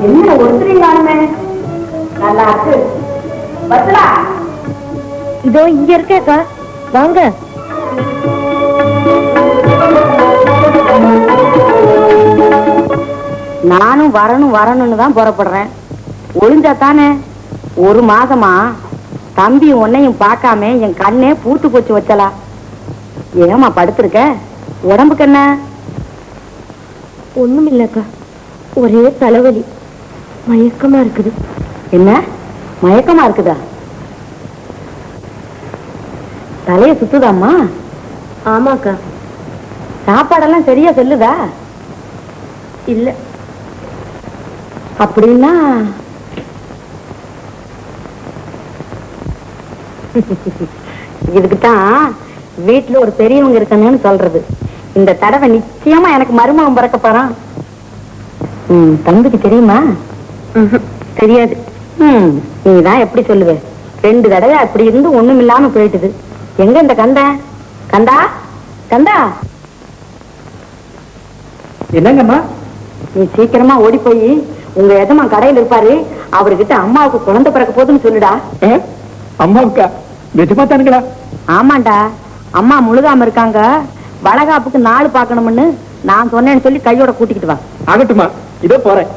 என்ன ஒருத்தரீங்காலுமே நல்லா இருக்கு. பத்ரா இதோ இங்க இருக்கேக்கா, வாங்க. நானும் வரணும்னு தான் புறப்படுறேன். ஒளிஞ்சா தானே. ஒரு மாசமா தம்பி உன்னையும் பார்க்காம என் கண்ணே பூத்து போச்சு வச்சலா. ஏமா படுத்திருக்க? உடம்புக்கு என்ன? ஒண்ணும் இல்லக்கா, ஒரே தலைவலி, மயக்கமா இருக்குது. என்ன மயக்கமா இருக்குதா? தலைய சுத்துதாம்மா? ஆமாக்கா. சாப்பாடெல்லாம் சரியா செல்லுதா? இல்ல. அப்படின்னா இதுக்குதான் வீட்டுல ஒரு பெரியவங்க இருக்கணும்னு சொல்றது. இந்த தடவை நிச்சயமா எனக்கு மருமகன் பிறக்க போறான். தம்பிக்கு தெரியுமா? தெரியாது. நீதான் எப்படி சொல்லுவ? 2 தடவை அப்படி இருந்து ஒண்ணும் இல்லாம போயிட்டுது. எங்க இந்த கந்தா? கந்தா கந்தா, என்னங்கம்மா? நீ சீக்கிரமா ஓடி போய் உங்க எஜமா கடையில் இருப்பாரு, அவர்கிட்ட அம்மாவுக்கு குழந்தை பிறக்க போதுன்னு சொல்லுடா. அம்மாவுக்கா? நிஜமா தானுங்களா? ஆமாண்டா, அம்மா முழுகாம இருக்காங்க, வளகாப்புக்கு நாள் பாக்கணும்னு நான் சொன்னேன்னு சொல்லி கையோட கூட்டிக்கிட்டு வா. ஆகட்டுமா, இதோ போறேன்.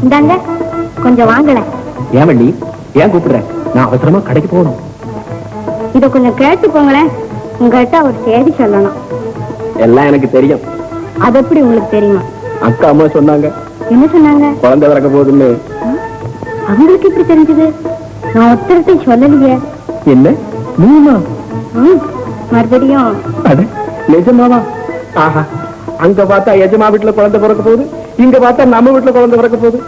இந்தாங்க, கொஞ்சம் வாங்கல. ஏன் வள்ளி, ஏன் கூப்பிடுறேன்? நான் அவசரமா கடைக்கு போகணும். இத கொஞ்சம் கேட்டு போங்களேன், உங்ககிட்ட ஒரு செய்தி சொல்லணும். எல்லாம் எனக்கு தெரியும். அது எப்படி உங்களுக்கு தெரியுமா? அக்கா அம்மா சொன்னாங்க. என்ன சொன்னாங்க? குழந்தை பிறக்க போகுதுன்னு. அவங்களுக்கு எப்படி தெரிஞ்சது? நான் ஒருத்தர்கிட்ட சொல்லலையே. என்ன நீமா? மறுபடியும் அது நிஜமாவா? ஆஹா, அங்க பார்த்தா எஜமா வீட்டுல குழந்தை பிறக்க போகுது, இங்க பார்த்தா நம்ம வீட்டுல குழந்தை பிறக்க போகுது.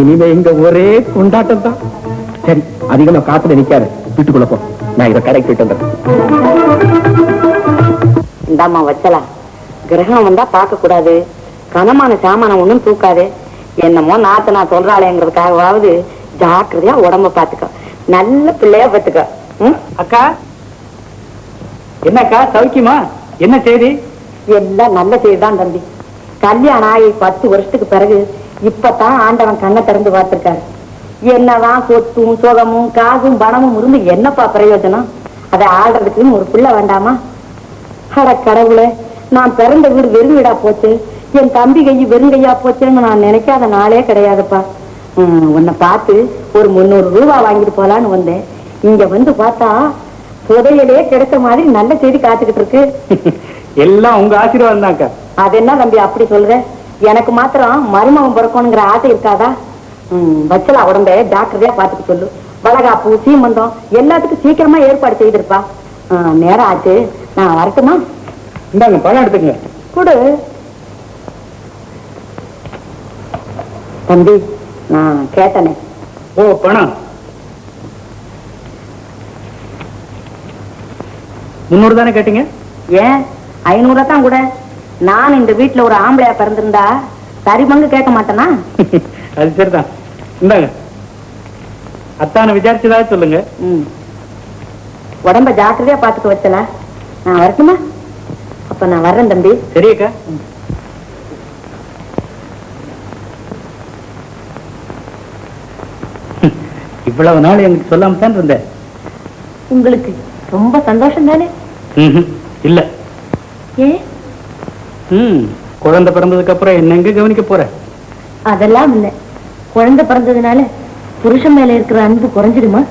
இனிமே இங்க ஒரே கொண்டாட்டம் தான். சரி, அதிகமா காத்துல நிக்காது, வீட்டுக்குள்ள போ. நான் இதை கடைக்கு போயிட்டு வந்துடுறேன். இந்தாம்மா வச்சலாம். கிரகணம் வந்தா பார்க்க கூடாது, கனமான சாமானம் ஒண்ணும் தூக்காது. என்னமோ நாத்த நான் சொல்றாளேங்கிறதுக்காகவாவது ஜாக்கிரதையா உடம்ப பாத்துக்க, நல்ல பிள்ளையா பாத்துக்க. அக்கா, என்னக்கா சௌக்கியமா? என்ன செய்தி? எல்லாம் நல்ல செய்திதான் தம்பி. கல்யாணம் ஆகி 10 வருஷத்துக்கு பிறகு இப்பதான் ஆண்டவன் கண்ணை திறந்து பார்த்திருக்காரு. என்னதான் சொத்தும் சுகமும் காசும் பணமும் இருந்து என்னப்பா பிரயோஜனம்? அதை ஆள்றதுக்குன்னு ஒரு பிள்ளை வேண்டாமா? அட கடவுளே, நான் பிறந்த வீடு வெறும் வீடா போச்சு, என் தம்பி கை வெறுங்கையா போச்சுன்னு நான் நினைக்காத நாளே கிடையாதுப்பா. உன்னை பார்த்து ஒரு 300 ரூபாய் வாங்கிட்டு போலான்னு வந்தேன். இங்க வந்து பார்த்தா புதையலே கிடைச்ச மாதிரி நல்ல செய்தி காத்துக்கிட்டு இருக்கு. எல்லாம் உங்க ஆசீர்வாதம் தான்க்கா. அது என்ன தம்பி அப்படி சொல்ற? எனக்கு மாத்திரம் மருமகன் பிறக்கணுங்கிற ஆசை இருக்காதா? வச்சலா உடம்பே டாக்டரையா பாத்துக்க சொல்லு. வளகாப்பு சீமந்தம் எல்லாத்துக்கும் சீக்கிரமா ஏற்பாடு செய்திருப்பா. நேரம் ஆச்சு, நான் வரட்டுமா? இந்தாங்க பணம் எடுத்துங்க. கொடு தம்பி, நான் கேட்டனே. ஓ, பணம் 300 தானே கேட்டீங்க? ஏன் 500 தான் கூட. நான் இந்த வீட்டுல ஒரு ஆம்பளையா பிறந்திருந்தா சரி பங்கு கேட்க மாட்டேனா? அது சரிதான். இந்தாங்க, அத்தான விசாரிச்சதா சொல்லுங்க. உடம்ப ஜாக்கிரதையா பாத்துக்க வச்சல. நான் வரட்டுமா? அப்ப நான் வர்றேன் தம்பி. சரியக்கா. இவ்வளவு நாள் எனக்கு சொல்லாம தான் இருந்தேன். உங்களுக்கு ரொம்ப சந்தோஷம் தானே? இல்ல. ஏன்? குழந்தை பிறந்ததுக்கு அப்புறம் என்ன எங்க கவனிக்க போற? அதெல்லாம் இல்ல. குழந்தை பிறந்ததுனால புருஷன் மேல இருக்கிற அன்பு குறைஞ்சிடுமா?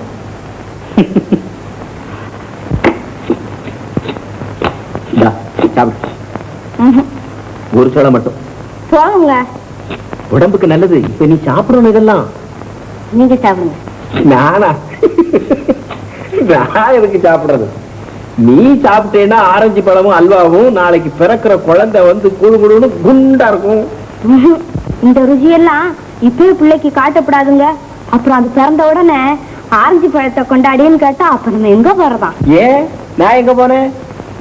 ஒரு சோளை மட்டும் போங்க. உடம்புக்கு நல்லது. இப்ப நீ சாப்பிடணும். இதெல்லாம் நீங்க சாப்பிடுங்க. நானா? நான் எதுக்கு சாப்பிடுறது? நீ சாப்பிட்டேன்னா ஆரஞ்சு பழமும் அல்வாவும் நாளைக்கு பிறக்கிற குழந்தை வந்து குழு குழுன்னு குண்டா இருக்கும். இந்த ருசியெல்லாம் இப்பவே பிள்ளைக்கு காட்டப்படாதுங்க. அப்புறம் அது பிறந்த உடனே ஆரஞ்சு பழத்தை கொண்டாடின்னு கேட்டா அப்ப நம்ம எங்க போறதான்? ஏன் நான் எங்க போனேன்?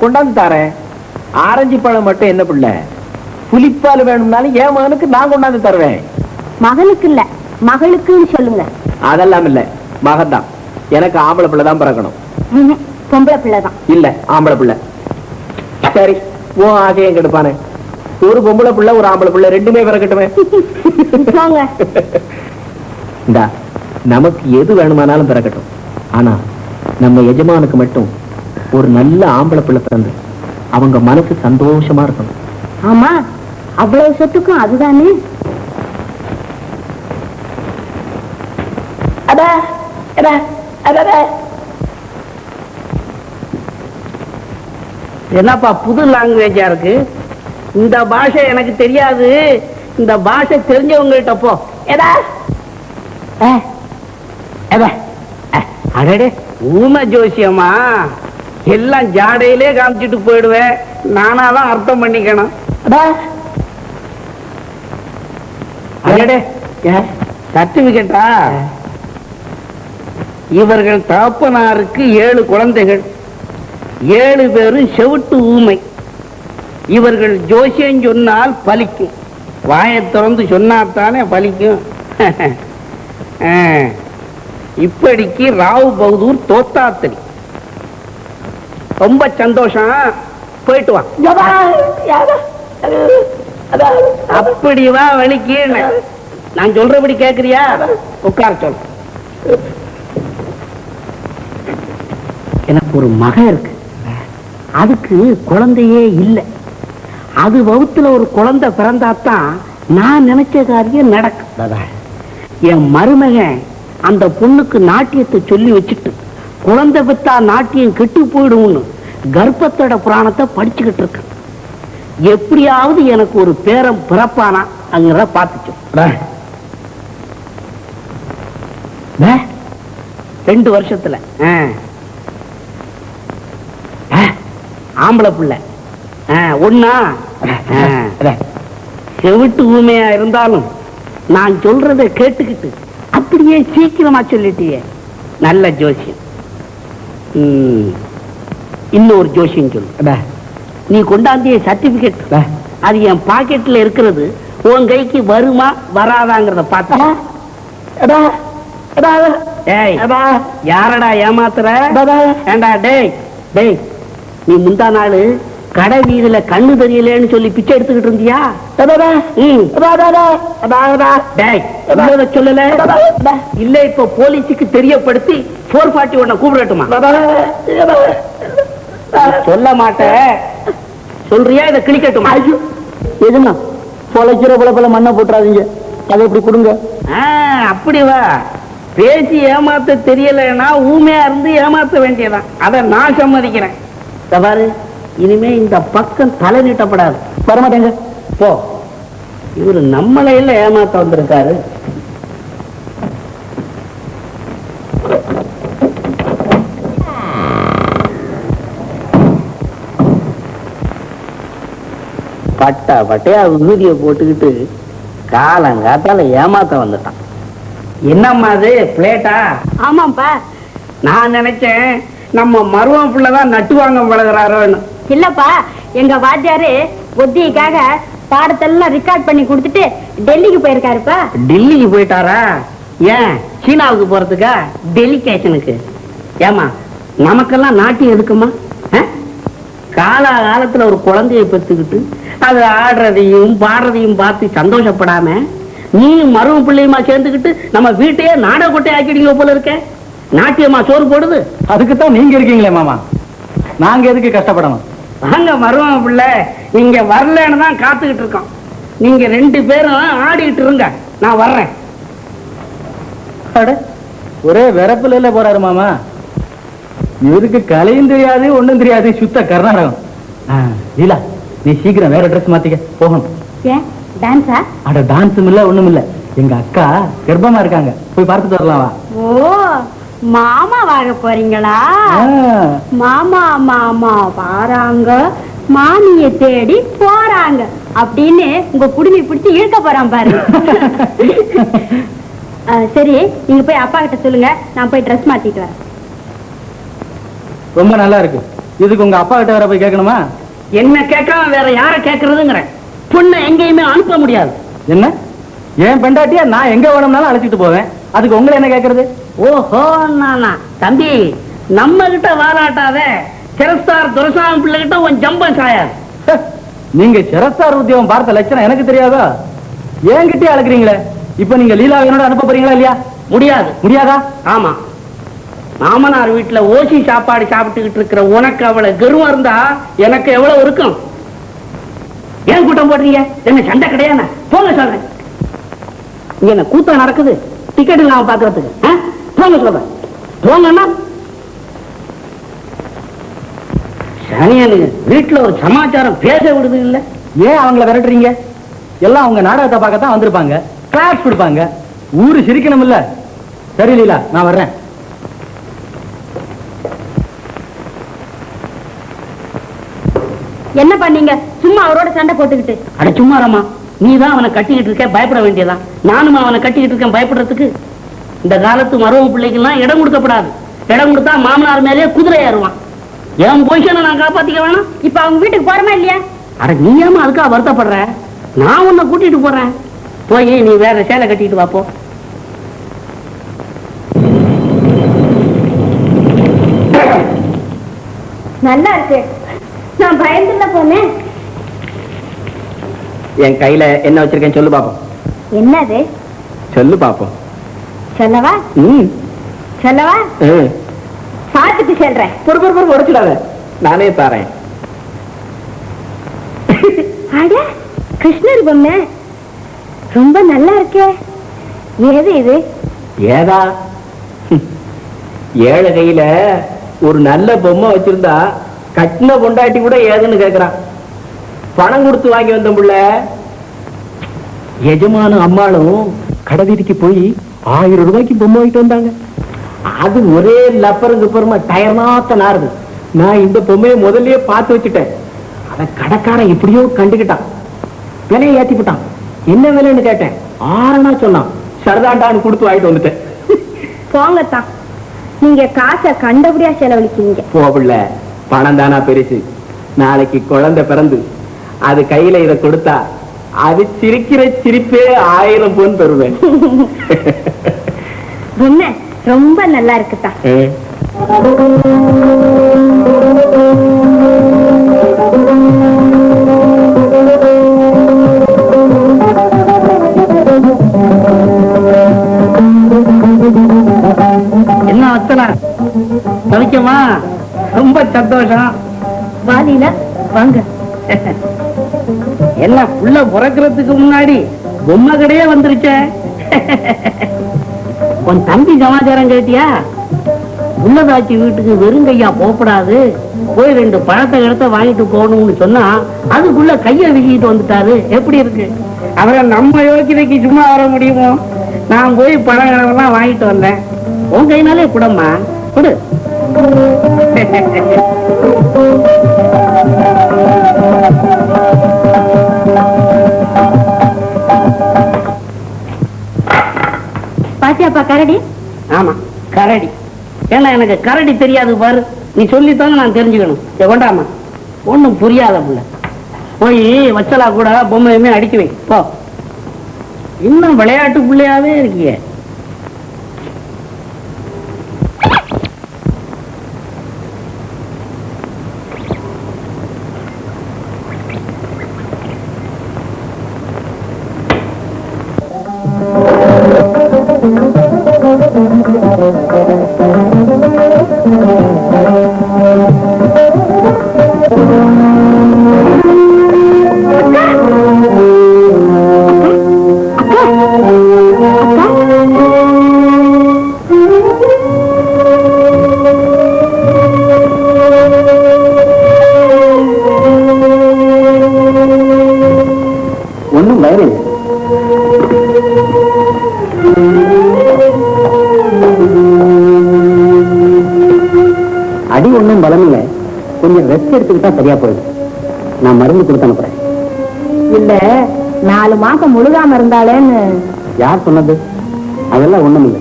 கொண்டாந்து தரேன். ஆரஞ்சு பழம் மட்டும் என்ன பிள்ளை, புளிப்பால் வேணும்னாலும் என் மகனுக்கு நான் கொண்டாந்து தருவேன். மகனுக்கு இல்ல, மகளுக்குன்னு சொல்லுங்க. அதெல்லாம் இல்ல, மகன்தான். எனக்கு ஆம்பளை பிள்ளை தான் பிறக்கணும். பொம்பளை பிள்ளைதான். இல்ல, ஆம்பளை பிள்ளை. சரி, உன் ஆசையும் கெடுப்பானே. ஒரு பொம்பளை பிள்ளை ஒரு ஆம்பளை பிள்ளை ரெண்டுமே பிறக்கட்டுமே. இந்தா, நமக்கு எது வேணுமானாலும் பிறக்கட்டும். ஆனா நம்ம எஜமானுக்கு மட்டும் ஒரு நல்ல ஆம்பளை பிள்ளை பிறந்து அவங்க மனசு சந்தோஷமா இருக்கணும். ஆமா, அவ்வளவு சொத்துக்கும் அதுதானே. என்னப்பா புது லாங்குவேஜா இருக்கு? இந்த பாஷை எனக்கு தெரியாது. இந்த பாஷை தெரிஞ்சவங்கள்ட்ட போ. அடடே, ஊமை ஜோசியமா? எல்லாம் ஜாடையிலே காமிச்சிட்டு போயிடுவேன். நானாதான் அர்த்தம் பண்ணிக்கணும். அடடே, சர்டிபிகேட்டா? இவர்கள் தகப்பனாருக்கு 7 குழந்தைகள், 7 பேரும் செவிட்டு ஊமை. இவர்கள் ஜோசியம் சொன்னால் பலிக்கும். வாயை திறந்து சொன்னாத்தானே பலிக்கும். இப்படிக்கு ராவ் பகதூர் தோத்தாத்திரி. ரொம்ப சந்தோஷம், போயிட்டு வா. அப்படி வா வலிக்கு. நான் சொல்றபடி கேக்குறியா? உட்கார சொல். எனக்கு ஒரு மகன் இருக்கு, அதுக்கு குழந்தையே இல்லை. அது வகுத்துல ஒரு குழந்தை பிறந்தாத்தான் நான் நினைச்ச காரியம் நடக்கும். என் மருமகன் அந்த பொண்ணுக்கு நாட்டியத்தை சொல்லி வச்சுட்டு குழந்தை பெத்தா நாட்டியம் கெட்டு போயிடும்னு கர்ப்பத்தோட புராணத்தை படிச்சுக்கிட்டு இருக்கு. எப்படியாவது எனக்கு ஒரு பேரன் பிறப்பானா அங்க பார்த்துச்சு. 2 வருஷத்துல ஆம்பளை பிள்ளை ஒன்னா. செவிட்டு ஊமையா இருந்தாலும் நான் சொல்றதை கேட்டுக்கிட்டு அப்படியே சீக்கிரமா சொல்லிட்டியே, நல்ல ஜோசியம். இன்னொரு ஜோசியம் சொல்லு. நீ கொண்டாந்திய சர்டிபிகேட் அது என் பாக்கெட்ல இருக்கிறது, உன் கைக்கு வருமா வராதாங்கிறத பார்த்த. யாரடா ஏமாத்துற? ஏண்டா டேய் டேய், நீ முந்தா நாள் கடை வீதியில கண்ணு தெரியலன்னு சொல்லி பிச்சை எடுத்துக்கிட்டு இருந்தியா? சொல்லல இல்ல, இப்ப போலீஸுக்கு தெரியப்படுத்தி 441 கூப்பிடட்டுமா? சொல்ல மாட்டேன், சொல்றியா? இதை கிளிக்கட்டுமா? எதுனா பொழைக்கிற பொழப்பில மண்ணை போட்டுறாதீங்க, அதை இப்படி கொடுங்க. அப்படி வா. பேசி ஏமாத்த தெரியலன்னா ஊமையா இருந்து ஏமாத்த வேண்டியதான். அதை நான் சம்மதிக்கிறேன். பாரு, இனிமே இந்த பக்கம் தலை நீட்டப்படாது. வரமாட்டேங்க போ. இவரு நம்மளையில ஏமாத்த வந்திருக்காரு. பட்டா பட்டையா ஊதிய போட்டுக்கிட்டு காலங்காத்தால ஏமாத்த வந்துட்டான். என்னம்மா அது பிளேட்டா? ஆமாப்பா. நான் நினைச்சேன் நம்ம மருவம் பிள்ளைதான் நட்டுவாங்க பழகிறாரோன்னு. இல்லப்பா, எங்க வாத்தியாரு ஒத்திக்காக பாடத்தெல்லாம் ரெக்கார்ட் பண்ணி கொடுத்துட்டு டெல்லிக்கு போயிருக்காருப்பா. டெல்லிக்கு போயிட்டாரா? ஏன் சீனாவுக்கு போறதுக்கா? டெலிகேஷனுக்கு? ஏமா நமக்கெல்லாம் நாட்டியம் எதுக்குமா? காலத்துல ஒரு குழந்தையை பெற்றுக்கிட்டு அது ஆடுறதையும் பாடுறதையும் பார்த்து சந்தோஷப்படாம நீ மருவ பிள்ளையுமா சேர்ந்துக்கிட்டு நம்ம வீட்டையே நாடகொட்டை ஆக்கிடுங்க போல இருக்க. நாட்டியமா சோறு போடுது? அதுக்குத்தான் நீங்க இருக்கீங்களே மாமா, நாங்க எதுக்கு கஷ்டப்படணும்? வாங்க மருவ பிள்ளை, நீங்க வரலன்னு தான் காத்துக்கிட்டு இருக்கோம். நீங்க 2 பேரும் ஆடிட்டு இருங்க, நான் வர்றேன். ஒரே வெறப்புல போறாரு மாமா. இவருக்கு கலையும் தெரியாது, ஒண்ணும் தெரியாது, சுத்த கர்நாடகம். லீலா, நீ சீக்கிரம் வேற ட்ரெஸ் மாத்திக்க, போகணும். ஏன் டான்ஸா? அட டான்ஸும் இல்ல ஒண்ணும் இல்ல, எங்க அக்கா கர்ப்பமா இருக்காங்க, போய் பார்த்துட்டு வரலாம். ஓ, மாமா வாங்க போறீங்களா? மாமா மாமா வாராங்க, மாமிய தேடி போறாங்க அப்படின்னு உங்க குடுமி பிடிச்சு இழுக்க போறான் பாரு. சரி, நீங்க போய் அப்பா கிட்ட சொல்லுங்க, நான் போய் ட்ரெஸ் மாத்திட்டு வரேன். ரொம்ப நல்லா இருக்கு. இதுக்கு உங்க அப்பா கிட்ட வேற போய் கேட்கணுமா? என்ன கேட்காம வேற யார கேட்கறதுங்கிற? பொண்ணை எங்கேயுமே அனுப்ப முடியாது. என்ன என் பெண்டாட்டியா நான் எங்க வேணும்னாலும் அழைச்சிட்டு போவேன். அதுக்கு உங்களை என்ன கேக்குறது? ஓஹோ நானா தம்பி, நம்ம கிட்ட வாராட்டாத சிரஸ்தார் துரசாமி பிள்ளை கிட்ட உன் ஜம்பம் சாயாது. நீங்க சிரஸ்தார் உத்தியோகம் பார்த்த லட்சணம் எனக்கு தெரியாதா? என்கிட்டயே அழைக்கிறீங்களே. இப்ப நீங்க லீலாவினோட அனுப்ப போறீங்களா இல்லையா? முடியாது. முடியாதா? ஆமா. மாமனார் வீட்டுல ஓசி சாப்பாடு சாப்பிட்டுக்கிட்டு இருக்கிற உனக்கு அவ்வளவு கர்வம் இருந்தா எனக்கு எவ்வளவு இருக்கும்? ஏன் கூட்டம் போடுறீங்க? என்ன சண்டை கிடையாது? போங்க சொல்றேன். இங்க என்ன கூட்டம் நடக்குது? டிக்கெட் இல்லாம பாக்குறதுக்கு போங்க சொல்றேன். போங்கன்னா சனியனுங்க வீட்டுல ஒரு சமாச்சாரம் பேச விடுது இல்ல. ஏன் அவங்கள விரட்டுறீங்க? எல்லாம் அவங்க நாடகத்தை பார்க்கத்தான் வந்திருப்பாங்க. கிளாஸ் கொடுப்பாங்க. ஊரு சிரிக்கணும் இல்ல. சரி லீலா, நான் வர்றேன். என்ன பண்ணீங்க? சும்மா அவரோட சண்டை போட்டுக்கிட்டு. அட சும்மா ராமா, நீ தான் அவனை கட்டிக்கிட்டு இருக்க, பயப்பட வேண்டியதான். நானும் அவனை கட்டிக்கிட்டு இருக்கேன் பயப்படுறதுக்கு. இந்த காலத்து மரும பிள்ளைக்கெல்லாம் இடம் கொடுக்கப்படாது. இடம் கொடுத்தா மாமனார் மேலே குதிரை ஏறுவான். என் பொசிஷனை நான் காப்பாத்திக்க வேணாம். இப்ப அவங்க வீட்டுக்கு போறமா இல்லையா? அட நீ ஏமா அதுக்காக வருத்தப்படுற? நான் உன்னை கூட்டிட்டு போறேன். போய் நீ வேற சேலை கட்டிட்டு வாப்போ. நல்லா இருக்கு. நான் பயந்துல போனேன். என் கையில என்ன வச்சிருக்கேன் சொல்லு பாப்போம். என்னது? சொல்லு பாப்போம். சொல்லவா? சொல்லவா? பார்த்துட்டு சொல்றேன். பொறு உடைச்சிடாத, நானே தாரேன். அட கிருஷ்ணர் பொம்மை ரொம்ப நல்லா இருக்கே. ஏது இது? ஏதா ஏழை கையில ஒரு நல்ல பொம்மை வச்சிருந்தா கட்டின பொண்டாட்டி கூட ஏதுன்னு கேக்குறான். பணம் கொடுத்து வாங்கி வந்த புள்ள. எஜமானும் அம்மாளும் கடைவீதிக்கு போய் 1000 ரூபாய்க்கு பொம்மை வாங்கிட்டு வந்தாங்க. அது ஒரே லப்பருங்க பொறுமை டயர்னாத்த நாருது. நான் இந்த பொம்மையை முதல்லயே பார்த்து வச்சுட்டேன். அத கடைக்காரன் எப்படியோ கண்டுகிட்டான். விலையை ஏத்திவிட்டான். என்ன விலைன்னு கேட்டேன். 6 சொன்னான். சரதாண்டான்னு கொடுத்து வாங்கிட்டு வந்துட்டேன். போங்கத்தான், நீங்க காசை கண்டபடியா செலவழிக்கிறீங்க. போகல, பணம் தானா பெருசு. நாளைக்கு குழந்தை பிறந்து அது கையில இத கொடுத்தா அது சிரிக்கிற சிரிப்பே 1000 பொன் தருவேன். பொம்மை ரொம்ப நல்லா இருக்குதா. என்ன அத்தனை சவிக்கமா? ரொம்ப சந்தோஷம். வாலியில வாங்க. என்ன புள்ள பிறக்கிறதுக்கு முன்னாடி பொம்மை கடையே வந்துருச்ச. உன் தம்பி சமாச்சாரம் கேட்டியா? உள்ளதாச்சி வீட்டுக்கு வெறுங்கையா போகப்படாது, போய் 2 பழத்தை இடத்த வாங்கிட்டு போகணும்னு சொன்னா அதுக்குள்ள கைய வீசிட்டு வந்துட்டாரு. எப்படி இருக்கு? அவரை நம்ம யோக்கியதைக்கு சும்மா வர முடியுமோ? நான் போய் பழங்களெல்லாம் வாங்கிட்டு வந்தேன். உன் கையினாலே கூடம்மா கொடு. பாத்தியாப்பா கரடி? ஆமா கரடி. ஏன்னா எனக்கு கரடி தெரியாது பாரு. நீ சொல்லித்தாங்க நான் தெரிஞ்சுக்கணும். கொண்டாமா, ஒண்ணும் புரியாத புள்ள. போய் வச்சலா கூட பொம்மையுமே அடிக்க வை போ. இன்னும் விளையாட்டு பிள்ளையாவே இருக்கிய. ஒன்னும் பயம் அடி ஒன்னும் பலம் இல்லை. கொஞ்சம் ரெஸ்ட் எடுத்துக்கிட்டா சரியா போயிடும். நான் மருந்து கொடுத்து அனுப்புறேன். இல்ல 4 மாசம் முழுகாம இருந்தாலேன்னு. யார் சொன்னது? அதெல்லாம் ஒண்ணும் இல்லை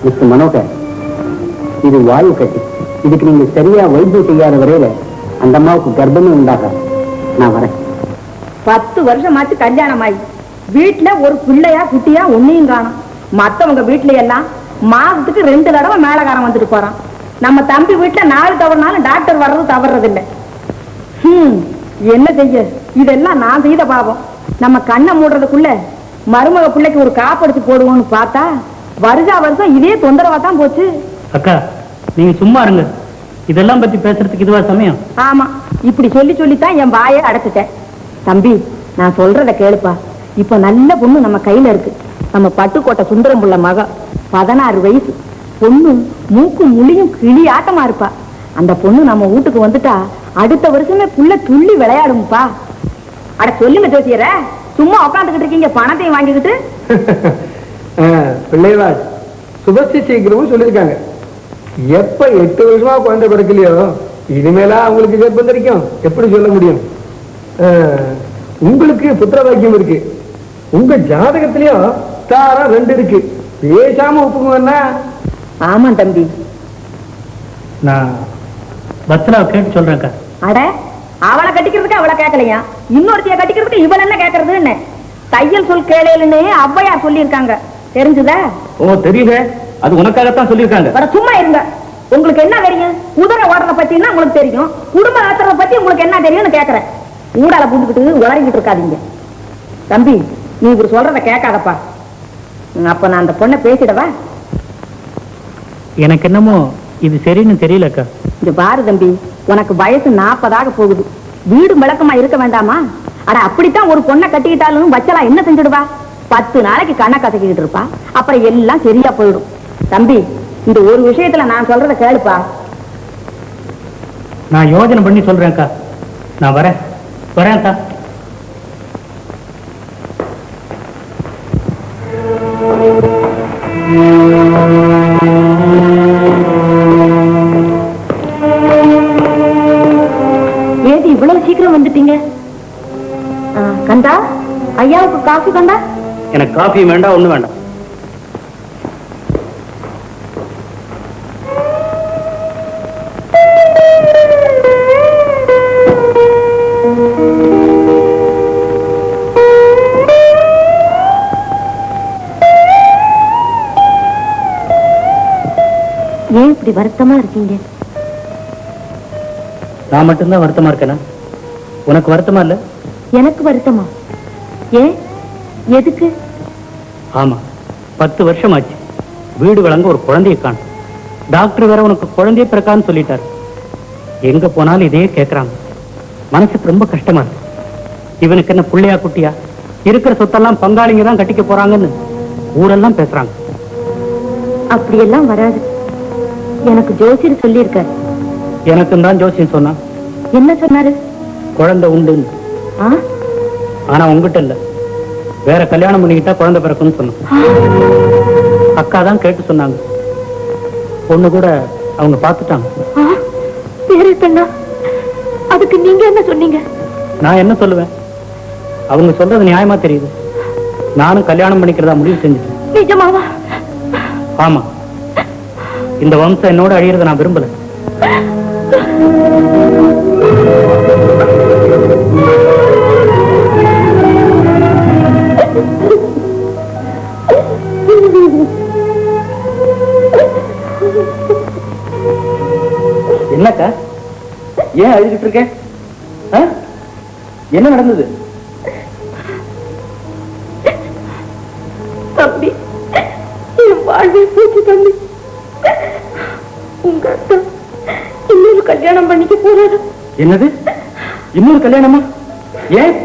மிஸ்டர் மனோகர். இது வாயு கட்டி. இதுக்கு நீங்க சரியா வைத்தியம் செய்யாத வரையில அந்த அம்மாவுக்கு கர்ப்பமே உண்டாக. நான் வரேன். 10 வருஷமாச்சு கல்யாணம் ஆகி வீட்டுல ஒரு பிள்ளையா குட்டியா ஒன்னையும் காணும். மத்தவங்க வீட்டுல எல்லாம் மாசத்துக்கு 2 தடவை மேலகாரம் வந்துட்டு போறான். நம்ம தம்பி வீட்டுல 4 தவறுனாலும் டாக்டர் வர்றது தவறது இல்லை. என்ன செய்ய, இதெல்லாம் நான் செய்த பாவம். நம்ம கண்ணை மூடுறதுக்குள்ள மருமக பிள்ளைக்கு ஒரு காப்படுத்தி போடுவோம்னு பார்த்தா வருஷம் இதே தொந்தரவா தான் போச்சு. அக்கா நீங்க சும்மா இருங்க, இதெல்லாம் பத்தி பேசுறதுக்கு இதுவா சமயம்? ஆமா, இப்படி சொல்லித்தான் என் வாயை அடைச்சிட்டேன். தம்பி, நான் சொல்றத கேளுப்பா. இப்ப நல்ல பொண்ணு நம்ம கையில இருக்கு. நம்ம பட்டுக்கோட்டை சுந்தரம் புள்ள மக, 16 வயசு பொண்ணு, மூக்கு முழியும் கிளி ஆட்டமா இருப்பா. அந்த பொண்ணு நம்ம வீட்டுக்கு வந்துட்டா அடுத்த வருஷமே புள்ள துள்ளி விளையாடும்பா. அட சொல்லுங்க ஜோசியர, சும்மா உட்காந்துக்கிட்டு இருக்கீங்க பணத்தையும் வாங்கிக்கிட்டு. பிள்ளைவாள் சுபஸ்தி சீக்கிரமும் சொல்லியிருக்காங்க. எப்ப 8 வருஷமா குழந்தை பிறக்கலையோ இனிமேலா அவங்களுக்கு கர்ப்பம் தெரிக்கும். எப்படி சொல்ல முடியும்? உங்களுக்கு புத்திர பாக்கியம் இருக்கு. உங்க ஜாதகத்திலயும் தாரம் 2 இருக்கு. பேசாம ஒப்புக்குவேன்னா? ஆமா தம்பி, நான் பத்ராவை கேட்டு சொல்றேன்க்கா. அட அவளை கட்டிக்கிறதுக்கு அவளை கேட்கலையா, இன்னொருத்தைய கட்டிக்கிறதுக்கு இவள் என்ன கேட்கறதுன்னு தையல் சொல் கேளையிலுன்னு ஔவையார் சொல்லியிருக்காங்க. தெரிஞ்சுதா? ஓ தெரியுது, அது உனக்காகத்தான் சொல்லியிருக்காங்க. வர சும்மா இருங்க. உங்களுக்கு என்ன தெரியும்? குதிரை ஓடுறத பத்தின்னா உங்களுக்கு தெரியும், குடும்ப நடத்துறத பத்தி உங்களுக்கு என்ன தெரியும்னு கேட்கறேன். ஊடால புந்துக்கிட்டு உளறிக்கிட்டு இருக்காதீங்க. தம்பி, நீ இப்படி சொல்றத கேட்காதப்பா. அப்ப நான் அந்த பொண்ணை பேசிடவா? எனக்கு என்னமோ இது சரின்னு தெரியலக்கா. இங்க பாரு தம்பி, உனக்கு வயசு 40 போகுது. வீடு விளக்கமா இருக்க வேண்டாமா? அட அப்படித்தான் ஒரு பொண்ணை கட்டிக்கிட்டாலும் வச்சலா என்ன செஞ்சுடுவா? 10 நாளைக்கு கண்ணை கசக்கிட்டு இருப்பா. அப்புறம் எல்லாம் சரியா போயிடும். தம்பி, இந்த ஒரு விஷயத்துல நான் சொல்றத கேளுப்பா. நான் யோசனை பண்ணி சொல்றேன்க்கா. நான் வரேன்க்கா. ஏது இவ்வளவு சீக்கிரம் வந்துட்டீங்க? கந்தா, ஐயாவுக்கு காஃபி கந்தா? எனக்கு காஃபி வேண்டாம், ஒண்ணு வேண்டாம். ஏன் இப்படி வருத்தமா இருக்கீங்க? நான் மட்டும்தான் வருத்தமா இருக்கேனா? உனக்கு வருத்தமா இல்ல? எனக்கு வருத்தமா? ஏன், எதுக்கு? ஆமா, 10 வருஷம் ஆச்சு. வீடு வழங்க ஒரு குழந்தையை காணும். டாக்டர் வேற உனக்கு குழந்தைய பிறக்கான்னு சொல்லிட்டாரு. எங்க போனாலும் இதே கேட்கறாங்க. மனசுக்கு ரொம்ப கஷ்டமா இருக்கு. இவனுக்கு என்ன புள்ளையா குட்டியா? இருக்கிற சொத்தெல்லாம் பங்காளிங்க தான் கட்டிக்க போறாங்கன்னு ஊரெல்லாம் பேசுறாங்க. அப்படியெல்லாம் வராது. எனக்கு ஜோசியர் சொல்லி இருக்காரு. எனக்கும் தான் ஜோசியம் சொன்னான். என்ன சொன்னாரு? குழந்தை உண்டுன்னு. ஆனா உங்ககிட்ட இல்ல, வேற கல்யாணம் பண்ணிக்கிட்டா குழந்தை பிறக்கும்னு சொன்னான். அக்கா தான் கேட்டு சொன்னாங்க. பொண்ணு கூட அவங்க பார்த்துட்டாங்க. வேற பெண்ணா? அதுக்கு நீங்க என்ன சொன்னீங்க? நான் என்ன சொல்லுவேன்? அவங்க சொல்றது நியாயமா தெரியுது. நானும் கல்யாணம் பண்ணிக்கிறதா முடிவு செஞ்சுட்டேன். நிஜமாவா? ஆமா, இந்த வம்சம் என்னோட அழியறத நான் விரும்பல. என்னக்கா, ஏன் அழுதுகிட்டு இருக்க? என்ன நடந்தது? தம்பி, என் வாழ்வை போச்சு தம்பி. உங்க அத்தா இன்னொரு கல்யாணம் பண்ணிக்க போறாரு. என்னது, இன்னொரு கல்யாணமா? ஏன்?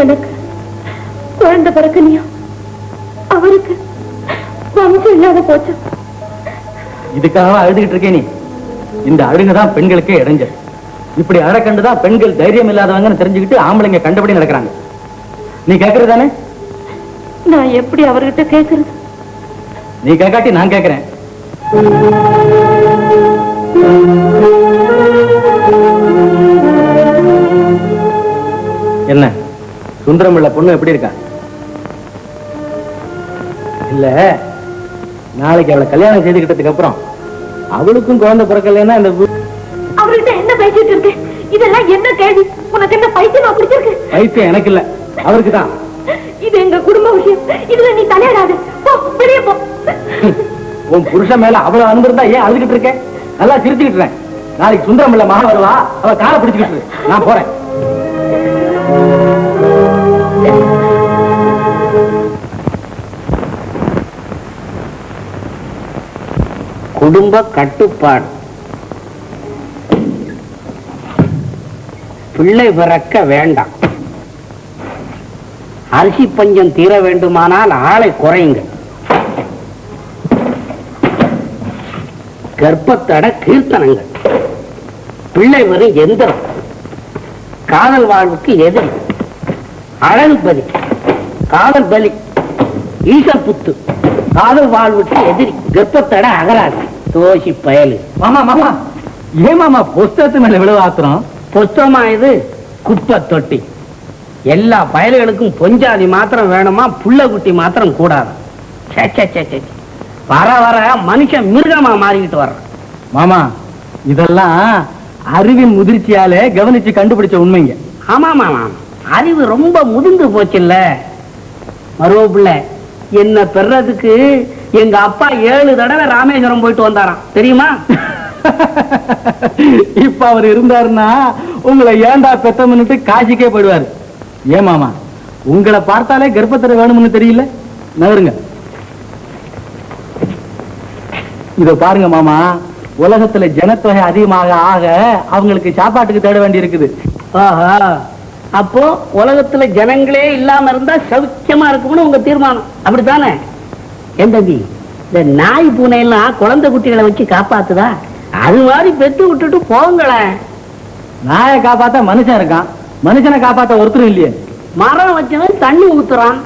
எனக்கு குழந்தை பிறக்கலையும் அவருக்கு வம்சம் இல்லாத போச்சு. இதுக்காக அழுதுகிட்டு இருக்கே நீ? இந்த அழுகுதான் பெண்களுக்கே இடைஞ்சல். இப்படி அழகண்டுதான் பெண்கள் தைரியம் இல்லாதவங்கன்னு தெரிஞ்சுக்கிட்டு ஆம்பளைங்க கண்டபடி நடக்கிறாங்க. நீ கேட்கறது தானே? நான் எப்படி அவர்கிட்ட கேட்கறது? நீ கேட்காட்டி நான் கேட்கிறேன். என்ன சுந்தரம் உள்ள பொண்ணு எப்படி இருக்கா? இல்ல, நாளைக்கு அவளை கல்யாணம் செய்துக்கிட்டதுக்கு அப்புறம் அவளுக்கும் குழந்தை பிறக்கலன்னா இந்த அவர்கிட்ட என்ன பேசிட்டு இருக்கு? இதெல்லாம் என்ன கேள்வி? உனக்கு என்ன பைத்தியமா பிடிச்சிருக்கு? நிச்சயம் எனக்கு இல்ல, அவருக்கு தான். இது எங்க குடும்ப விஷயம், இதுல நீ தலையிடாத. போ, வெளியே போ. உன் புருஷன் மேல அவ்வளவு அன்பு இருந்தா ஏன் அழுதுகிட்டு இருக்கேன்? நல்லா சிரிச்சுக்கிட்டு இருக்கேன். நாளைக்கு சுந்தரம் இல்ல மகன் வருவா, அவ காலை பிடிச்சுக்கிட்டு இரு. நான் போறேன். குடும்ப கட்டுப்பாடு. பிள்ளை பிறக்க வேண்டாம். அரிசி பஞ்சம் தீர வேண்டுமானால் ஆளை குறையுங்க. கர்ப்பத்தட கீர்த்தனங்கள். பிள்ளை வரும் எந்திரம். காதல் வாழ்வுக்கு எதிரி. அழகு பலி. காதல் பலி. ஈசல் புத்து. காதல் வாழ்வுக்கு எதிரி. கர்ப்பத்தட அகராது. தோசி பயலு. மாமா மாமா, ஏன் மாமா புஸ்தகத்து மேல விழுவ ஆத்துறோம்? புஸ்தகமா இது? குப்பை தொட்டி. எல்லா பயல்களுக்கும் பொஞ்சாதி மாத்திரம் வேணுமா, புள்ள குட்டி மாத்திரம் கூடாது. வர வர மனுஷன் மிருகமா மாறிக்கிட்டு வர்ற. மாமா, இதெல்லாம் அறிவின் முதிர்ச்சியாலே கவனிச்சு கண்டுபிடிச்ச உண்மைங்க. ஆமா மாமா, அறிவு ரொம்ப முதிர்ந்து போச்சுல்ல. மருவப்பிள்ளை, என்ன பெறதுக்கு எங்க அப்பா 7 தடவை ராமேஸ்வரம் போயிட்டு வந்தாராம், தெரியுமா? இப்ப அவர் இருந்தாருன்னா உங்களை ஏண்டா பெத்தம்னுட்டு காசிக்கே போயிடுவாரு. ஏன் மாமா, உங்களை பார்த்தாலே கர்ப்பத்துல வேணும்னு தெரியல. நகருங்க. இத பாருங்க மாமா, உலகத்துல ஜனத்தொகை அதிகமாக ஆக அவங்களுக்கு சாப்பாட்டுக்கு தேட வேண்டி இருக்குது. ஆஹா, அப்போ உலகத்துல ஜனங்களே இல்லாம இருந்தா சௌக்கியமா இருக்கும்னு உங்க தீர்மானம், அப்படித்தானே? என் தம்பி, இந்த நாய் பூனை எல்லாம் குழந்தை குட்டிகளை வச்சு காப்பாத்துதா? அது மாதிரி பெத்து விட்டுட்டு போங்களேன். நாயை காப்பாத்த மனுஷன் இருக்கான், மனுஷனை காப்பாத்த ஒருத்தரும் இல்லையே. மரம் வச்சவன் தண்ணி ஊத்துறான்.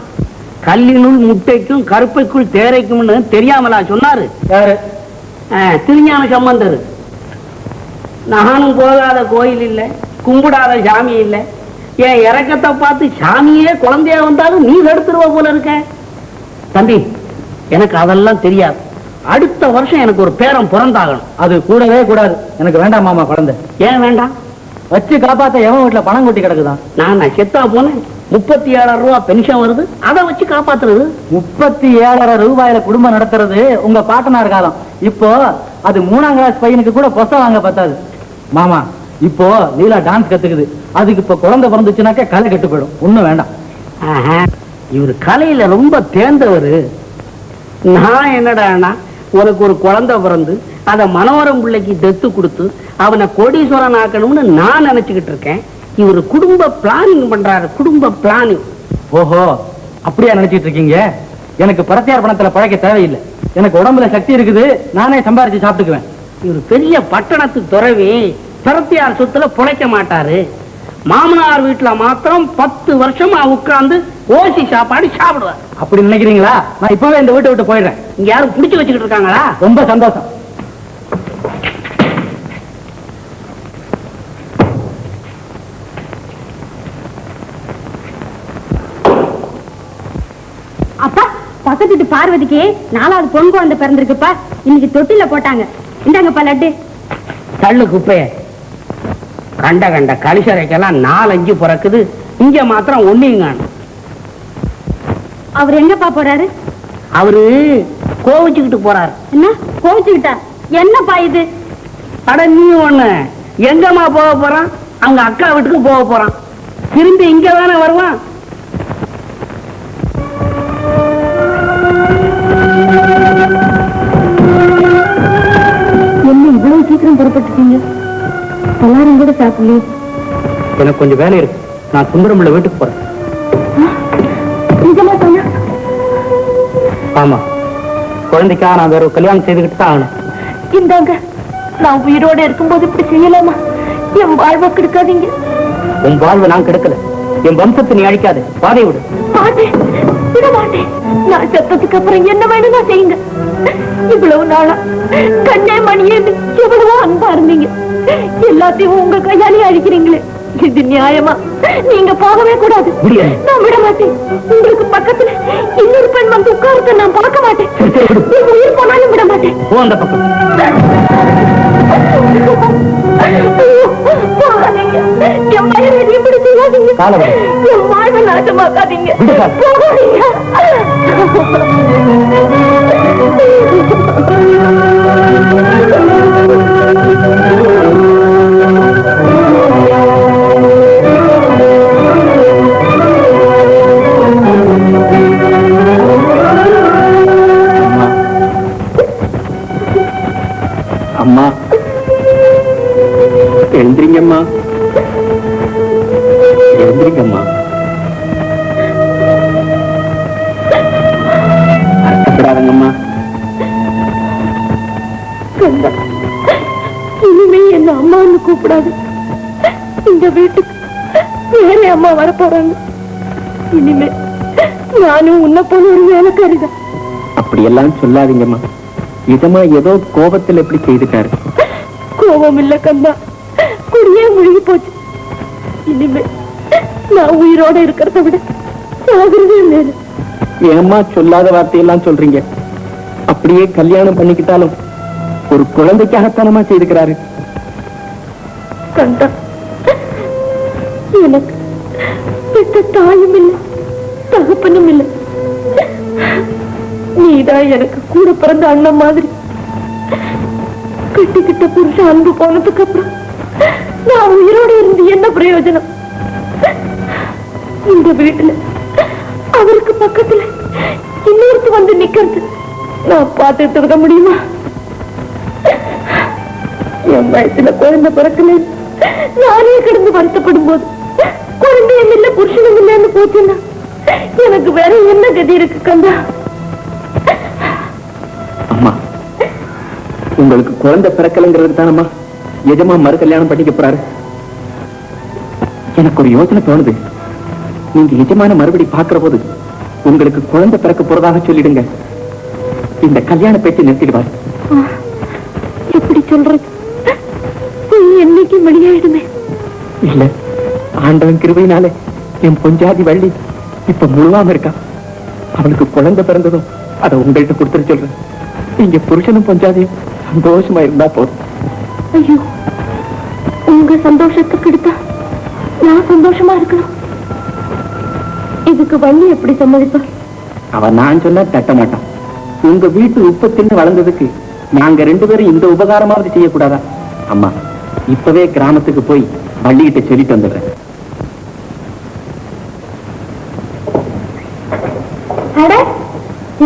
கல்லினுள் முட்டைக்கும் கருப்பைக்குள் தேரைக்கும்னு தெரியாமலா சொன்னாரு? யாரு? திருஞான சம்பந்தர். நானும் போகாத கோயில் இல்ல, கும்பிடாத சாமி இல்ல. என் இறக்கத்தை பார்த்து சாமியே குழந்தையா வந்தாலும் நீ தடுத்துருவ போல இருக்க. தம்பி, எனக்கு அதெல்லாம் தெரியாது. அடுத்த வருஷம் எனக்கு ஒரு பேரன் பிறந்தாகணும். அது கூடவே கூடாது. எனக்கு வேண்டாம் மாமா குழந்தை. ஏன் வேண்டாம்? வச்சு காப்பாத்த எவன் வீட்டுல பணம் கொட்டி கிடக்குதான். நான் செத்தா போனேன், 37,000 ரூபாய் பென்ஷன் வருது, அதை வச்சு காப்பாத்துறது. 37,000 ரூபாயில குடும்பம் நடத்துறது உங்க பாட்டனார் காலம். இப்போ அது 3ஆம் கிளாஸ் பையனுக்கு கூட புஸ்தகம் வாங்க பத்தாது. மாமா, இப்போ லீலா டான்ஸ் கத்துக்குது, அதுக்கு இப்ப குழந்தை பிறந்துச்சுனாக்க கலை கெட்டு போயிடும். ஒண்ணும் வேண்டாம். இவரு கலையில ரொம்ப தேர்ந்தவரு. நான் என்னடா, உனக்கு ஒரு குழந்தை பிறந்து அதை மனோரம் பிள்ளைக்கு தெத்து கொடுத்து அவனை கோடீஸ்வரன் ஆக்கணும்னு நான் நினைச்சுக்கிட்டு இருக்கேன். இவரு குடும்ப பிளானிங் பண்றாரு. குடும்ப பிளானிங். ஓஹோ, அப்படியா நினைச்சிட்டு இருக்கீங்க? எனக்கு பரத்தியார் பணத்துல பழைக்க தேவையில்லை. எனக்கு உடம்புல சக்தி இருக்குது, நானே சம்பாரிச்சு சாப்பிட்டுக்குவேன். இவரு பெரிய பட்டணத்து துறவி, பரத்தியார் சொத்துல புழைக்க மாட்டாரு. மாமனார் வீட்டுல மாத்திரம் 10 வருஷமா உட்கார்ந்து ஓசி சாப்பாடு சாப்பிடுவார். அப்படி நினைக்கிறீங்களா? நான் இப்பவே இந்த வீட்டை விட்டு போயிடுறேன். இங்க யாரும் பிடிச்சு வச்சுக்கிட்டு இருக்காங்களா? ரொம்ப சந்தோஷம். அப்பா, பக்கத்து வீட்டு பார்வதிக்கு 4வது பொன் குழந்தை பிறந்திருக்குப்பா. இன்னைக்கு தொட்டில போட்டாங்க. இந்தாங்கப்பா லட்டு. தள்ளு குப்பைய. கண்ட கண்ட கலிசரைக்கெல்லாம் 4-5 பிறக்குது, இங்க மாத்திரம் ஒண்ணுங்க. அவர் எங்கப்பா போறாரு? அவரு கோவிச்சுக்கிட்டு போறாரு. என்ன கோவிச்சுக்கிட்டா? என்னப்பா இது? அட நீ ஒண்ணு, எங்கம்மா போக போறான்? அவங்க அக்கா வீட்டுக்கு போக போறான். திரும்பி இங்க தானே வருவான். என்ன இவ்வளவு சீக்கிரம் புறப்பட்டுட்டீங்க? எல்லாரும் கூட சாப்பிடலையே. எனக்கு கொஞ்சம் வேலை இருக்கு, நான் சுந்தரம் உள்ள வீட்டுக்கு போறேன். நிஜமா சொன்னா? ஆமா, குழந்தைக்காக நான் வேற ஒரு கல்யாணம் செய்துக்கிட்டு தான் ஆகணும். இந்தாங்க, நான் உயிரோட இருக்கும்போது இப்படி செய்யலாமா? என் வாழ்வை கெடுக்காதீங்க. உன் வாழ்வை நான் கெடுக்கல, என் வம்சத்தை நீ அழிக்காது. பாதை விடு. மாட்டேன், விட மாட்டேன். நான் செத்ததுக்கு அப்புறம் என்ன வேணும்னா செய்யுங்க. இவ்வளவு நாளா கண்ணே மணியே எவ்வளவோ அன்பா இருந்தீங்க, எல்லாத்தையும் உங்க கையாலே அழிக்கிறீங்களே, இது நியாயமா? நீங்க போகவே கூடாது. நான் விட மாட்டேன். உங்களுக்கு பக்கத்துல இன்னொரு பெண் வந்து உட்கார்ந்து நான் பார்க்க மாட்டேன். நீங்க உயிர் போனாலும் விட மாட்டேன். அந்த பக்கம் என் வயிறு இப்படி செய்யாதீங்க. என் நாசமாக்காதீங்க. போகாதீங்க. அம்மா எழுந்திரிங்கம்மா, எழுந்திரிங்கம்மா. அர்த்தப்படாதங்கம்மா. இனிமே என்ன அம்மான்னு கூப்பிடாது. இந்த வீட்டுக்கு வேற அம்மா வர போறாங்க. இனிமே நானும் உன்ன போல ஒரு வேலைக்காரிதான். அப்படியெல்லாம் சொல்லாதீங்கம்மா. இதமா ஏதோ கோபத்தில் எப்படி செய்துட்டாரு. கோபம் இல்ல கண்ணா, குடியே முழுகி போச்சு. இனிமே நான் உயிரோட இருக்கிறத விட சாகிறதே மேல. ஏம்மா சொல்லாத வார்த்தையெல்லாம் சொல்றீங்க? அப்படியே கல்யாணம் பண்ணிக்கிட்டாலும் ஒரு குழந்தைக்காகத்தானமா செய்துக்கிறாரு. கண்டா, எனக்கு பெற்ற தாயும் இல்லை, தகப்பனும் இல்லை. நீதான் எனக்கு கூட பிறந்த அண்ணன் மாதிரி. கட்டிக்கிட்ட புருஷன் அன்பு போனதுக்கு அப்புறம் நான் உயிரோடு இருந்து என்ன பிரயோஜனம்? இந்த வீட்டுல அவருக்கு பக்கத்துல இன்னொருத்து வந்து நிக்கிறது நான் பார்த்துட்டு இருக்க முடியுமா? என் வயசுல குழந்தை பிறக்கல, நானே கிடந்து வருத்தப்படும் போது குழந்தையும் இல்ல புருஷனும் இல்லைன்னு போச்சுன்னா எனக்கு வேற என்ன கதி இருக்கு கண்டா? அம்மா, உங்களுக்கு குழந்தை பிறக்கலைங்கிறது தானம்மா எஜமா மறு கல்யாணம் பண்ணிக்க போறாரு. எனக்கு ஒரு யோசனை தோணுது. நீங்க எஜமான மறுபடி பாக்குற போது உங்களுக்கு குழந்தை பிறக்க போறதாக சொல்லிடுங்க. இந்த கல்யாண பேச்சு நிறுத்திடுவார். எப்படி சொல்றது? என்னைக்கு வெளியாயிடுமே. இல்ல, ஆண்டவன் கிருபையினாலே என் பொஞ்சாதி வள்ளி இப்ப முழுவாம இருக்கா. அவளுக்கு குழந்தை பிறந்ததும் அதை உங்கள்கிட்ட கொடுத்துட்டு சொல்றேன். நீங்க புருஷனும் பொஞ்சாதியும் சந்தோஷமா இருந்தா போதும். ஐயோ, உங்க சந்தோஷத்துக்கு எடுத்தா நான் சந்தோஷமா இருக்கணும். இதுக்கு வள்ளி எப்படி சம்மதிப்பார்? அவன் நான் சொன்னா தட்ட மாட்டான். உங்க வீட்டு உப்பு தின்னு வளர்ந்ததுக்கு நாங்க 2 பேரும் இந்த உபகாரமாவது செய்யக்கூடாதா? அம்மா, இப்பவே கிராமத்துக்கு போய் வள்ளிகிட்ட சொல்லிட்டு வந்துடுறேன்.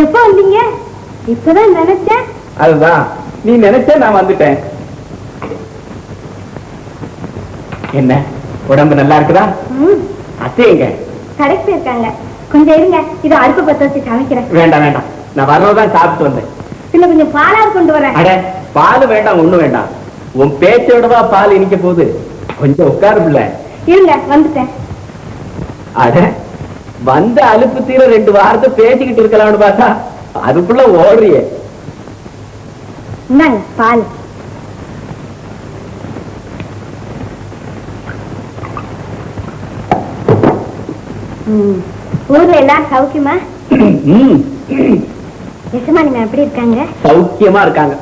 எப்ப வந்தீங்க? இப்பதான் நினைச்சேன். அதுதான், நீ நினைச்ச நான் வந்துட்டேன். என்ன உடம்பு நல்லா இருக்குதா? அத்தைங்க கடைக்கு போயிருக்காங்க. கொஞ்சம் இருங்க, இது அடுப்பு பத்த வச்சு சமைக்கிறேன். வேண்டாம் வேண்டாம், நான் வரதான் சாப்பிட்டு வந்தேன். இன்னும் கொஞ்சம் பாலாறு கொண்டு வரேன். அட, பால் வேண்டாம், ஒண்ணு வேண்டாம். உன் பேச்சோடவா பால் இனிக்க போகுது. கொஞ்சம் உட்காரு பிள்ளை. இருங்க, வந்துட்டேன். அட, வந்த அலுப்பு தீர 2 வாரத்தை பேசிக்கிட்டு இருக்கலாம்னு பார்த்தா அதுக்குள்ள ஓடுறியே. இந்தாங்க பால். ஊர்ல எல்லாம் சௌக்கியமா? எசமானிமா எப்படி இருக்காங்க? சௌக்கியமா இருக்காங்க.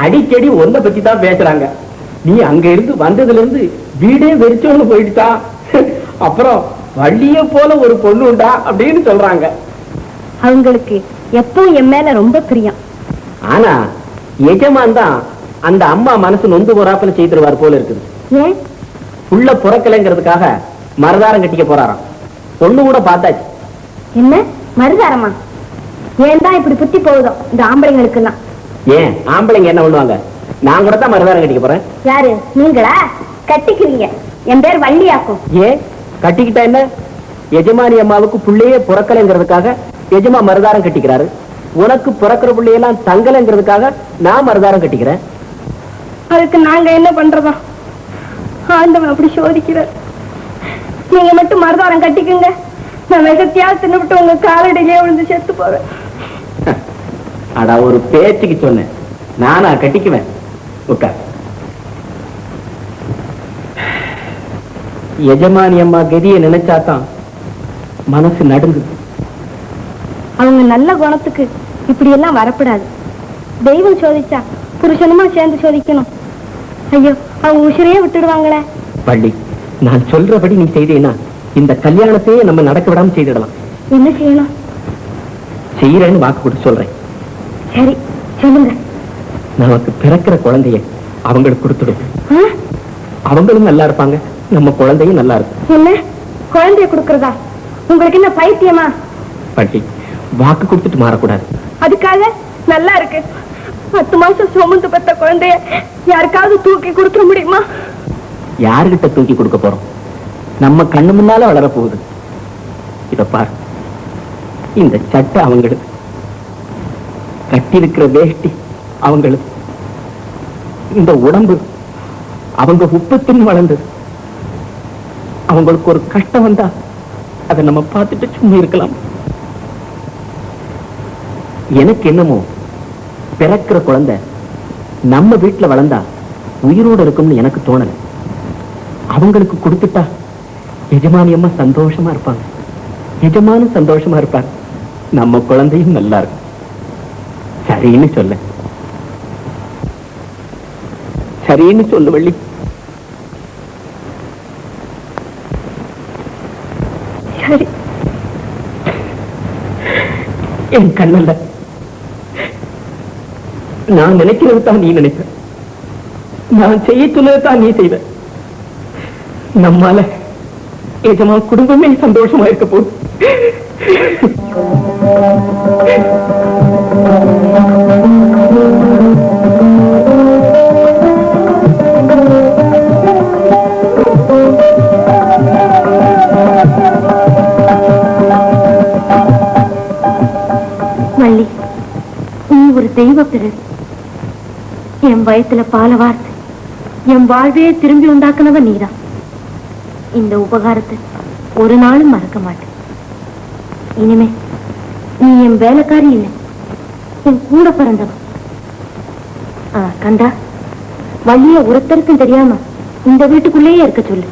அடிக்கடி ஒன்ன பத்தி தான் பேசுறாங்க. நீ அங்க இருந்து வந்ததுல இருந்து வீடே வெறிச்சோன்னு போயிடுச்சா. அப்புறம் வள்ளிய போல ஒரு பொண்ணு உண்டா அப்படின்னு சொல்றாங்க. அவங்களுக்கு எப்பவும் என் மேல ரொம்ப பிரியம். ஆனா எஜமான் தான் அந்த அம்மா மனசு நொந்து போறாப்புல செய்திருவார் போல இருக்குது. ஏன்? உள்ள புறக்கலைங்கிறதுக்காக மரதாரம் கட்டிக்க போறாராம். பொண்ணு கூட பார்த்தாச்சு. என்ன மருதாரமா? ஏன் தான் இப்படி புத்தி போகுதோ இந்த ஆம்பளைங்களுக்கு எல்லாம்? ஏன் ஆம்பளைங்க என்ன பண்ணுவாங்க? நான் கூட தான் மரதாரம் கட்டிக்க போறேன். யாரு நீங்களா? கட்டிக்கிறீங்க. என் பேர் வள்ளியாக்கும். ஏன் கட்டிக்கிட்டா என்ன? எஜமானி அம்மாவுக்கு புள்ளையே புறக்கலைங்கிறதுக்காக எஜமா மருதாரம் கட்டிக்கிறாரு. உனக்கு பிறக்கிற பிள்ளையெல்லாம் தங்கலைங்கிறதுக்காக நான் மருதாரம் கட்டிக்கிறேன். அதுக்கு நாங்க என்ன பண்றதா? ஆண்டவன் அப்படி சோதிக்கிறார். நீங்க மட்டும் மருதாரம் கட்டிக்குங்க. நான் விஷத்தையாவது தின்னுவிட்டு உங்க காலடியிலே விழுந்து செத்து போவேன். அடா, ஒரு பேச்சுக்கு சொன்னேன். நானா கட்டிக்குவேன். உட்கார். எஜமானி அம்மா கதியை நினைச்சாதான் மனசு நடுங்கு. அவங்க நல்ல குணத்துக்கு இப்படி எல்லாம் வரப்படாது. தெய்வம் சோதிச்சா புருஷனுமா சேர்ந்து சோதிக்கணும். ஐயோ, அவங்க உசிரையே விட்டுடுவாங்களே. பள்ளி, நான் சொல்றபடி நீ செய்தேன்னா இந்த கல்யாணத்தையே நம்ம நடக்க விடாம செய்திடலாம். என்ன செய்யணும்? செய்யறேன்னு வாக்கு கொடுத்து சொல்றேன். சரி சொல்லுங்க. நமக்கு பிறக்கிற குழந்தைய அவங்களுக்கு கொடுத்துடும். அவங்களும் நல்லா இருப்பாங்க, நம்ம குழந்தையும் நல்லா இருக்கும். என்ன குழந்தைய கொடுக்கறதா? உங்களுக்கு என்ன பைத்தியமா? பாட்டி, வாக்கு கொடுத்துட்டு மாறக்கூடாது. அதுக்காக நல்லா இருக்கு. 10 மாசம் சுமந்து பெற்ற குழந்தைய யாருக்காவது தூக்கி கொடுக்க முடியுமா? யாருகிட்ட தூக்கி கொடுக்க போறோம்? நம்ம கண்ணு முன்னால வளர போகுது. இத பாரு, இந்த சட்டை அவங்களுக்கு, கட்டி இருக்கிற வேஷ்டி அவங்களுக்கு, இந்த உடம்பு அவங்க உப்பத்தின் வளர்ந்தது. அவங்களுக்கு ஒரு கஷ்டம் வந்தா அதை நம்ம பார்த்துட்டு சும்மா இருக்கலாம். எனக்கு என்னமோ பிறக்கிற குழந்தை நம்ம வீட்டுல வளர்ந்தா உயிரோடு இருக்கும்னு எனக்கு தோணல. அவங்களுக்கு கொடுத்துட்டா எஜமானி அம்மா சந்தோஷமா இருப்பாங்க, எஜமானும் சந்தோஷமா இருப்பாங்க, நம்ம குழந்தையும் நல்லா இருக்கும். சரின்னு சொல்ல, சரின்னு சொல்லு வள்ளி. சரி. என் கண்ணல்ல, நான் நினைக்கிறது தான் நீ நினைப்ப, நான் செய்ய சொன்னது தான் நீ செய்வ. நம்மால எஜமா குடும்பமே சந்தோஷமா இருக்க போகுது. வள்ளி, நீ ஒரு தெய்வ பிறகு. என் வயத்துல பால வார்த்தை என் வாழ்வையே திரும்பி உண்டாக்குனவ நீதான். இந்த உபகாரத்தை ஒரு நாளும் மறக்க மாட்டேன். இனிமே நீ என் வேலைக்காரி இல்லை, என் கூட பிறந்தவன். கந்தா, வள்ளிய ஒருத்தருக்கும் தெரியாம இந்த வீட்டுக்குள்ளேயே இருக்க சொல்லு.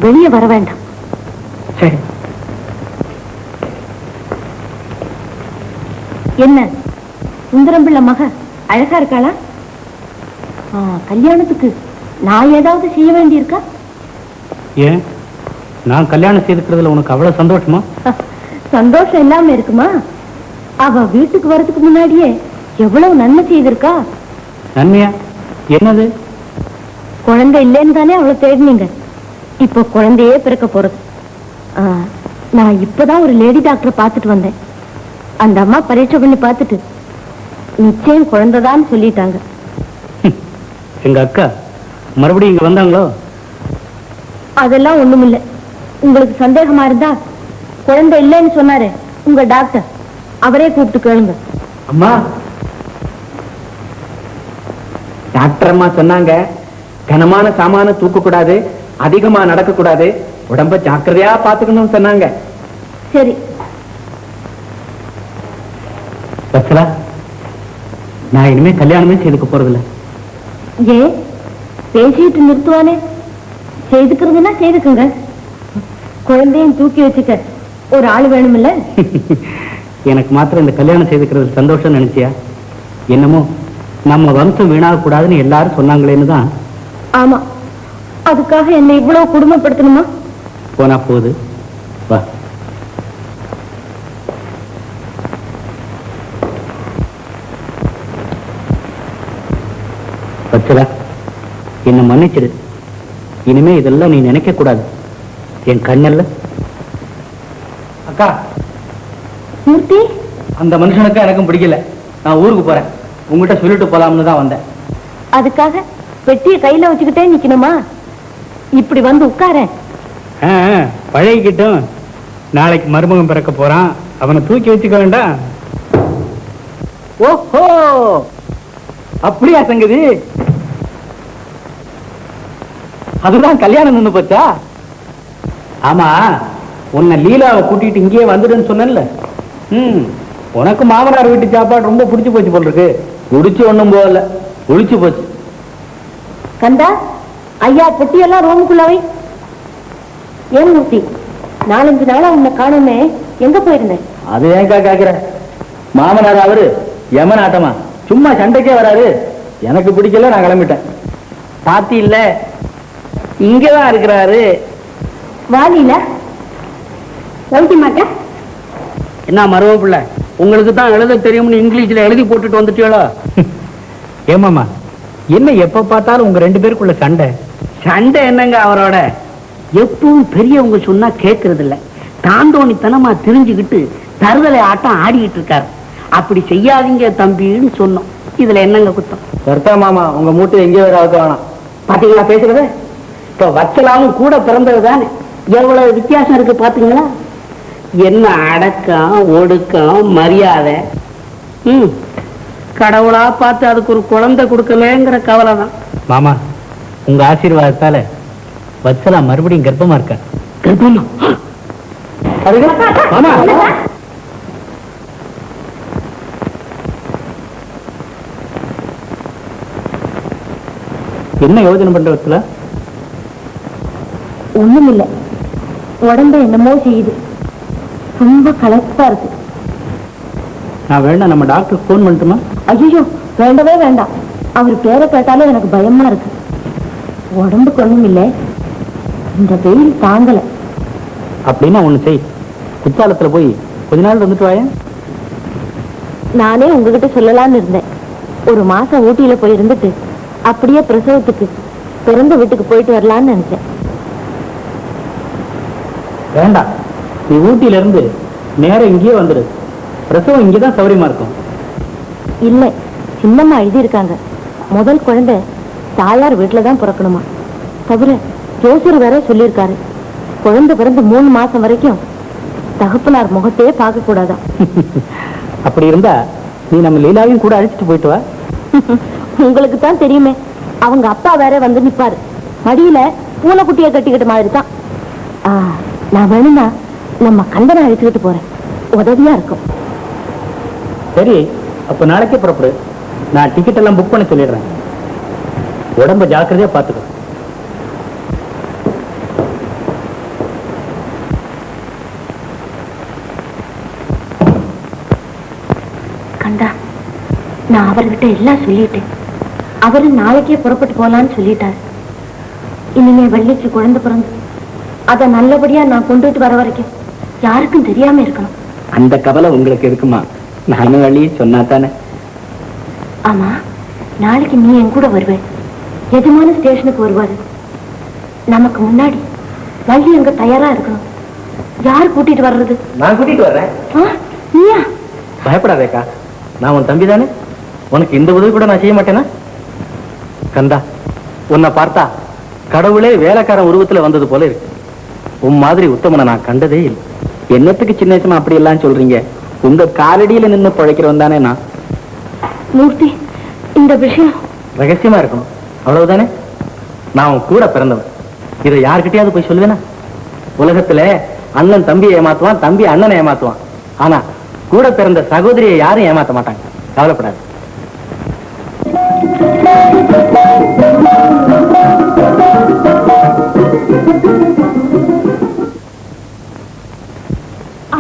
வெளியே வர வேண்டாம். சரி. என்ன சுந்தரம் பிள்ளை மக அழகா இருக்காளா? கல்யாணத்துக்கு நான் ஏதாவது செய்ய வேண்டியிருக்கா? ஏன், நான் கல்யாணம் செய்துக்கிறதுல உனக்கு அவ்வளவு சந்தோஷமா? சந்தோஷம் இல்லாம இருக்குமா? அவ வீட்டுக்கு வர்றதுக்கு முன்னாடியே எவ்வளவு நன்மை செய்திருக்கா. நன்மையா? என்னது? குழந்தை இல்லைன்னு தானே அவளை தேடினீங்க. இப்போ குழந்தையே பிறக்க போறது. நான் இப்பதான் ஒரு லேடி டாக்டரை பார்த்துட்டு வந்தேன். அந்த அம்மா பரீட்சை பண்ணி பார்த்துட்டு நிச்சயம் குழந்தைதான் சொல்லிட்டாங்க. எங்க அக்கா மறுபடியும் இங்க வந்தாங்களோ? அதெல்லாம் ஒண்ணுமில்லை. உங்களுக்கு சந்தேகமா இருந்தா குழந்தை இல்லைன்னு சொன்னாரு உங்க டாக்டர், அவரே கூப்பிட்டு கேளுங்க. அம்மா, டாக்டர் அம்மா சொன்னாங்க, கனமான சாமான தூக்க கூடாது, அதிகமா நடக்க கூடாது, உடம்ப ஜாக்கிரதையா பாத்துக்கணும்னு சொன்னாங்க. சரி. வச்சலா, நான் இனிமே கல்யாணமே செய்துக்க போறதில்ல. ஏன் பேசிட்டு நிறுத்துவானே? செய்துக்கிறதுனா செய்துக்குங்க. குழந்தையும் தூக்கி வச்சுக்க ஒரு ஆள் வேணுமில்ல? எனக்கு மாத்திரம் இந்த கல்யாணம் செய்துக்கிறது சந்தோஷம் நினைச்சியா? என்னமோ நம்ம வம்சம் வீணாக கூடாதுன்னு எல்லாரும் சொன்னாங்களேன்னு தான். ஆமா, அதுக்காக என்னை இவ்வளவு குடும்பப்படுத்தணுமா? போனா போகுது, வா. வச்சலா, என்ன மன்னிச்சிடு. இனிமே இதெல்லாம் நீ நினைக்க கூடாது. என் கண்ணல்ல. அக்கா, மூர்த்தி, அந்த மனுஷனுக்கு எனக்கும் பிடிக்கல. நான் ஊருக்கு போறேன், உங்ககிட்ட சொல்லிட்டு போலாம்னு தான் வந்தேன். அதுக்காக பெட்டியை கையில வச்சுக்கிட்டே நிக்கணுமா? இப்படி வந்து உட்கார. பழகிக்கிட்டும். நாளைக்கு மருமகன் பிறக்க போறான், அவனை தூக்கி வச்சுக்க வேண்டாம். ஓஹோ, அப்படியா சங்கதி? அதுதான் கல்யாணம் நின்னு போச்சா? ஆமா, உன்னை லீலாவை கூட்டிட்டு இங்கேயே வந்துடுன்னு சொன்னேன்ல. உனக்கு மாமனார் வீட்டு சாப்பாடு ரொம்ப பிடிச்சு போச்சு போல் இருக்கு. குடிச்சு ஒண்ணும் போகல, ஒழிச்சு போச்சு. கந்தா, ஐயா பெட்டியெல்லாம் ரூமுக்குள்ளவை. ஏன் மூர்த்தி, 4-5 நாளா உன்னை காணுமே, எங்க போயிருந்தேன்? அது ஏங்கா கேக்குற? மாமனார் அவரு யமன் ஆட்டமா, சும்மா சண்டைக்கே வராரு. எனக்கு பிடிக்கல, நான் கிளம்பிட்டேன். பாத்தி இல்ல, இங்கதான் இருக்கிறாரு. வாலியில சௌக்கிய மாட்டேன். என்ன மருவ பிள்ளை, உங்களுக்கு தான் எழுத தெரியும்னு இங்கிலீஷ்ல எழுதி போட்டுட்டு வந்துட்டீங்களோ? ஏமாமா, என்ன எப்ப பார்த்தாலும் உங்க 2 பேருக்குள்ள சண்டை? சண்டை என்னங்க அவரோட? எப்பவும் பெரியவங்க சொன்னா கேட்கறது இல்ல, தாண்டோணித்தனமா தெரிஞ்சுக்கிட்டு தருதலை ஆட்டம் ஆடிக்கிட்டு இருக்காரு. அப்படி செய்யாதீங்க தம்பின்னு சொன்னோம். இதுல என்னங்க குத்தம்? கர்த்தா மாமா, உங்க மூட்டை எங்கேயோ வேற ஆக வேணாம். பாத்தீங்களா பேசுறது? இப்ப வச்சலாவும் கூட பிறந்தது தானே, எவ்வளவு வித்தியாசம் இருக்கு பாத்தீங்களா? என்ன அடக்கம், ஒடுக்கம், மரியாதை. கடவுளா பார்த்து அதுக்கு ஒரு குழந்தை கொடுக்கலங்கிற கவலை தான். மாமா, உங்க ஆசீர்வாதத்தால வத்சலா மறுபடியும் கர்ப்பமா இருக்க. கர்ப்பமா? மாமா, என்ன யோஜனை பண்ற வத்சலா? ஒண்ணும் இல்ல, உடம்பு என்னமோ செய்யுது, ரொம்ப களைப்பா இருக்கு. நான் வேண்டாம், நம்ம டாக்டருக்கு போன் பண்ணட்டுமா? ஐயோ வேண்டவே வேண்டாம், அவர் பேரை கேட்டாலும் எனக்கு பயமா இருக்கு. உடம்புக்கு ஒண்ணும் இல்ல, இந்த வெயில் தாங்கல. அப்படின்னா ஒண்ணு செய், குற்றாலத்துல போய் கொஞ்ச நாள் வந்துட்டு வாயேன். நானே உங்ககிட்ட சொல்லலாம்னு இருந்தேன். ஒரு மாசம் ஊட்டியில போய் இருந்துட்டு அப்படியே பிரசவத்துக்கு பிறந்த வீட்டுக்கு போயிட்டு வரலாம்னு நினைச்சேன். வேண்டாம், நீ ஊட்டியில இருந்து நேரம் இங்கேயே வந்துரு. பிரசவம் இங்கதான் சௌரியமா இருக்கும். இல்ல, சின்னம்மா எழுதியிருக்காங்க, முதல் குழந்தை தாயார் வீட்டுலதான் பிறக்கணுமா. தவிர ஜோசியர் வேற சொல்லியிருக்காரு, குழந்தை பிறந்து 3 மாசம் வரைக்கும் தகப்பனார் முகத்தையே பார்க்க கூடாதான். அப்படி இருந்தா நீ நம்ம லீலாவையும் கூட அழைச்சிட்டு போயிட்டு வா. உங்களுக்கு தான் தெரியுமே, அவங்க அப்பா வேற வந்து நிப்பாரு, மடியில பூனைக்குட்டியை கட்டிக்கிட்ட மாதிரி தான். நான் வேணும்னா நம்ம கந்தனை அழைச்சுக்கிட்டு போறேன், உதவியா இருக்கும். சரி, அப்ப நாளைக்கே புறப்படு. நான் டிக்கெட் எல்லாம் புக் பண்ண சொல்லிடுறேன். உடம்ப ஜாக்கிரதையா பாத்துக்கோ. கந்தா, நான் அவர்கிட்ட எல்லாம் சொல்லிட்டேன். அவரு நாளைக்கே புறப்பட்டு போலான்னு சொல்லிட்டாரு. இனிமே வள்ளிக்கு குழந்தை பிறந்து அதை நல்லபடியா நான் கொண்டுட்டு வர வரைக்கும் யாருக்கும் தெரியாம இருக்கணும். அந்த கவலை உங்களுக்கு இருக்குமா? நானும் வழியே சொன்னா தானே. ஆமா, நாளைக்கு நீ என் கூட வருவேன். எஜமான ஸ்டேஷனுக்கு வருவாரு. நமக்கு முன்னாடி வள்ளி அங்க தயாரா இருக்கணும். யார் கூட்டிட்டு வர்றது? நான் கூட்டிட்டு வர்றேன். நீயா? பயப்படாதேக்கா, நான் உன் தம்பி தானே. உனக்கு இந்த உதவி கூட நான் செய்ய மாட்டேனா? கந்தா, உன்னை பார்த்தா கடவுளே வேலைக்காரன் உருவத்துல வந்தது போல இருக்கு. உன் மாதிரி உத்தமனை நான் கண்டதே இல்லை. என்னத்துக்கு சின்ன அப்படி எல்லாம் சொல்றீங்க? உங்க காலடியில நின்று பழைக்கிறவன் தானே நான். மூர்த்தி, இந்த விஷயம் ரகசியமா இருக்கணும், அவ்வளவுதானே. நான் உன் கூட பிறந்தவன், இதை யாருக்கிட்டையாவது போய் சொல்லுவேனா? உலகத்துல அண்ணன் தம்பியை ஏமாத்துவான், தம்பி அண்ணனை ஏமாத்துவான். ஆனா கூட பிறந்த சகோதரியை யாரும் ஏமாத்த மாட்டாங்க. கவலைப்படாது.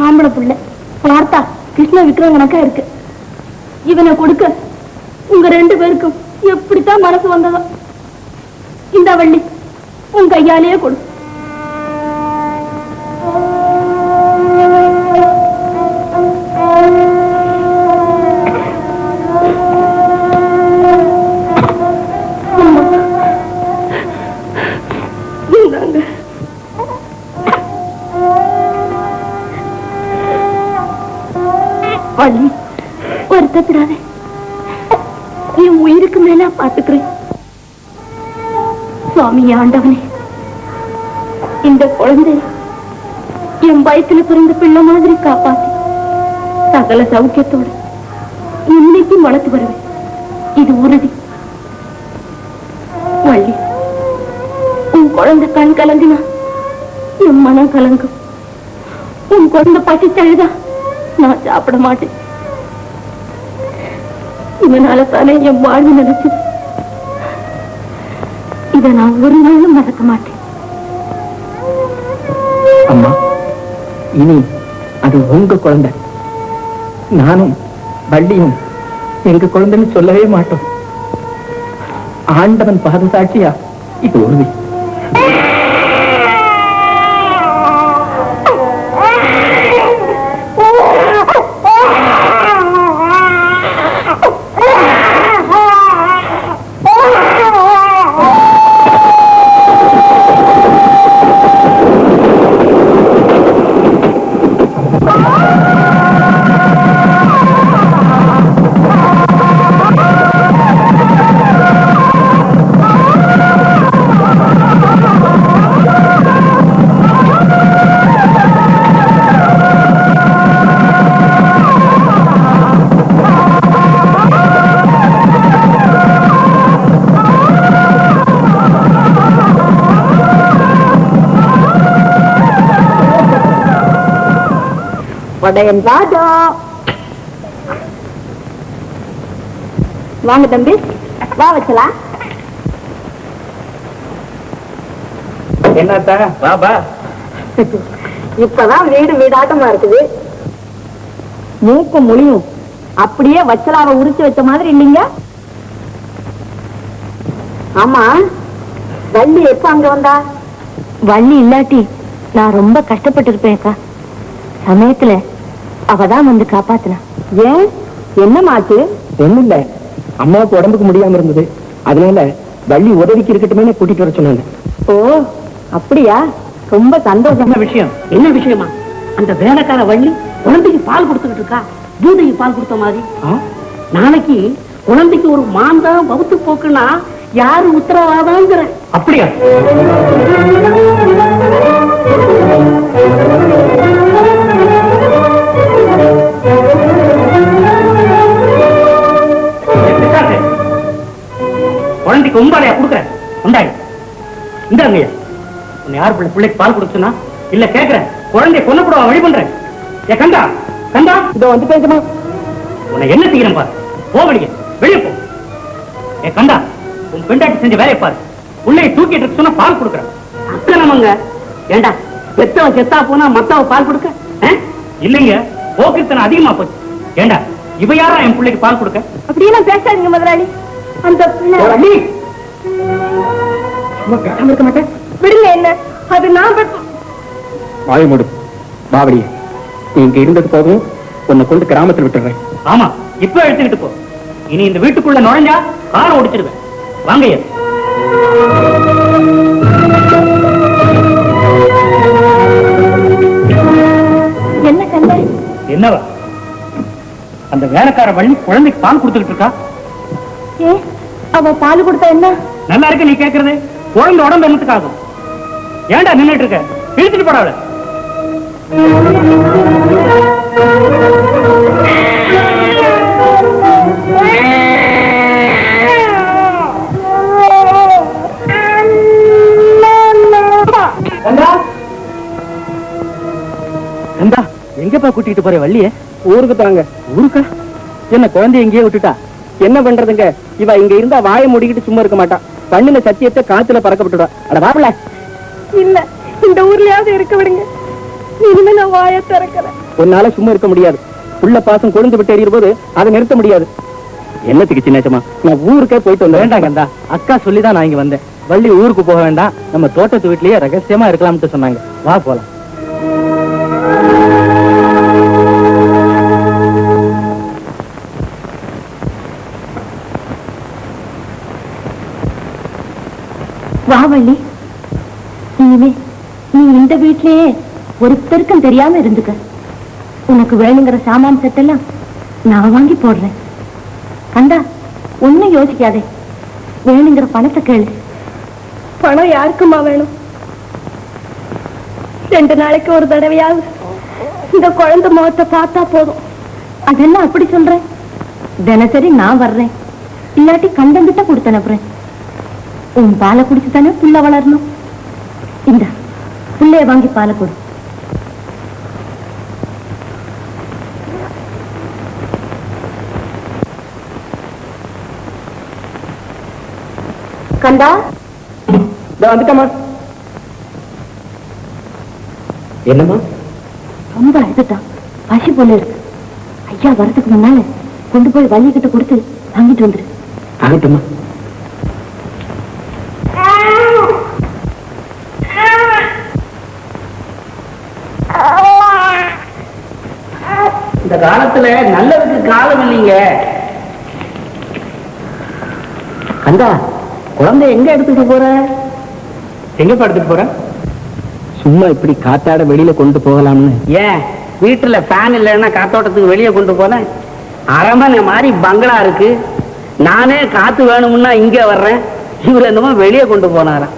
ஆம்பளை புள்ள பார்த்தா கிருஷ்ண விக்ரம் கணக்கா இருக்கு. இவனை கொடுக்க உங்க 2 பேருக்கும் எப்படித்தான் மனசு வந்ததோ. இந்த வள்ளி உன் கையாலேயே கொடு. வள்ளி, வருத்தப்படாதே, என் உயிருக்கு மேல பாத்துக்கிறேன். சுவாமி ஆண்டவனே, இந்த குழந்தை என் வயிற்றுல பிறந்த பிள்ளை மாதிரி காப்பாத்தி சகல சௌக்கியத்தோடு இன்னைக்கு வளர்த்து வருவேன், இது உறுதி. வள்ளி, உன் குழந்தை கண் கலங்கினா என் மனம் கலங்கும். உன் குழந்தை பசிச்சழுதா நான் சாப்பிட மாட்டேன். இதனால தானே என் வாழ்வு நினைச்சு. இதை நான் ஒரு நாளும் மறக்க மாட்டேன். அம்மா, இனி அது உங்க குழந்தை. நானும் வள்ளியும் எங்க குழந்தைன்னு சொல்லவே மாட்டோம். ஆண்டவன் பாதசாட்சியா இது உறுதி. படையன் ராஜா. வாங்க தம்பி, வா வச்சலாம். என்னத்தா பாபா? இப்பதான் வீடு வீடாட்டமா இருக்குது. மூக்கும் மொழியும் அப்படியே வச்சலாவை உரிச்சு வச்ச மாதிரி இல்லைங்க. ஆமா, வள்ளி எப்ப அங்க வந்தா? வள்ளி இல்லாட்டி நான் ரொம்ப கஷ்டப்பட்டு இருப்பேன்க்கா. சமயத்துல அவதான் வந்து காப்பாத்தினா. ஏன், என்னமாச்சு? ஒண்ணும் இல்ல, அம்மாவுக்கு உடம்புக்கு முடியாம இருந்தது, அதனால வள்ளி உதவிக்கு இருக்கட்டுமே கூட்டிட்டு வர சொன்னாங்க. ஓ அப்படியா, ரொம்ப சந்தோஷம். என்ன விஷயம்? என்ன விஷயமா? அந்த வேலைக்கார வள்ளி குழந்தைக்கு பால் கொடுத்துக்கிட்டு இருக்கா, பூதைக்கு பால் கொடுத்த மாதிரி. நாளைக்கு குழந்தைக்கு ஒரு மாந்தம் வகுத்து போக்குன்னா யாரு உத்தரவாதாங்கிற? அப்படியா? குழந்தைக்கு உம்பாலையா கொடுக்குறேன், உண்டாய் இந்தாங்க. உன்னை யார் பிள்ளைக்கு பால் கொடுத்துனா இல்ல கேட்கிறேன், குழந்தைய கொல்ல கூட வழி பண்றேன். ஏ கண்டா, கண்டா இதோ வந்து பேசுமா. உன்னை என்ன செய்யறேன் பாரு, போவடிங்க, வெளியே போ. ஏ கண்டா, உன் பெண்டாட்டி செஞ்ச வேலையை பாரு, உள்ளே தூக்கிட்டு சொன்னா பால் கொடுக்குறேன். அக்கனமங்க. ஏண்டா பெத்தவன் செத்தா போனா மத்தவ பால் கொடுக்க? இல்லைங்க, போக்கிருத்தனை அதிகமா போச்சு. ஏண்டா இவ யாரா என் பிள்ளைக்கு பால் கொடுக்க? அப்படியெல்லாம் பேசாதீங்க முதலாளி. அந்த பிள்ளை பேசாம இருக்க மாட்டேன். விடுங்க, என்ன அது நான் வாய மூடு பாவடி. நீ இங்க இருந்தது போதும், உன்னை கொண்டு கிராமத்தில் விட்டுறேன். ஆமா, இப்ப எடுத்துக்கிட்டு போ. இனி இந்த வீட்டுக்குள்ள நுழைஞ்சா காரை ஒடிச்சிடுவேன். வாங்கய்யா. என்ன கண்ட? என்னவா? அந்த வேலைக்கார வள்ளி குழந்தைக்கு பால் கொடுத்துக்கிட்டு இருக்கா. ஏ, அவ பால் கொடுத்தா என்ன? நல்லா இருக்கு நீ கேக்குறது. குழந்தை உடம்பு என்னத்துக்காகும்? ஏன்டா நின்னுட்டு இருக்க? இழுத்துட்டு போடாத. கந்தா, எங்கப்பா கூட்டிட்டு போற வள்ளிய? ஊருக்கு தாங்க. ஊருக்கா? என்ன குழந்தை எங்கேயே விட்டுட்டா? என்ன பண்றதுங்க, இவ இங்க இருந்தா வாயை மூடிக்கிட்டு சும்மா இருக்க மாட்டான். பண்ணின சத்தியத்தை காத்துல பறக்க விட்டுடுவா. அட வாப்பல. இல்ல, இந்த ஊர்லயாவது இருக்க விடுங்க. இனிமே நான் வாயை திறக்கிறேன். உன்னால சும்மா இருக்க முடியாது. உள்ள பாசம் கொழுந்து விட்டு எறியும் போது அதை நிறுத்த முடியாது. என்னத்துக்கு சின்னச்சமா, நான் ஊருக்கே போயிட்டு வந்தேன். வேண்டாம் கந்தா, அக்கா சொல்லிதான் நான் இங்க வந்தேன். வள்ளி ஊருக்கு போக வேண்டாம், நம்ம தோட்டத்து வீட்லயே ரகசியமா இருக்கலாம்னு சொன்னாங்க. வா போலாம். வா வள்ளி, இனிமே நீ இந்த வீட்லயே ஒருத்தருக்கும் தெரியாம இருந்துக்க. உனக்கு வேணுங்கிற சாமான் செட்டெல்லாம் நான் வாங்கி போடுறேன். கண்டா, ஒன்னும் யோசிக்காதே, வேணுங்கிற பணத்தை கேளு. பணம் யாருக்குமா வேணும்? 2 நாளைக்கு ஒரு தடவையாவது இந்த குழந்தை முகத்தை பார்த்தா போதும். அதெல்லாம் அப்படி சொல்றேன். தினசரி நான் வர்றேன், இல்லாட்டி கண்டங்கிட்ட கொடுத்து அனுப்புறேன். உன் பாலை குடிச்சு தானே புள்ள வளரணும். இந்த புள்ளைய வாங்கி பாலை கொடு. கண்டா, வந்துட்டமா. என்னம்மா? ரொம்ப அழுதுட்டான், பசி போல இருக்கு. ஐயா வரதுக்கு முன்னால கொண்டு போய் வள்ளிக்கிட்ட கொடுத்து வாங்கிட்டு வந்துரு. ஆகட்டுமா. இந்த காலத்துல நல்லதுக்கு காலம் இல்லைங்க. கந்தா, குழந்தை எங்க எடுத்துட்டு போற? எங்க எடுத்துட்டு போற? சும்மா இப்படி காத்தாட வெளியில கொண்டு போகலாம்னு. ஏன் வீட்டுல ஃபேன் இல்லைன்னா காத்தோட்டத்துக்கு வெளியே கொண்டு போனேன். அரமனை மாதிரி பங்களா இருக்கு. நானே காத்து வேணும்னா இங்க வர்றேன். இவர் என்னமோ வெளியே கொண்டு போனாரா?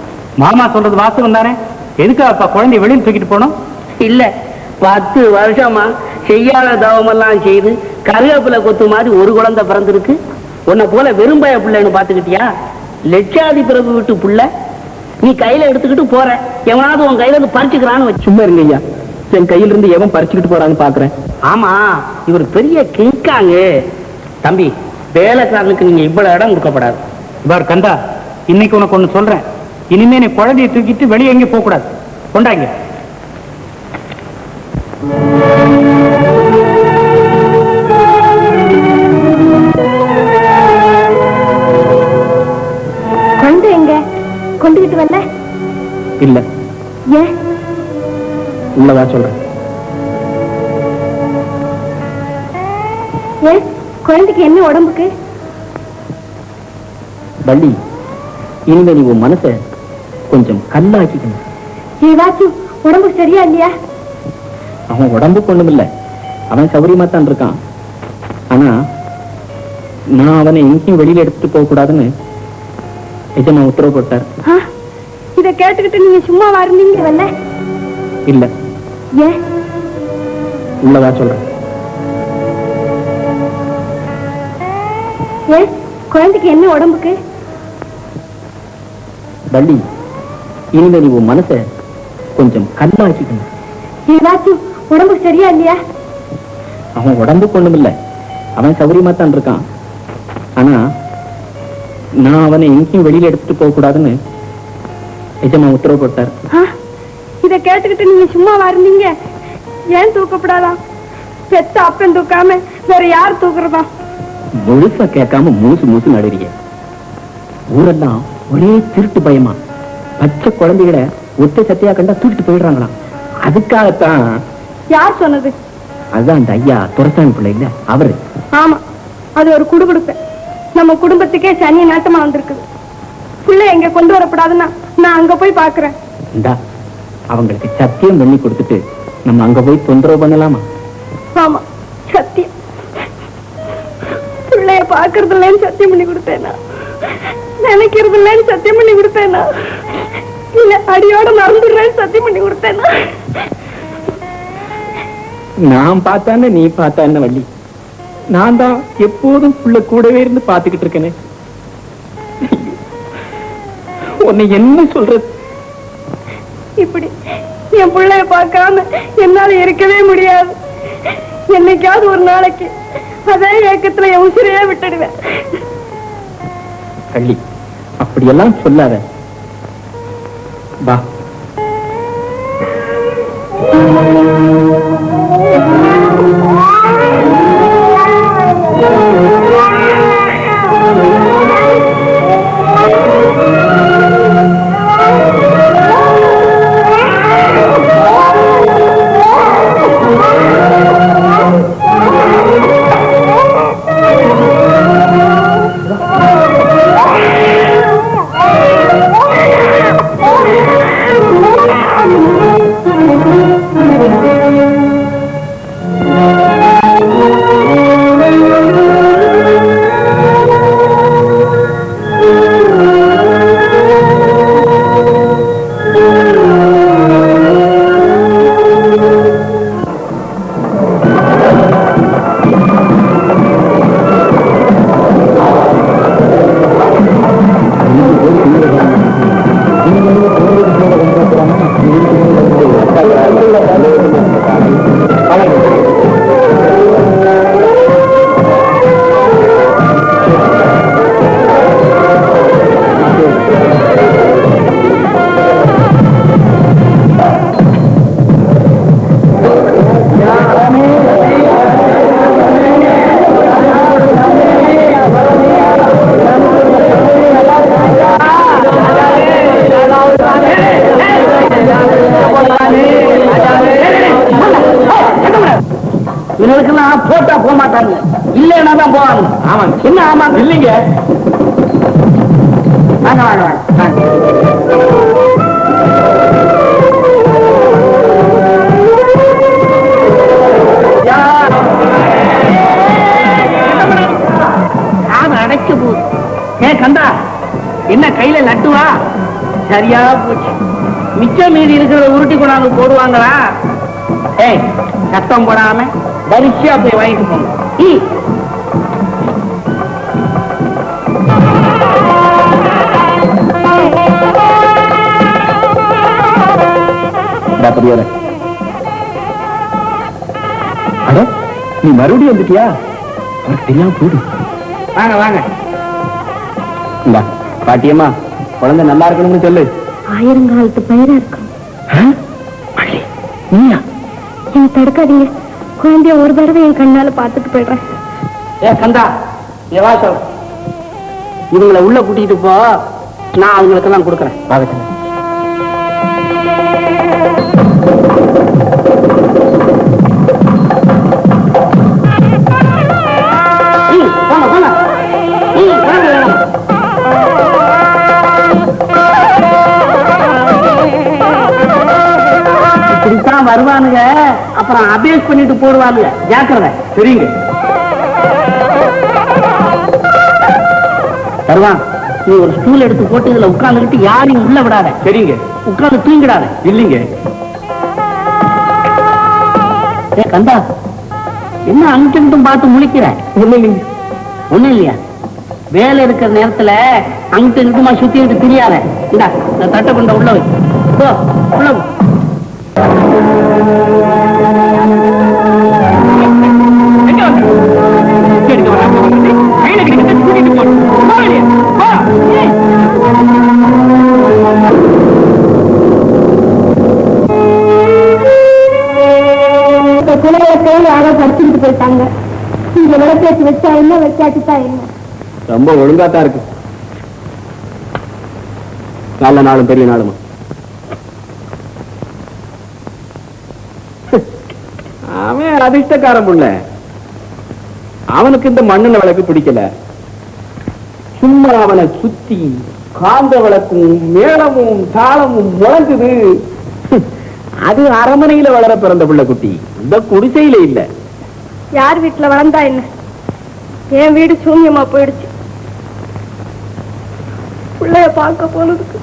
மாமா சொல்றது வாசகம் தானே. எதுக்கு அப்பா குழந்தைய வெளியில் தூக்கிட்டு போனோம்? இல்ல, 10 வருஷமா செய்யாத தவமெல்லாம் செய்து கருவேப்பிலை கொத்து மாதிரி ஒரு குழந்தை பிறந்திருக்கு. உன்னை போல வெறும்பய பிள்ளைன்னு பாத்துக்கிட்டியா? லட்சாதி பிறப்பு விட்டு புள்ள நீ கையில எடுத்துக்கிட்டு போற. எவனாவது உன் கையில இருந்து பறிச்சுக்கிறான்னு வச்சு. சும்மா இருங்க ஐயா. என் கையில இருந்து எவன் பறிச்சுக்கிட்டு போறான்னு பாக்குறேன். ஆமா, இவர் பெரிய கிங்காங்க. தம்பி, வேலைக்காரனுக்கு நீங்க இவ்வளவு இடம் கொடுக்கப்படாது. இவர் கந்தா, இன்னைக்கு உனக்கு ஒண்ணு சொல்றேன். இனிமே நீ குழந்தையை தூக்கிட்டு வெளியே எங்கே போக கூடாது. கொண்டாங்க. குழந்தை எங்க கொண்டுகிட்டு வரல? இல்ல, ஏன்? உள்ளதா சொல்றேன். ஏன் குழந்தைக்கு என்ன உடம்புக்கு? வள்ளி, இனிமே நீ உன் மனசை கொஞ்சம் கல்லாக்கிக்கணும். ஏதாச்சும் உடம்புக்கு சரியா இல்லையா? அவன் உடம்புக்கு ஒண்ணும் இல்ல, அவன் சௌரியமா தான் இருக்கான். ஆனா நான் அவனை எங்கேயும் வெளியில எடுத்துட்டு போக கூடாதுன்னு எஜமா உத்தரவு போட்டார். இத கேட்டுக்கிட்டு நீங்க சும்மா இருந்தீங்க வரல? இல்ல. ஏன்? உள்ளதா சொல்றேன். ஏன் குழந்தைக்கு என்ன உடம்புக்கு? வள்ளி, இனிமே நீ உன் மனசை கொஞ்சம் கல்லாக்கிக்கணும். ஏதாச்சும் உடம்புக்கு சரியா இல்லையா? அவன் உடம்புக்கு ஒண்ணும் இல்ல, அவன் சௌரியமா தான் இருக்கான். ஆனா நான் அவனை எங்கேயும் வெளியில எடுத்துட்டு போக கூடாதுன்னு எஜமா உத்தரவு போட்டார். இத கேட்டுக்கிட்டு நீங்க சும்மா இருந்தீங்க. ஏன் தூக்கப்படாதான்? பெத்த அப்பன் தூக்காம வேற யார் தூக்குறதா? முழுசா கேட்காம மூசு மூசு நடுறீங்க. ஊரெல்லாம் ஒரே திருட்டு பயமா, பச்சை குழந்தைகளை ஒத்த சத்தையா கண்டா தூக்கிட்டு போயிடுறாங்களாம். அதுக்காகத்தான். யார் சொன்னது? அதுதான் அந்த ஐயா துரசாமி பிள்ளை இல்ல, அவரு. ஆமா, அது ஒரு குடுகுடுப்பு. நம்ம குடும்பத்துக்கே சனிய நாட்டமா வந்திருக்குது. பிள்ளை எங்க கொண்டு வரப்படாதுன்னா நான் அங்க போய் பாக்குறேன். இந்தா, அவங்களுக்கு சத்தியம் பண்ணி கொடுத்துட்டு நம்ம அங்க போய் தொந்தரவு பண்ணலாமா? ஆமா, சத்தியம். பிள்ளைய பாக்குறது இல்லைன்னு சத்தியம் பண்ணி கொடுத்தேனா? நினைக்கிறது இல்லைன்னு சத்தியம் பண்ணி கொடுத்தேனா? இல்ல அடியோட மறந்துடுறேன்னு சத்தியம் பண்ணி கொடுத்தேனா? நான் பார்த்தானே நீ பார்த்தா என்ன வள்ளி? நான் தான் எப்போதும் புள்ள கூடவே இருந்து பாத்துக்கிட்டு இருக்கேனே. உன்னை என்ன சொல்றது? இப்படி என் பிள்ளைய பார்க்காம என்னால இருக்கவே முடியாது. என்னைக்காவது ஒரு நாளைக்கு அதே ஏக்கத்துல என் உசிரையே விட்டுடுவேன். வள்ளி, அப்படியெல்லாம் சொல்லாத. வா. இவங்களுக்கெல்லாம் போட்டா போக மாட்டாங்க, இல்லைன்னா தான் போவாங்க. ஆமாங்க. என்ன ஆமாங்க? இல்லைங்க. வாங்க வாங்க வாங்க. அடைச்சு போகுது. ஏ கந்தா, என்ன கையில லட்டுவா? சரியா போச்சு. மிச்சம் மீதி இருக்கிறத உருட்டி கொண்டாந்து போடுவாங்களா? ஏய், சத்தம் போடாம வரிசையா போய் வாங்கிட்டு போங்க. நீ மறுபடியும் வந்துட்டியா? அவருக்கு தெரியாம போடு. வாங்க வாங்க. இந்தா பாட்டியம்மா, குழந்தை நல்லா இருக்கணும்னு சொல்லு. ஆயிரங்காலத்து பயிரா இருக்கும். நீயா? என்ன தடுக்காதீங்க, குழந்தைய ஒரு தடவை என் கண்ணால பாத்துட்டு போயிடுறேன். ஏ கந்தா, நீ வா சொல். இவங்களை உள்ள கூட்டிட்டு போ, நான் அவங்களுக்கெல்லாம் கொடுக்குறேன். வாங்க. இப்படித்தான் வருவானுங்க, அப்புறம் அபேஸ் பண்ணிட்டு போடுவானுங்க. ஜாக்கிரதை. சரிங்க. வருவான், நீ ஒரு ஸ்டூல் எடுத்து போட்டு இதுல உட்கார்ந்துக்கிட்டு யாரையும் உள்ள விடாத. சரிங்க. உட்கார்ந்து தூங்கிடாத. இல்லைங்க. ஏ கந்தா, என்ன அங்கிட்டும் பார்த்து முழிக்கிற? இல்லைங்க. ஒண்ணும் இல்லையா? வேலை இருக்கிற நேரத்துல அங்கிட்டு இங்கிட்டுமா சுத்திட்டு தெரியாத. இந்தா இந்த தட்டை கொண்ட உள்ள வை. போ, உள்ள போ. படிச்சுட்டு போயிட்டாங்க. இங்க விளக்கேற்றி வச்சா என்ன, வச்சாச்சுதான் என்ன. ரொம்ப ஒழுங்காத்தான் இருக்கு. நல்ல நாளும் பெரிய நாளுமா. அவன் அதிர்ஷ்டக்காரன் புள்ள. அவனுக்கு இந்த மண்ணுல விளக்கு பிடிக்கல. சும்மா அவனை சுத்தி காந்த விளக்கும் மேளமும் தாளமும் முழங்குது. அது அரமனையில வளர பிறந்த பிள்ளை குட்டி, இந்த குடிசையில இல்ல. யார் வீட்டுல வளர்ந்தா என்ன, என் வீடு சூன்யமா போயிடுச்சு. பிள்ளைய பார்க்க போனதுக்கு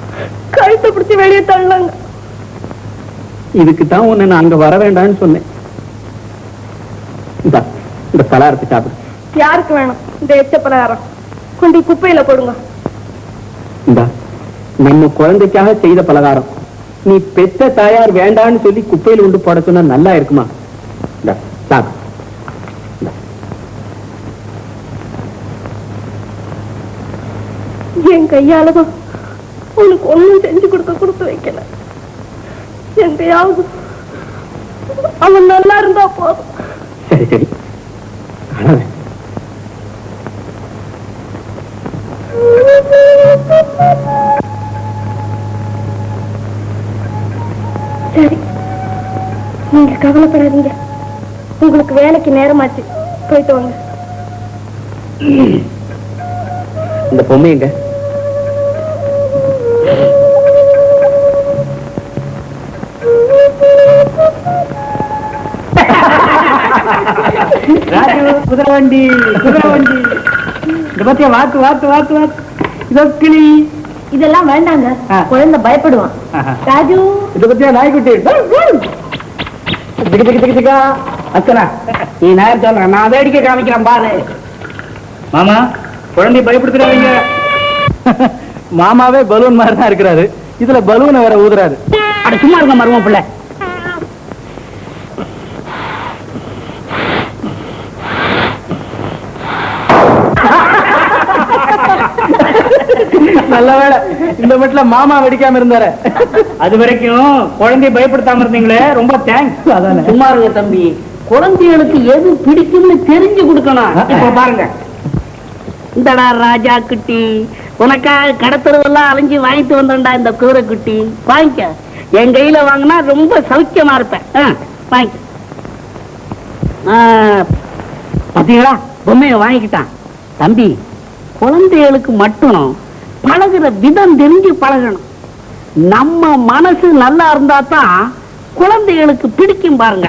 கழுத்தை பிடிச்சி வெளியே தள்ளாங்க. இதுக்குத்தான் உன்னை நான் அங்க வர வேண்டாம்னு சொன்னேன். இந்த பலகாரத்தை சாப்பிடு. யாருக்கு வேணும் இந்த எச்ச பலகாரம்? கொண்டு குப்பையில போடுங்க. இந்த நம்ம குழந்தைக்காக செய்த பலகாரம் நீ பெற்ற தாயார் வேண்டான்னு சொல்லி குப்பையில கொண்டு போட சொன்னா நல்லா இருக்குமா? சாப்பிடு. என் கையாலதான் உனக்கு ஒண்ணும் செஞ்சு கொடுத்து வைக்கல. எங்கயாவது அவன் நல்லா இருந்தா போதும். சரி சரி, சரி, நீங்க கவலைப்படாதீங்க. உங்களுக்கு வேலைக்கு நேரமாச்சு, போயிட்டு வாங்க. இந்த பொம்மை எங்க? ராஜு, குதிரை வண்டி குதிரை வண்டி. இந்த பத்தியா வாத்து வாத்து வாத்து வாத்து. இதோ கிளி. இதெல்லாம் வேண்டாங்க, குழந்தை பயப்படுவான். ராஜு, இத பத்தியா நாய்க்குட்டி. அச்சனா, நீ நேரம் சொல்ற, நான் வேடிக்கை காமிக்கிறேன் பாரு. மாமா, குழந்தை பயப்படுத்துறாங்க. மாமாவே பலூன் மாதிரி தான் இருக்கிறாரு, இதுல பலூனை வேற ஊதுறாரு. அட சும்மா இருக்க மரும பிள்ளை. நல்ல வேலை இந்த வீட்டுல மாமா வெடிக்காம இருந்தாரு. அது வரைக்கும் குழந்தைய பயப்படுத்தாம இருந்தீங்களே, ரொம்ப தேங்க்ஸ். அதானே. சும்மா இருங்க தம்பி, குழந்தைகளுக்கு எது பிடிக்கும்னு தெரிஞ்சு கொடுக்கணும். இப்ப பாருங்க, இந்தடா ராஜா குட்டி, உனக்காக கடத்தருவெல்லாம் அலைஞ்சு வாங்கிட்டு வந்தோம்டா இந்த கூரை குட்டி. வாங்கிக்க, என் கையில வாங்கினா ரொம்ப சௌக்கியமா இருப்பேன். வாங்கிக்க. பாத்தீங்களா, பொம்மையை வாங்கிக்கிட்டான். தம்பி, குழந்தைகளுக்கு மட்டும் பழகுற விதம் தெரிஞ்சு பழகணும். நம்ம மனசு நல்லா இருந்தா தான் குழந்தைகளுக்கு பிடிக்கும். பாருங்க,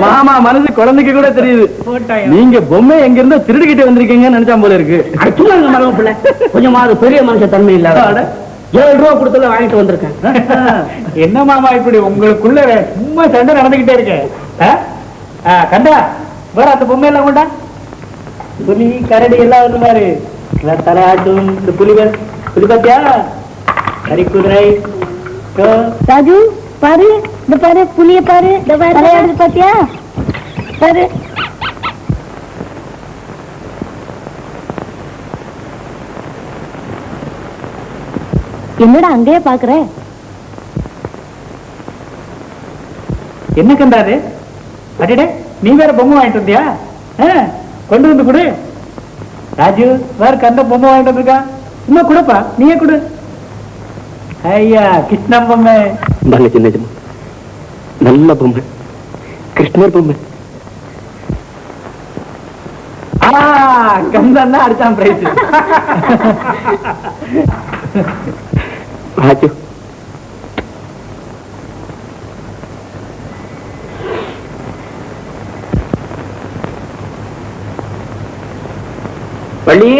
மாமா மனசு குழந்தைக்கு கூட தெரியுது. நீங்க பொம்மை எங்க இருந்தா திருடிக்கிட்டு வந்திருக்கீங்கன்னு நினைச்சா போல இருக்கு. சொல்லுங்க மரபு பிள்ளை, கொஞ்சமாவது பெரிய மனுஷ தன்மை இல்லாத 7 ரூபா கொடுத்தல வாங்கிட்டு வந்திருக்கேன். என்ன மாமா இப்படி உங்களுக்குள்ள சும்மா சண்டை நடந்துகிட்டே இருக்கு? கண்டா வேற அந்த பொம்மை எல்லாம் கொண்டா. புலி கரடி எல்லாம் வந்து மாதிரி தலையாட்டும். இந்த புலிகள் புலி பத்தியா, கறி குதிரை. ராஜு பாரு, இந்த பாரு புளிய பாரு விளையாடுது பாத்தியா பாரு. என்னடா அங்கேயே பாக்குற? என்ன கண்டாரு? அடடே, நீ வேற பொம்மை வாங்கிட்டு வந்தியா? கொண்டு வந்து கொடு. ராஜு வேற கண்ட பொம்மை வாங்கிட்டு வந்திருக்கா. இன்னும் கொடுப்பா, நீயே கொடு. ஐயா கிருஷ்ணன் பொம்மை. சின்ன நல்ல பொம்மை, கிருஷ்ணர் பொம்மை. கந்தன் தான் அடிச்சான் பிரைஸ். ராஜு பள்ளி,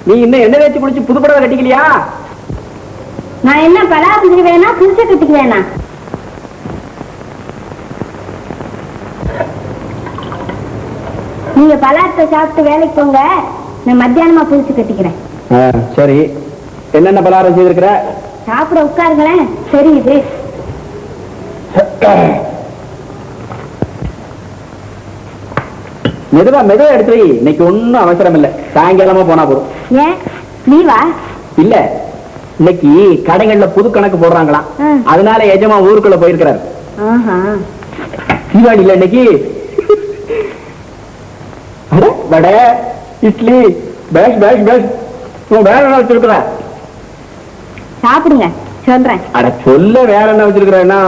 நீ இன்னும் என்ன வச்சு குடிச்சு புது புடவை கட்டிக்கலையா? நான் என்ன பலா புதிரி வேணா புதுச கட்டிக்கு வேணா? நீங்க பலாத்தை சாப்பிட்டு வேலைக்கு போங்க, நான் மத்தியானமா புதுசு கட்டிக்கிறேன். சரி, என்னென்ன பலகாரம் செய்திருக்கிற? சாப்பிட உட்காருங்களேன், தெரியுது. மெதுவா எடுத்து வை. இன்னைக்கு ஒன்னும் அவசரம் இல்ல, சாயங்காலமா போனா போதும். ஏன் லீவா? இல்ல, இன்னைக்கு கடைகள்ல புது கணக்கு போடுறாங்களாம், அதனால எஜமா ஊருக்குள்ள போயிருக்கிறாரு. தீபாவளி இல்ல இன்னைக்கு. வடை, இட்லி, பேஷ் பேஷ் பேஷ். வேற என்ன வச்சிருக்கிற? சாப்பிடுங்க சொல்றேன். அட சொல்ல, வேற என்ன வச்சிருக்கிறேன்னா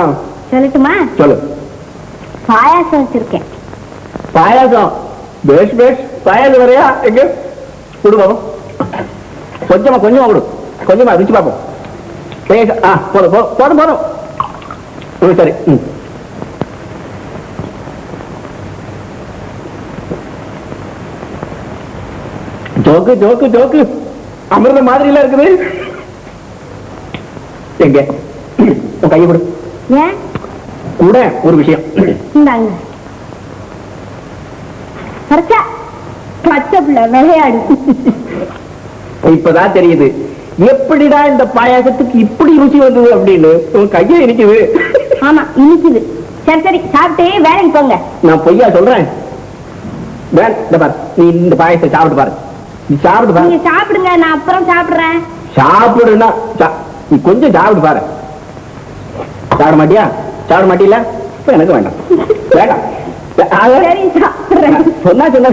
சொல்லட்டுமா? சொல்லு. பாயாசம் வச்சிருக்கேன். பாயாசம்? பேஷ் பேஷ். பாயாசம் வரையா? எங்க கொடு பாப்போம். கொஞ்சமா கொடு, கொஞ்சமா ருச்சி பார்ப்போம். போதும் போதும். சரி. ஜோக்கு ஜோக்கு ஜோக்கு, அமிர்த மாதிரி எல்லாம் இருக்குது. எங்க கையை கொடு. ஏன் கூட ஒரு விஷயம். இந்தாங்க. பச்சை பிள்ளை விளையாடு. இப்பதான் தெரியுது எப்படிடா இந்த பாயாசத்துக்கு இப்படி ருசி வந்தது அப்படின்னு. உன் கையை இனிக்குது. ஆமா இனிக்குது. சரி சரி, சாப்பிட்டு வேலைக்கு போங்க. நான் பொய்யா சொல்றேன்? நீ இந்த பாயசத்தை சாப்பிட்டு பாரு. நீ சாப்பிட்டு பாரு. நீங்க சாப்பிடுங்க, நான் அப்புறம் சாப்பிடுறேன். சாப்பிடுனா நீ கொஞ்சம் சாப்பிட்டு பாரு. சாப்பிட மாட்டியா? சாப்பிட மாட்டீல? இப்ப எனக்கு வேண்டாம், வேண்டாம். சரி சாப்பிடுறேன். சொன்னா சொன்னா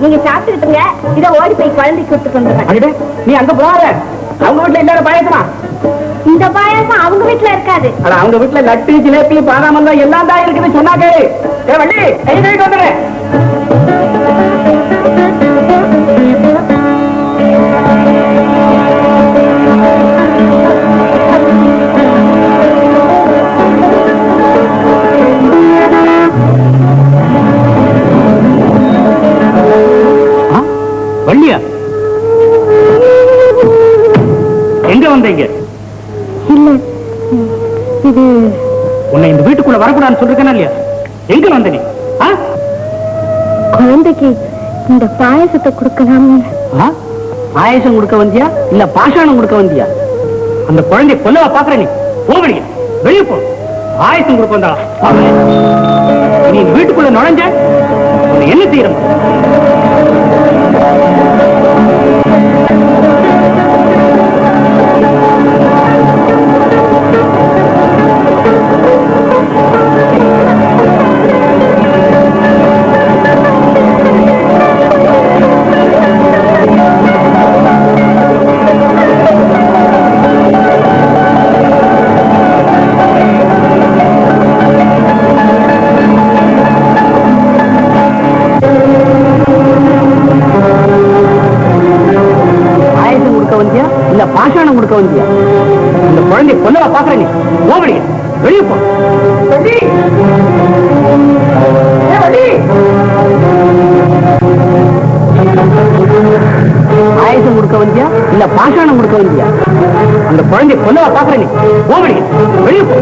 நீங்க சாப்பிட்டுருங்க, இதை ஓடி போய் குழந்தைக்கு கொடுத்து கொண்டு. நீ அங்க போற, அவங்க வீட்டுல எல்லாரும் பாயசமா? இந்த பாயாசம் அவங்க வீட்டுல இருக்காது. அவங்க வீட்டுல லட்டு, ஜிலேபி, பாதாம் எல்லாம் தான் இருக்குன்னு சொன்னாங்க. வள்ளி வந்துடுறேன். வள்ளியா, எங்க வந்தீங்க? இல்ல, இது உன்னை இந்த வீட்டுக்குள்ள வரக்கூடாதுன்னு சொல்லிருக்கேனா இல்லையா? எங்க வந்த நீ? குழந்தைக்கு இந்த பாயசத்தை கொடுக்கலாம். பாயசம் கொடுக்க வந்தியா இல்ல பாஷாணம் கொடுக்க வந்தியா? அந்த குழந்தைய கொல்லவா பாக்குற நீ? போவடிய வெளியே போ. பாயசம் கொடுக்க வந்தா நீ இந்த வீட்டுக்குள்ள நுழைஞ்ச என்ன செய்யற? பாஷாணம் கொடுக்க வந்தியா? இந்த குழந்தைய கொல்லவா பாக்குற நீ? போவடிய வெளியே போ. பாயசம் கொடுக்க வந்தியா இல்ல பாஷாணம் கொடுக்க வந்தியா? அந்த குழந்தைய கொல்லவா பாக்குறேன்? ஓமடி வெளியே போ.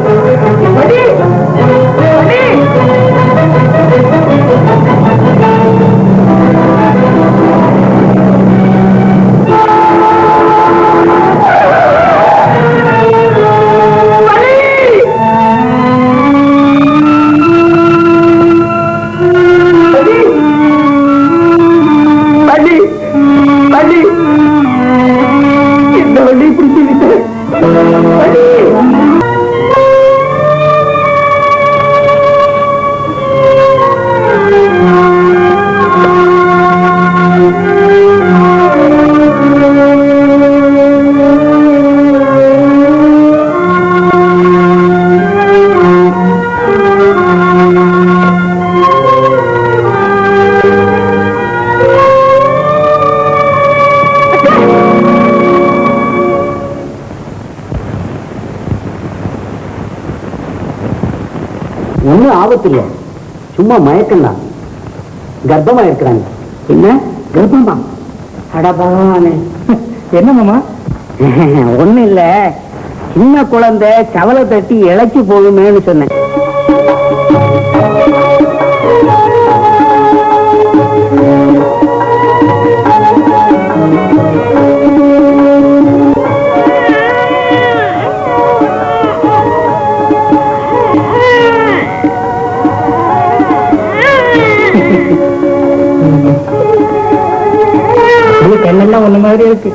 ஒன்னும் ஆபத்து இல்ல, சும்மா மயக்கம் தான். கர்ப்பமா இருக்கிறாங்க. என்ன கர்ப்பமா? அடபானே, என்ன மாமா? ஒண்ணு இல்ல, சின்ன குழந்தை சவலை தட்டி இழைச்சி போகுமேன்னு சொன்னேன். கண்ணெல்லாம் ஒண்ணு மாதிரி இருக்கு.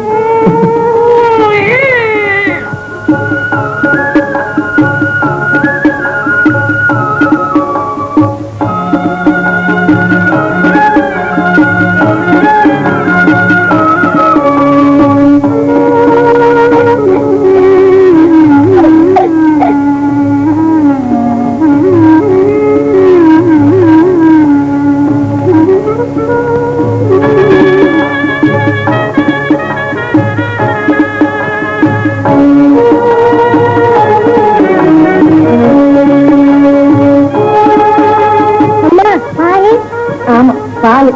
ஆமா, பால்.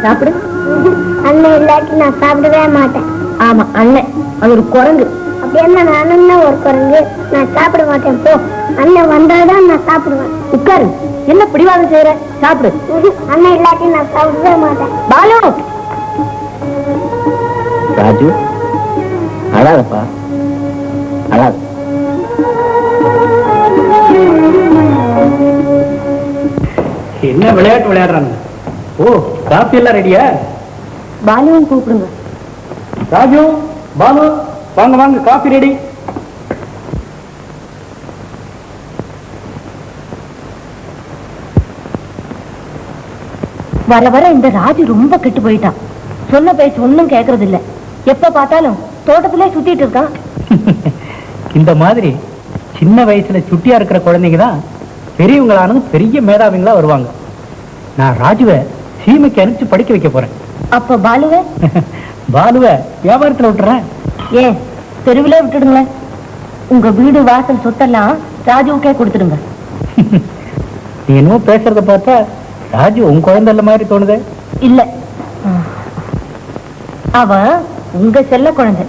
சாப்பிடு. அண்ணன் இல்லாட்டி நான் சாப்பிடவே மாட்டேன். ஆமா, அண்ணன் அது ஒரு குரங்கு. அப்படி என்ன நானும் ஒரு குரங்கு? நான் சாப்பிட மாட்டேன். போ, அண்ணன் வந்தாதான் நான் சாப்பிடுவேன். உட்காரு. என்ன பிடிவாதம் செய்யற? சாப்பிடு. அண்ணன் இல்லாட்டி நான் சாப்பிடவே மாட்டேன். பாலு, ராஜு அழாதப்பா, அழாத. என்ன விளையாட்டு விளையாடுறாங்க? ஓ, காப்பி எல்லாம் ரெடியா? பாலுவும் கூப்பிடுங்க. ராஜு, பாலு, வாங்க வாங்க, காபி ரெடி. வர வர இந்த ராஜு ரொம்ப கெட்டு போயிட்டான். சொன்ன பேச்சு ஒண்ணும் கேக்குறது இல்ல. எப்ப பார்த்தாலும் தோட்டத்திலே சுத்திட்டு இருக்கான். இந்த மாதிரி சின்ன வயசுல சுட்டியா இருக்கிற குழந்தைங்க தான் பெரியவங்களானது பெரிய மேதாவிங்களா வருவாங்க. நான் ராஜுவை சீமைக்கு அனுப்பிச்சு படிக்க வைக்க போறேன். அப்ப பாலுவ? பாலுவ வியாபாரத்துல விட்டுறேன். ஏன் தெருவிலே விட்டுடுங்களேன். உங்க வீடு வாசல் சொத்தெல்லாம் ராஜுவுக்கே கொடுத்துடுங்க. நீ என்னமோ பேசுறத பார்த்தா ராஜு உன் குழந்தை இல்ல மாதிரி தோணுது. இல்ல, அவன் உங்க செல்ல குழந்தை.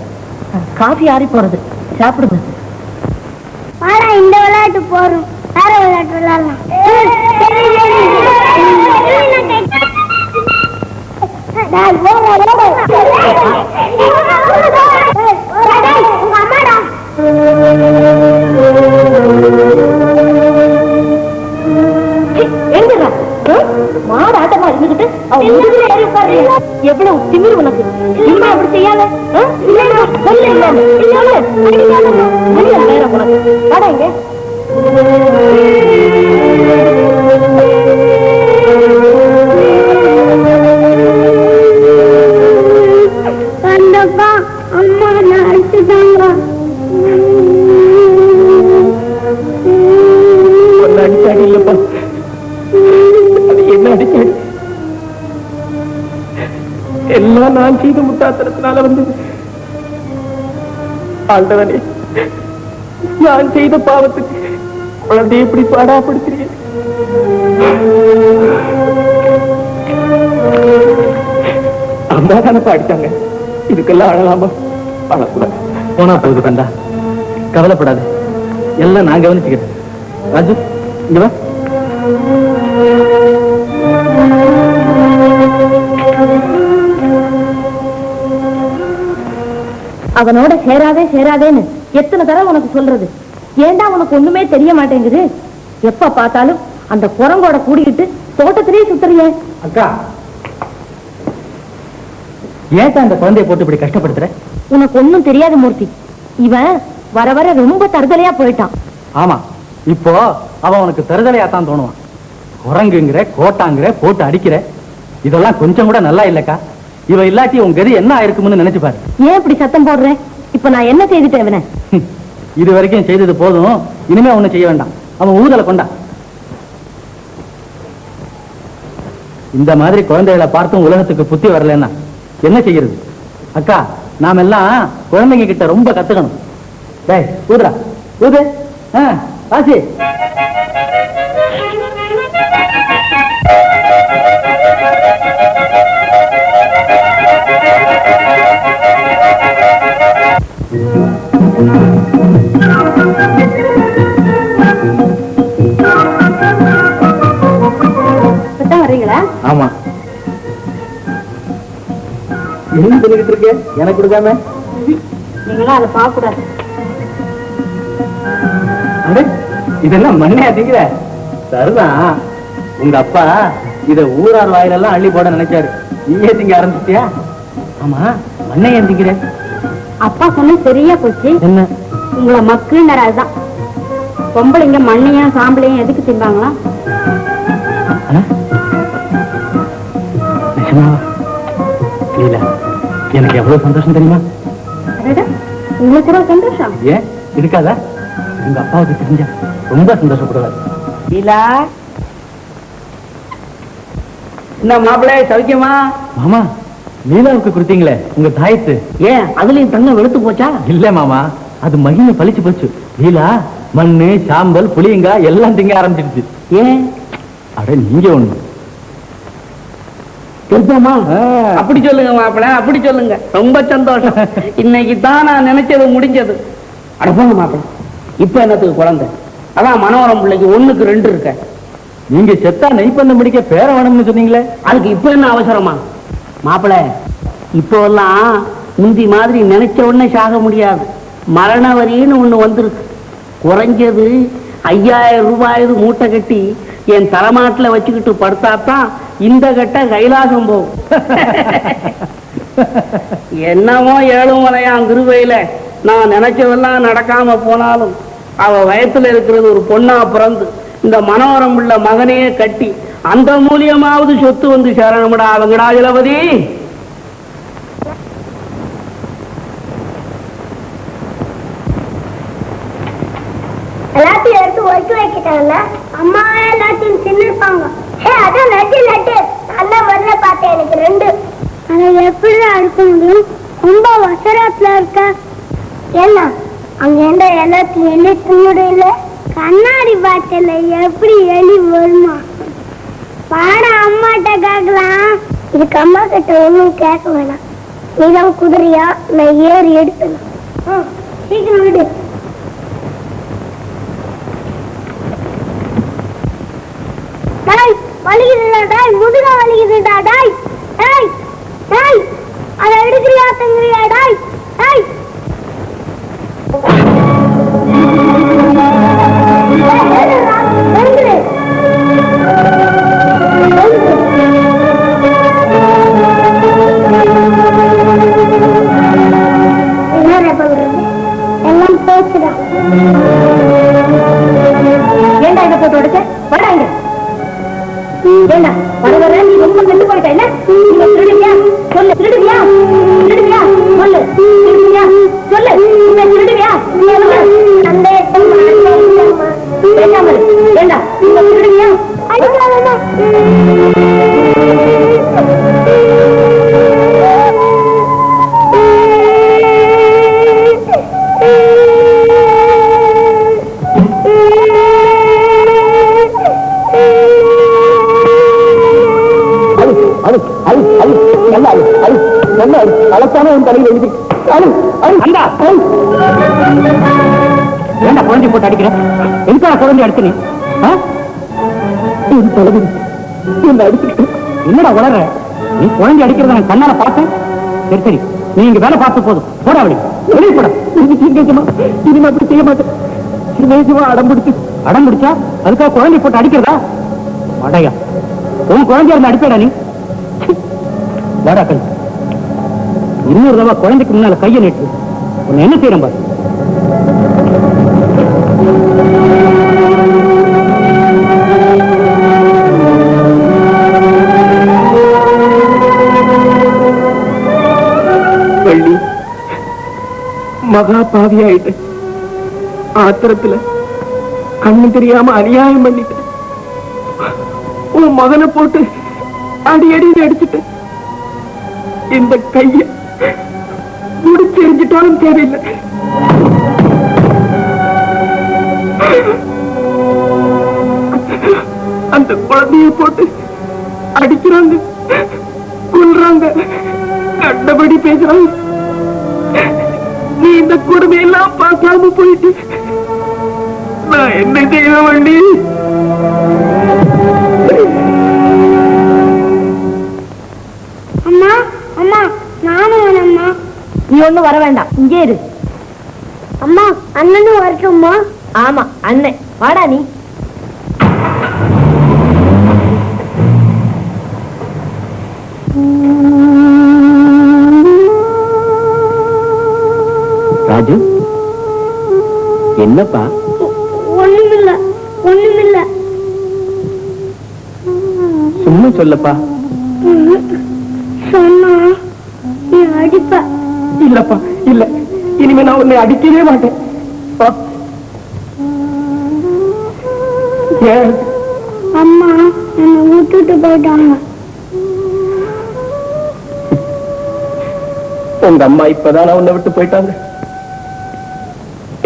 காஃபி ஆறி போறது, சாப்பிடுங்க. வாடா, இந்த விளையாட்டு போறோம், வேற விளையாட்டு விளையாடலாம். மாடு ஆட்டமா இருந்துகிட்டு எவ்வளவு திமிரு உனக்கு. இனிமே அப்படி செய்யாத. வாடா இங்க. அம்மா நான் அடிச்சுட்டாங்க. அடிச்சாடி இல்லப்பா, அது என்ன அடிச்சாடி? எல்லாம் நான் செய்த முட்டாத்தனத்தினால வந்தது. ஆண்டவனே, நான் செய்த பாவத்துக்கு குழந்தையை இப்படி பாடாப்படுத்துறேன். அம்மா தானப்பா அடிச்சாங்க, இதுக்கெல்லாம் அழலாமா? அழக்கூடாது. போனா போகுது கண்டா, கவலைப்படாது, எல்லாம் நான் கவனிச்சுக்கிறேன். ராஜு இங்க வா. அவனோட சேராதே சேராதேன்னு எத்தனை தடவை உனக்கு சொல்றது? ஏண்டா உனக்கு ஒண்ணுமே தெரிய மாட்டேங்குது? எப்ப பார்த்தாலும் அந்த குரங்கோட கூடிக்கிட்டு தோட்டத்திலேயே சுத்துறியே. அக்கா, ஏன் அந்த குழந்தைய போட்டு இப்படி கஷ்டப்படுத்துற? உனக்கு ஒண்ணும் தெரியாது மூர்த்தி. இவன் வர வர ரொம்ப தருதலையா போயிட்டான். ஆமா, இப்போ அவன் உனக்கு தருதலையாத்தான் தோணுவான். குரங்குங்கிற, கோட்டாங்கிற, போட்டு அடிக்கிற, இதெல்லாம் கொஞ்சம் கூட நல்லா இல்லக்கா. இவ இல்லாட்டி உன் கதி என்ன ஆயிருக்கும்னு நினைச்சு பாரு. ஏன் இப்படி சத்தம் போடுறேன்? இப்ப நான் என்ன செய்துட்டேன் இவனை? இது வரைக்கும் செய்தது போதும், இனிமே ஒண்ணு செய்ய வேண்டாம். அவன் ஊதலை கொண்டா. இந்த மாதிரி குழந்தைகளை பார்த்தும் உலகத்துக்கு புத்தி வரலன்னா என்ன செய்யறது? அக்கா, நாம எல்லாம் குழந்தைங்க கிட்ட ரொம்ப கத்துக்கணும். டேய் ஊதுடா, ஊது. காசி, வரீங்களா? ஆமா. என்ன சொல்லிக்கிட்டு இருக்க? எனக்கு கொடுக்காம நீங்களா அதை பார்க்க கூடாது. இதெல்லாம் மண்ணே அதிகிற சரிதான். உங்க அப்பா இத ஊரார் வாயிலெல்லாம் அள்ளி போட நினைச்சாரு. நீயே திங்க ஆரம்பிச்சிட்டியா? ஆமா, மண்ணை ஏன் திங்கிற? அப்பா சொன்ன சரியா போச்சு. என்ன? உங்களை மக்குன்னு அதுதான். பொம்பளைங்க மண்ணையும் சாம்பலையும் எதுக்கு திம்பாங்களா? லீலா, எனக்கு எவ்வளவு சந்தோஷம் தெரியுமா? உங்களுக்கு எவ்வளவு சந்தோஷம்? ஏன் இருக்காதா? உங்க அப்பாவுக்கு தெரிஞ்ச ரொம்ப சந்தோஷப்படுவார். லீலா, என்ன மாப்பிள்ளை சௌக்கியமா? மாமா, லீலாவுக்கு கொடுத்தீங்களே உங்க தாயத்து, ஏன் அதுலயும் தங்கம் வெளுத்து போச்சா? இல்ல மாமா, அது மகிமை பழிச்சு போச்சு. லீலா மண்ணு, சாம்பல், புளியங்காய் எல்லாம் திங்க ஆரம்பிச்சிடுச்சு. ஏன்? அட நீங்க ஒண்ணு தெரியுமா? அப்படி சொல்லுங்க மாப்பிள்ளை, அப்படி சொல்லுங்க. ரொம்ப சந்தோஷம். இன்னைக்கு தான் நான் நினைச்சது முடிஞ்சது. அட போங்க மாப்பிள்ளை, இப்ப என்னத்துக்கு குழந்தை? அதான் மனோரம் பிள்ளைக்கு 1க்கு 2 இருக்க. நீங்க செத்தா நெய்ப்பந்தம் பிடிக்க பேர வேணும்னு சொன்னீங்களே, அதுக்கு இப்ப என்ன அவசரமா? மாப்பிள்ளை, இப்போ எல்லாம் முந்தி மாதிரி நினைச்ச உடனே சாக முடியாது. மரண வரின்னு ஒண்ணு வந்திருக்கு. குறைஞ்சது 5000 ரூபாய் மூட்டை கட்டி என் தலைமாட்டில் வச்சுக்கிட்டு படுத்தாத்தான் இந்த கட்ட கைலாசம் போகும். என்னமோ 7 மலையாம் கிருபையில நான் நினைச்சதெல்லாம் நடக்காம போனாலும் அவ வயத்துல இருக்கிறது ஒரு பொண்ணா பிறந்து இந்த மனோரம் உள்ள மகனையே கட்டி அந்த மூலியமாவது சொத்து வந்து சேரணும்டா. அவங்கடா இளவதி. எல்லாத்தையும் எடுத்து ஒழிச்சு வைக்கிட்டாங்கல்ல, அம்மா எல்லாத்தையும் தின்னுப்பாங்க. அதான் லட்டு நல்லா முதல்ல பார்த்தேன். எனக்கு 2. அதை எப்படி அடுக்க முடியும்? ரொம்ப வசரத்துல இருக்க. என்ன அங்க எந்த எல்லாத்தையும் எலி தின்னுடையில கண்ணாடி பாட்டில எப்படி எலி வருமா? பாட அம்மாட்ட கேட்கலாம். இதுக்கு அம்மா கிட்ட ஒண்ணும் கேட்க வேணாம். நீதான் குதிரையா, நான் ஏறி எடுத்துலாம். சீக்கிரம் விடு. வலிக்குதுடா டாய், முதுகா வலிக்குதுடா டாய். டாய் டாய், அதை எடுக்கிறியா தங்குறியா டாய்? டாய் எல்லாம் பேசுறா. ஏண்டா இதை போட்டு உடைச்ச? வராங்க. ஏண்டா வர வர நீ ரொம்ப கெட்டு போயிட்ட. என்ன திருடுவியா? சொல்லு, திருடுவியா? திருடுவியா? சொல்லு. அதைத்தானே உன் தலையில் எழுதி அந்தா ஏண்டா குழந்தை போட்டு அடிக்கிற? எதுக்காக குழந்தை அடிச்சு நீ? என் தலைவி என்ன அடிச்சுக்கிட்டு என்னடா வளர்ற? நீ குழந்தை அடிக்கிறத நான் கண்ணால பார்த்தேன். சரி சரி, நீ இங்க வேலை பார்த்து போதும். போட அப்படி வெளியே போட. இனிமே அப்படி செய்ய மாட்டேன். சின்னேஜமா அடம் பிடிச்சா அதுக்காக குழந்தை போட்டு அடிக்கிறதா? அடையா, உன் குழந்தைய இருந்து அடிப்பேடா நீ? வாடா கண், இன்னொரு தடவை குழந்தைக்கு முன்னால கையை நீட்டு. உன்னை என்ன செய்யறேன் பாரு. வள்ளி, மகா பாவியாயிட்டு ஆத்திரத்துல கண்ணு தெரியாம அநியாயம் பண்ணிட்டு உன் மகனை போட்டு அடி அடிச்சுட்டு இந்த கைய முடிச்சு எரிஞ்சிட்டாலும் தேவையில்லை. அந்த குழந்தைய போட்டு அடிக்கிறாங்க, கொல்றாங்க, கண்டபடி பேசுறாங்க. நீ இந்த கொடுமையெல்லாம் பார்க்காம போயிட்டு நான் என்ன செய்ய வண்டி? அம்மா அம்மா நானும் வரேம்மா. நீ ஒண்ணும் வர வேண்டாம், இங்கே இரு. அம்மா அண்ணனும் வரட்டும்மா? ஆமா அண்ணன், வாடா நீ. ராஜு, என்னப்பா? ஒண்ணுமில்ல ஒண்ணுமில்ல. சும்மா சொல்லப்பா. சொன்னா நீ அடிப்ப. இல்லப்பா, இல்ல, இனிமே நான் உன்னை அடிக்கவே மாட்டேன். அம்மா என்னை விட்டுட்டு போயிட்டாங்க. உங்க அம்மா இப்பதான் உன்னை விட்டு போயிட்டாங்க.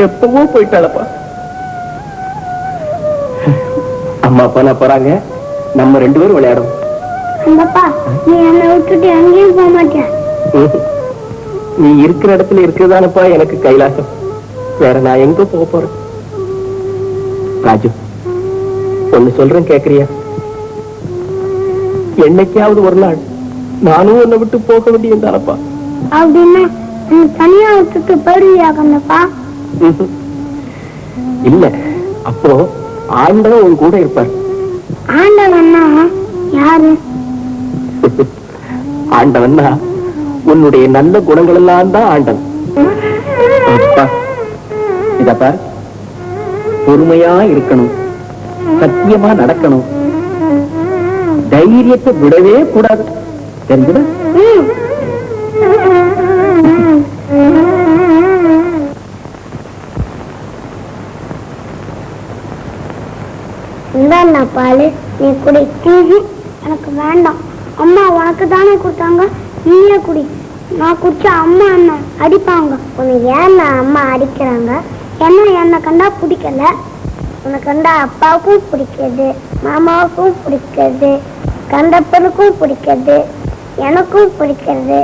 எப்பவோ போயிட்டாளப்பா. அம்மா அப்பா நான் போறாங்க, நம்ம 2 பேரும் விளையாடும். அந்தப்பா நீ என்னை விட்டுட்டு எங்கேயும் போக மாட்டேன். நீ இருக்கிற இடத்துல இருக்கிறதானப்பா எனக்கு கைலாசம். வேற நான் எங்க போக போறேன்? ராஜு, ஒண்ணு சொல்றேன், கேக்குறியா? என்னைக்காவது ஒரு நாள் நானும் உன்னை விட்டு போக வேண்டியிருந்தானப்பா. அப்படின்னா நீ தனியா விட்டுட்டு போயிடுவியா கண்ணப்பா? இல்ல, அப்போ ஆண்டவன் உன் கூட இருப்பார். ஆண்டவன்னா யாரு? ஆண்டவன்னா உன்னுடைய நல்ல குணங்கள் எல்லாம் தான் ஆண்டவன். இத பார், பொறுமையா இருக்கணும், சத்தியமா நடக்கணும், தைரியத்தை விடவே கூடாது. தெரிஞ்சுதா? இந்தா பாலு, நீ குடி. எனக்கு வேண்டாம். அம்மா உனக்கு தானே கொடுத்தாங்க, நீயே குடி. நான் குடிச்சா அம்மா என்ன அடிப்பாங்க. உனக்கு ஏன் அம்மா அடிக்கிறாங்க? என்ன கண்டா பிடிக்கல. உனக்கு கண்டா அப்பாவுக்கும் பிடிக்காது, மாமாவுக்கும் பிடிக்காது, கண்டப்பனுக்கும் பிடிக்காது, எனக்கும் பிடிக்காது.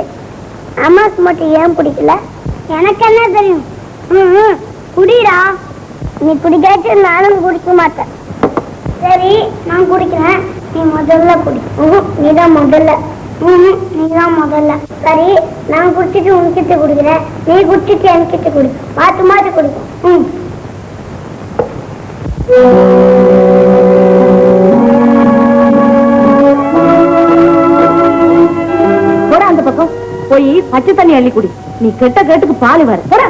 அம்மாவுக்கு மட்டும் ஏன் பிடிக்கல? எனக்கு என்ன தெரியும்? குடிடா. நீ குடிக்காச்சு நானும் குடிக்க மாட்டேன். சரி, நான் குடிக்கிறேன், நீ முதல்ல குடி. நீதான் முதல்ல. நீதான் முதல்ல. சரி, நான் குடிச்சிட்டு உன்கிட்ட குடிக்கிறேன், நீ குடிச்சிட்டு என்கிட்ட குடி. மாத்தி மாத்தி குடிக்கும். போட அந்த பக்கம் போய் பச்சை தண்ணி அள்ளி குடி. நீ கெட்ட கேட்டுக்கு பால் வர போட.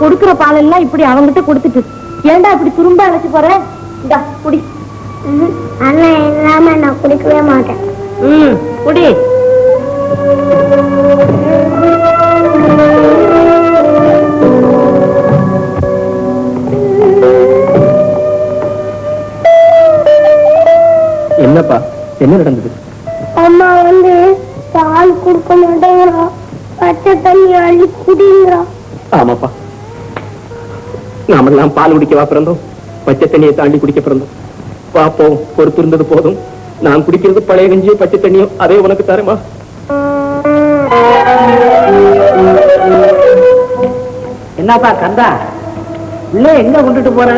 கொடுக்கிற பால் எல்லாம் இப்படி அவங்கிட்ட கொடுத்துட்டு ஏண்டா இப்படி துரும்ப அழைச்சு போற? இந்தா குடி. அண்ணன் இல்லாம நான் குடிக்கவே மாட்டேன். குடி. என்னப்பா, என்ன நடந்தது? அம்மா பால் கொடுக்க மாட்டேங்கிறா, பச்சை தண்ணி அள்ளி குடிங்கிறா. ஆமாப்பா, நாமெல்லாம் பால் குடிக்கவா பிறந்தோம்? பச்சை தண்ணியை தாண்டி குடிக்க பிறந்தோம். பாப்போம், பொறுத்து இருந்தது போதும். நான் குடிக்கிறது பழைய கஞ்சியோ பச்சை தண்ணியோ, அதே உனக்கு தரமா? என்னப்பா கந்தா, உள்ள எங்க கொண்டுட்டு போற?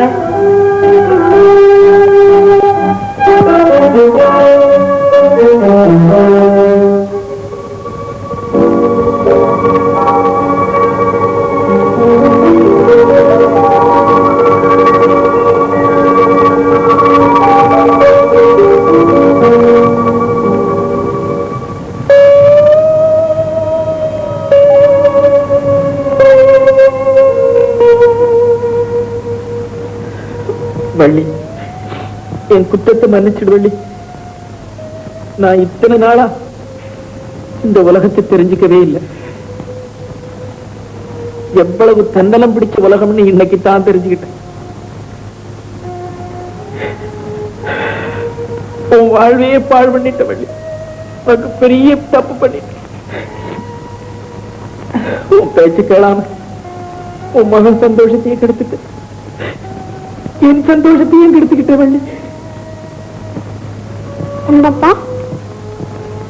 வள்ளி, என் குற்றத்தை மன்னிச்சிடு வள்ளி. நான் இத்தனை நாளா இந்த உலகத்தை தெரிஞ்சுக்கவே இல்லை. எவ்வளவு தன்னலம் பிடிச்ச உலகம்னு இன்னைக்கு தான் தெரிஞ்சுக்கிட்டேன். உன் வாழ்வையே பாழ் பண்ணிட்ட வள்ளி. உனக்கு பெரிய தப்பு பண்ணிட்ட. உன் பேச்சு கேளாம உன் மகன் சந்தோஷத்தையே கெடுத்துட்டு என் சந்தோஷத்தையும் கெடுத்துக்கிட்ட வள்ளி. அந்தப்பா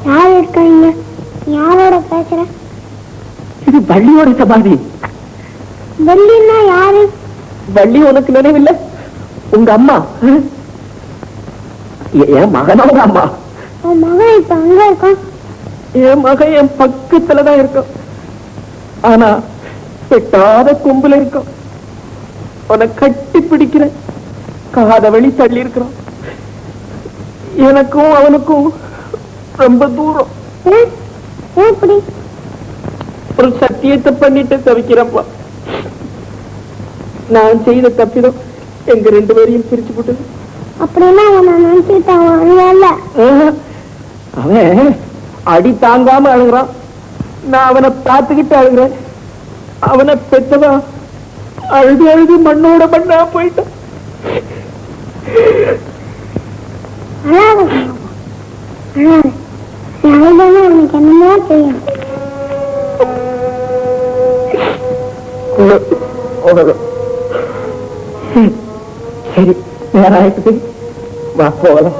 யார் இருக்காங்க? யாரோட பேசுற? இது வள்ளியோட சமாதி. வள்ளின்னா யாரு? வள்ளி உனக்கு நினைவில்லை? உங்க அம்மா, என் மகனோட அம்மா. உன் மகன் இப்ப அங்க இருக்கான்? என் மகன் என் பக்கத்துலதான் இருக்கான். ஆனா பெட்டாத கொம்புல இருக்கான். உன்னை கட்டி பிடிக்கிறேன். காத வழி தள்ளி இருக்கிறான். எனக்கும் அவனுக்கும் ரொம்ப தூரம். எப்படி? ஒரு சத்தியத்தை பண்ணிட்டு தவிக்கிறப்பா. நான் செய்த தப்பிதம் எங்க ரெண்டு பேரையும் பிரிச்சு போட்டது. அப்படின்னா அவன் நினைச்சுட்டான். அவன் அடி தாங்காம அழுகிறான். நான் அவனை பார்த்துக்கிட்டு அழுகிறேன். அவனை பெற்றதா அழுது அழுது மண்ணோட மண்ணா போயிட்டான். அவனுக்கு என்னமோ செய்யும். சரி, நேரம் ஆயிட்டு வா போகலாம்.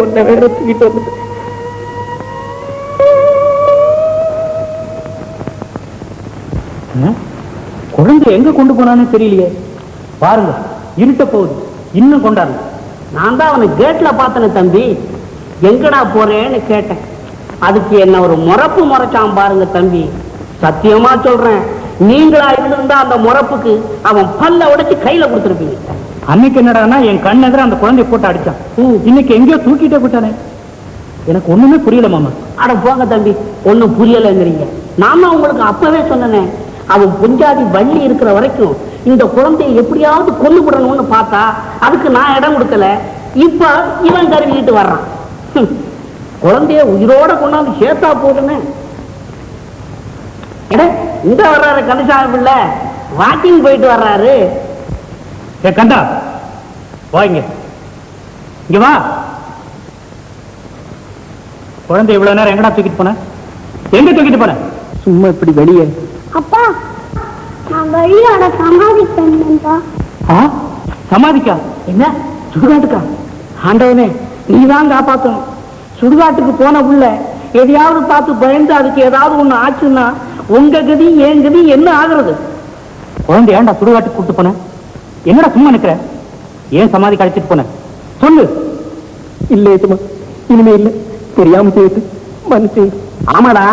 உன்னை வேற தூக்கிட்டு வந்துட்டு. குழந்தை எங்க கொண்டு போனான்னு தெரியலையே. பாருங்க, இருட்ட போகுது, இன்னும் கொண்டாரு. நான் தான் அவனை கேட்ல பார்த்தனே தம்பி. எங்கடா போறேன்னு கேட்டேன். அதுக்கு என்ன ஒரு முறப்பு முறைச்சான் பாருங்க தம்பி. சத்தியமா சொல்றேன், நீங்களா இருந்திருந்தா அந்த முறப்புக்கு அவன் பல்ல உடைச்சு கையில கொடுத்துருப்பீங்க. அன்னைக்கு என்னடான்னா என் கண் எதிர அந்த குழந்தைய போட்டு அடிச்சான். இன்னைக்கு எங்கேயோ தூக்கிட்டே போட்டானே. எனக்கு ஒண்ணுமே புரியல மாமா. அட போங்க தம்பி, ஒண்ணும் புரியலைங்கிறீங்க. நாம உங்களுக்கு அப்பவே சொன்னனே, அவன் புஞ்சாதி வள்ளி இருக்கிற வரைக்கும் இந்த குழந்தையை எப்படியாவது கொண்டு விடணும்னு பார்த்தா அதுக்கு நான் இடம் கொடுக்கல. இப்ப இவன் கருவிக்கிட்டு வர்றான். குழந்தைய உயிரோட கொண்டாந்து சேர்த்தா போதுன்னு இங்க வர்றாரு கந்தசாமி பிள்ளை. வாக்கிங் போயிட்டு வர்றாரு. ஏ கண்டா, வாங்க இங்க வா. குழந்தை இவ்வளவு நேரம் எங்கடா தூக்கிட்டு போன? எங்க தூக்கிட்டு போன? சும்மா இப்படி வெளியே. அப்பா, நான் வழியோட சமாதிப்பா. சமாதிக்கா? என்ன சுடுகாட்டுக்கா? ஆண்டவனே, நீதான் காப்பாத்தணும். சுடுகாட்டுக்கு போன புள்ள எதையாவது பார்த்து பயந்து அதுக்கு ஏதாவது ஒண்ணு ஆச்சுன்னா உங்க கதி என் கதி என்ன ஆகுறது? குழந்தை ஏன்டா சுடுகாட்டுக்கு கூட்டு போன? என்னடா சும்மா நிக்கிற? ஏன் சமாதி கழிச்சிட்டு போன? சொல்லு. இல்ல ஏத்துமா, இனிமே இல்ல. தெரியாம செய்து மன்னிச்சு. ஆமாடா,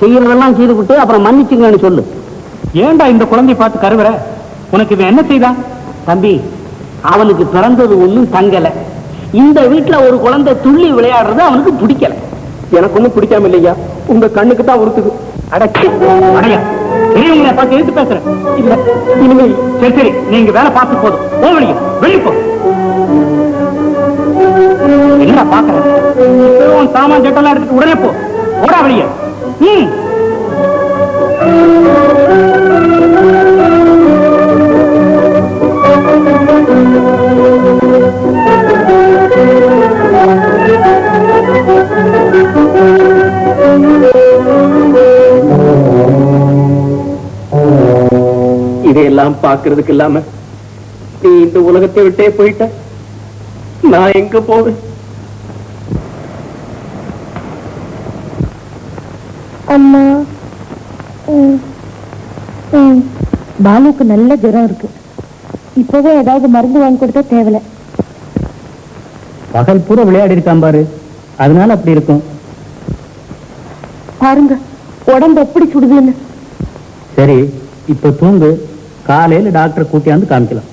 செய்யறதெல்லாம் செய்து விட்டு அப்புறம் மன்னிச்சுங்கன்னு சொல்லு. ஏன்டா இந்த குழந்தைய பார்த்து கருவற? உனக்கு இவன் என்ன செய்தான்? தம்பி, அவனுக்கு பிறந்தது ஒண்ணும் தங்கல. இந்த வீட்டுல ஒரு குழந்தை துள்ளி விளையாடுறது அவனுக்கு பிடிக்கல. எனக்கு ஒண்ணும் பிடிக்காம இல்லையா, உங்க கண்ணுக்கு தான் உறுத்துது. அடச்சி அடையா, பெரியவங்களை பார்த்து எடுத்து பேசுறேன். இல்ல இனிமே. சரி சரி, நீங்க வேலை பார்த்து போதும். போவலிங்க வெளியே போ. என்ன பாக்குறேன்? சாமான் சட்டெல்லாம் எடுத்துட்டு உடனே போ. ஓடா வெளியே. இதையெல்லாம் பாக்குறதுக்கு இல்லாம நீ இந்த உலகத்தை விட்டே போயிட்ட. நான் எங்க போவேன்? அம்மா, பாலுக்கு நல்ல ஜுரம் இருக்கு. இப்பவே ஏதாவது மருந்து வாங்கி கொடுத்தா தேவலை. பகல் பூரா விளையாடி இருக்கான் பாரு, அதனால அப்படி இருக்கும். பாருங்க உடம்பு எப்படி சுடுதுன்னு. சரி, இப்ப தூங்கு, காலையில டாக்டரை கூட்டியாந்து காமிக்கலாம்.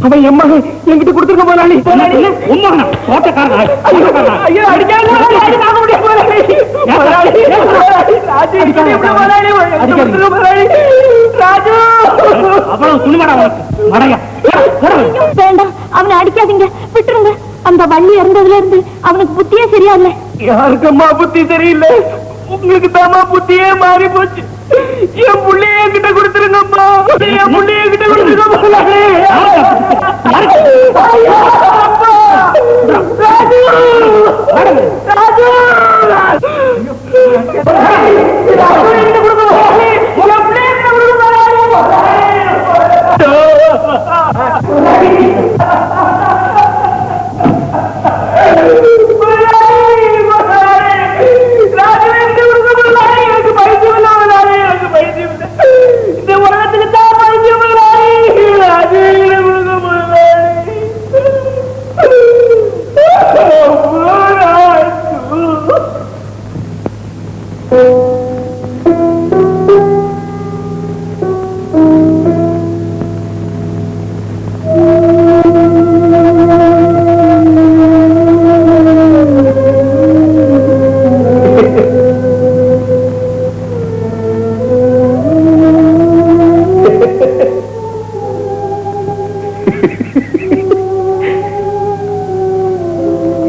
அவன் என் மகன் என்கிட்ட கொடுத்துருக்க போறாளி. வேண்டாம், அவனை அடிக்காதீங்க, விட்டுருங்க. அந்த வள்ளி இறந்ததுல இருந்து அவனுக்கு புத்தியே சரியா இல்ல. யாருக்கம்மா புத்தி சரியில்லை? உங்களுக்கு தாமா புத்தியே மாறி போச்சு. என் புள்ளைய கிட்ட கொடுத்துருங்கம்மா, என் புள்ளைய கிட்ட கொடுத்துருங்க.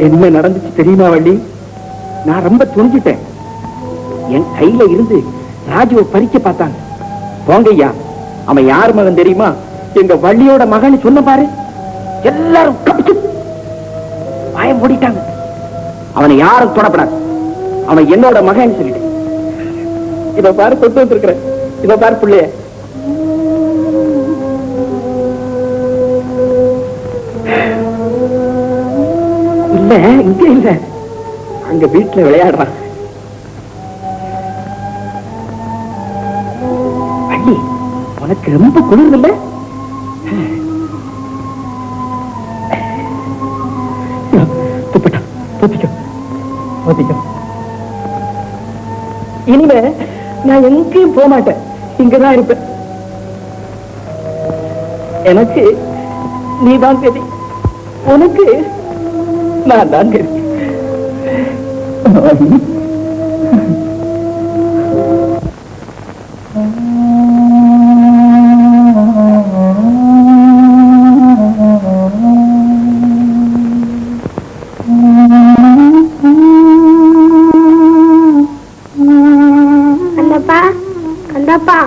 என்ன நடந்துச்சு தெரியுமா வள்ளி? நான் ரொம்ப துணிஞ்சிட்டேன். என் கையில இருந்து ராஜுவை பறிக்க பார்த்தாங்க. போங்கய்யா, அவன் யார் மகன் தெரியுமா? எங்க வள்ளியோட மகன் சொன்ன பாரு. எல்லாரும் வாயை மூடிட்டாங்க. அவனை யாரும் தொடப்படாது, அவன் என்னோட மகன் சொல்லிட்டேன். இத பாரு, தொட்டு வந்திருக்கிறேன். இத பாரு பிள்ளைய. இல்ல, இங்க இல்ல, அங்க வீட்டுல விளையாடுறான். வள்ளி, உனக்கு ரொம்ப குளிர் இல்ல? துப்பட்டா தூத்திக்கோ, தூத்திக்கோ. இனிமே நான் எங்கேயும் போக மாட்டேன். இங்கதான் இருப்பேன். எனக்கு நீதான் கதி, உனக்கு நான் தான் கதி. கந்தப்பா கந்தப்பா